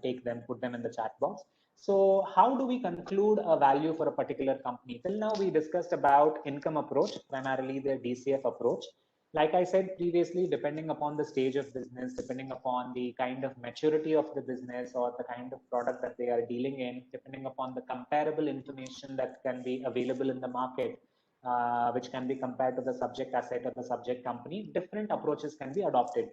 take them, put them in the chat box. So how do we conclude a value for a particular company? Till now, we discussed about income approach, primarily the DCF approach. Like I said previously, depending upon the stage of business, depending upon the kind of maturity of the business or the kind of product that they are dealing in, depending upon the comparable information that can be available in the market, which can be compared to the subject asset or the subject company, different approaches can be adopted.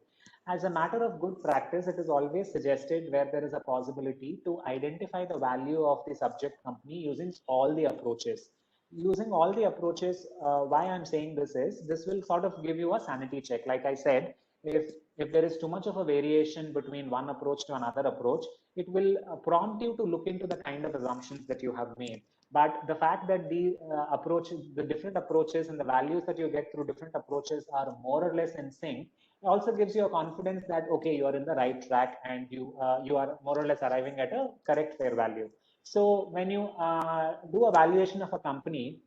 As a matter of good practice, it is always suggested where there is a possibility to identify the value of the subject company using all the approaches. Using all the approaches, why I'm saying this is, this will sort of give you a sanity check. Like I said, if there is too much of a variation between one approach to another approach, it will prompt you to look into the kind of assumptions that you have made. But the fact that the the different approaches and the values that you get through different approaches are more or less in sync, also gives you a confidence that, okay, you are in the right track and you are more or less arriving at a correct fair value. So when you do a valuation of a company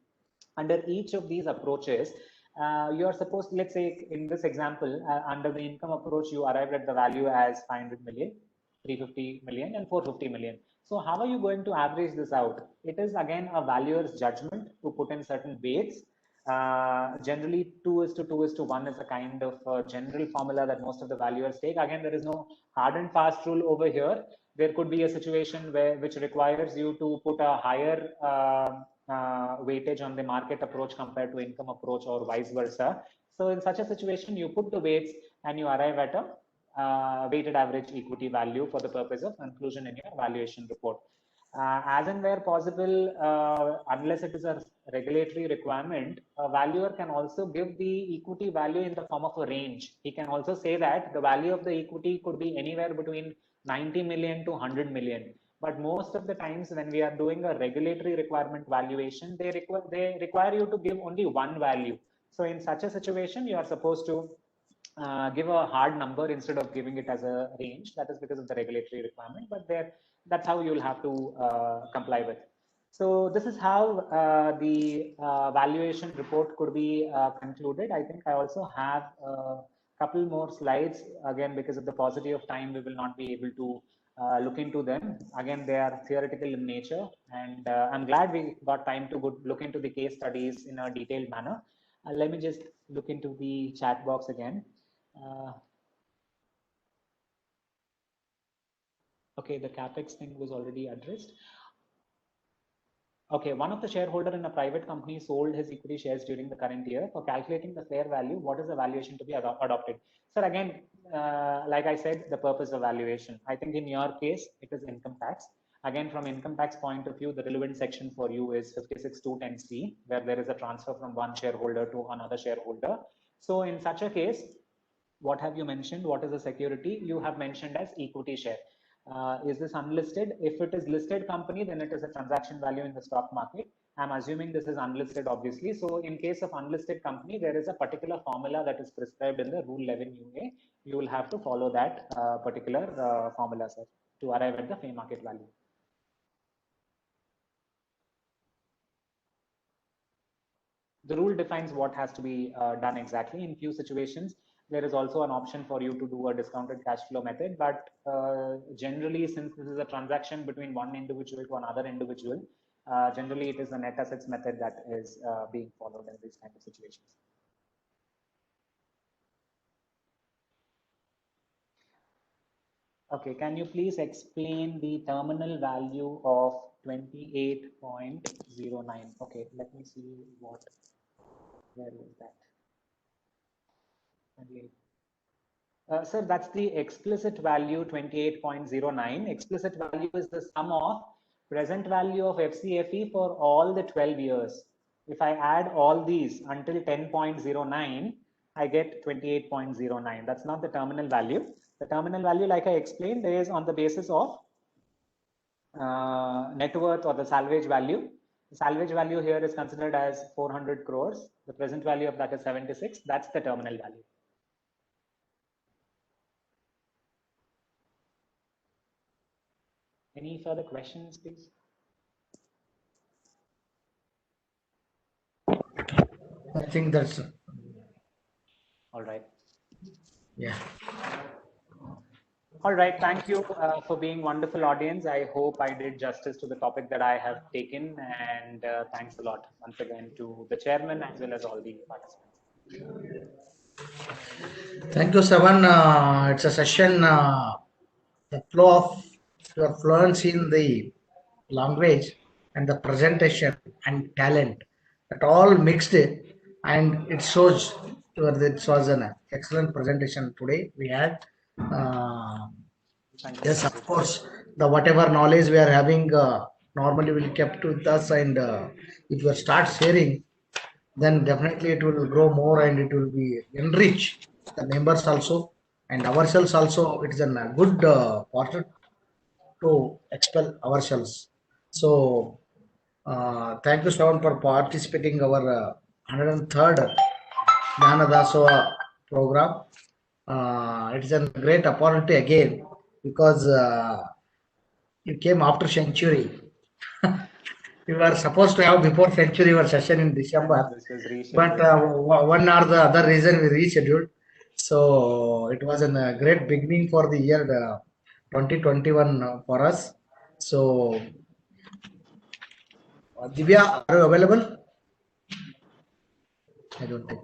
under each of these approaches, you are supposed to, let's say in this example, under the income approach, you arrived at the value as 500 million, 350 million and 450 million. So how are you going to average this out? It is again a valuer's judgment to put in certain weights. Generally 2:1 is a kind of general formula that most of the valuers take. Again, there is no hard and fast rule over here. There could be a situation which requires you to put a higher weightage on the market approach compared to income approach, or vice versa. So in such a situation, you put the weights and you arrive at a weighted average equity value for the purpose of inclusion in your valuation report. As and where possible, unless it is a regulatory requirement, a valuer can also give the equity value in the form of a range. He can also say that the value of the equity could be anywhere between 90 million to 100 million. But most of the times when we are doing a regulatory requirement valuation, they require you to give only one value. So in such a situation, you are supposed to give a hard number instead of giving it as a range. That is because of the regulatory requirement, but that's how you'll have to comply with. So this is how the valuation report could be concluded. I think I also have a couple more slides. Again, because of the paucity of time, we will not be able to look into them. Again, they are theoretical in nature, and I'm glad we got time to look into the case studies in a detailed manner. Let me just look into the chat box again. Okay, the Capex thing was already addressed. Okay, one of the shareholder in a private company sold his equity shares during the current year. For calculating the fair value, what is the valuation to be adopted? So again, like I said, the purpose of valuation. I think in your case, it is income tax. Again, from income tax point of view, the relevant section for you is 56(2)(10)(c), where there is a transfer from one shareholder to another shareholder. So in such a case, what have you mentioned? What is the security? You have mentioned as equity share. Is this unlisted? If it is listed company, then it is a transaction value in the stock market. I'm assuming this is unlisted, obviously. So in case of unlisted company, there is a particular formula that is prescribed in the Rule 11 UA. You will have to follow that particular formula, sir, to arrive at the fair market value. The rule defines what has to be done exactly. In few situations, there is also an option for you to do a discounted cash flow method, but generally, since this is a transaction between one individual to another individual, generally it is the net assets method that is being followed in these kind of situations. Okay, can you please explain the terminal value of 28.09? Okay, let me see where was that? 28. Sir, that's the explicit value 28.09. Explicit value is the sum of present value of FCFE for all the 12 years. If I add all these until 10.09, I get 28.09. That's not the terminal value. The terminal value, like I explained, is on the basis of net worth or the salvage value. The salvage value here is considered as 400 crores. The present value of that is 76. That's the terminal value. Any further questions, please? I think that's all right. Yeah. All right. Thank you for being wonderful audience. I hope I did justice to the topic that I have taken, and thanks a lot once again to the chairman as well as all the participants. Thank you, Shravan. It's a session, the flow of your fluency in the language and the presentation and talent, that all mixed, and it shows it was an excellent presentation today we had. Yes, of course, the whatever knowledge we are having normally will kept with us, and if you start sharing, then definitely it will grow more and it will be enriched. the members also and ourselves also. It is a good quarter to expel ourselves. So thank you, Shravan, for participating our 103rd Jnana Dasoha program. It is a great opportunity again because you came after century. We were supposed to have before century your session in December, This was rescheduled. but one or the other reason we rescheduled. So it was a great beginning for the year 2021 for us. So Divya, are you available? I don't think.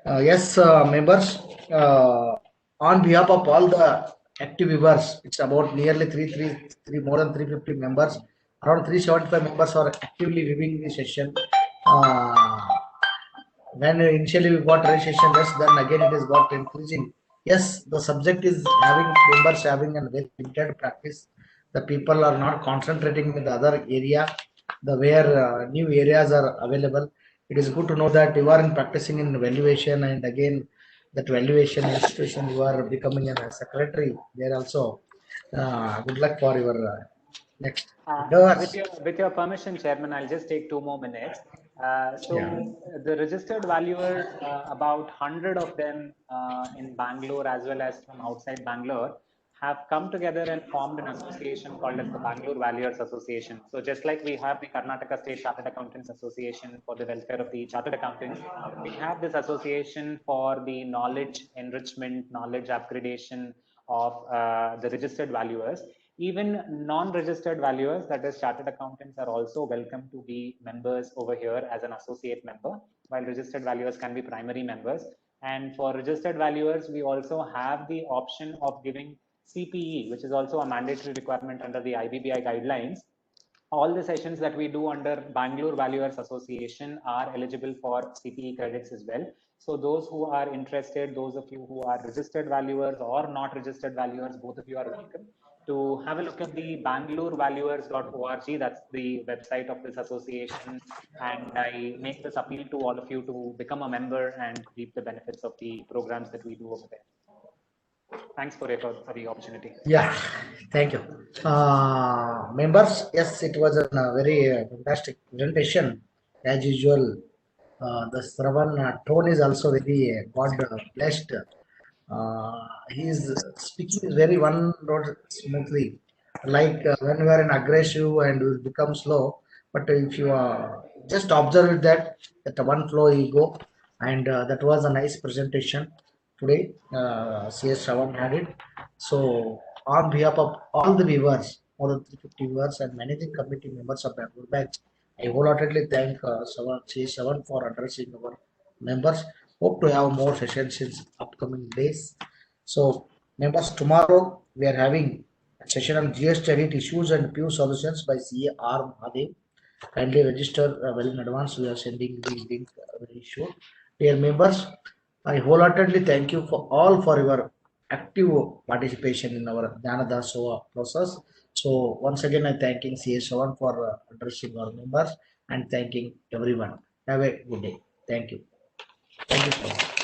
Yes, members, on behalf of all the active viewers, it's about nearly more than 350 members. Around 375 members are actively viewing the session. When initially we got registration less, then again it is got increasing. Yes, the subject is having members having a very limited practice. The people are not concentrating in the other area, the where new areas are available. It is good to know that you are in practicing in valuation, and again that valuation institution you are becoming a secretary there also. Good luck for your next endeavors. With your permission, Chairman, I'll just take 2 more minutes. So Yeah. the registered valuers, about 100 of them in Bangalore as well as from outside Bangalore, have come together and formed an association called as the Bangalore Valuers Association. So just like we have the Karnataka State Chartered Accountants Association for the welfare of the chartered accountants, we have this association for the knowledge enrichment, knowledge upgradation of the registered valuers. Even non-registered valuers, that is chartered accountants, are also welcome to be members over here as an associate member, while registered valuers can be primary members. And for registered valuers, we also have the option of giving CPE, which is also a mandatory requirement under the IBBI guidelines. All the sessions that we do under Bangalore Valuers Association are eligible for CPE credits as well. So those who are interested, those of you who are registered valuers or not registered valuers, both of you are welcome to have a look at the bangalorevaluers.org. That's the website of this association. And I make this appeal to all of you to become a member and reap the benefits of the programs that we do over there. Thanks for the opportunity. Yeah, thank you. Members, yes, it was a very fantastic presentation. As usual, the Shravan tone is also very God blessed. His speaking is very one note smoothly. Like when we are in aggressive and we become slow, but if you just observe that at one flow you go, and that was a nice presentation today. CA Sharavan had it. So on behalf of all the viewers, more than 350 viewers and managing committee members of Bangalore Bank, I wholeheartedly thank CA Sharavan for addressing our members. Hope to have more sessions in upcoming days. So members, tomorrow we are having a session on GST audit issues and PU solutions by CA R. Mahadev. Kindly register well in advance. We are sending the link very soon. Dear members, I wholeheartedly thank you for all for your active participation in our Jnana Dasoha process. So once again, I thanking CA Sharavan for addressing our members and thanking everyone. Have a good day. Thank you. Thank you, sir.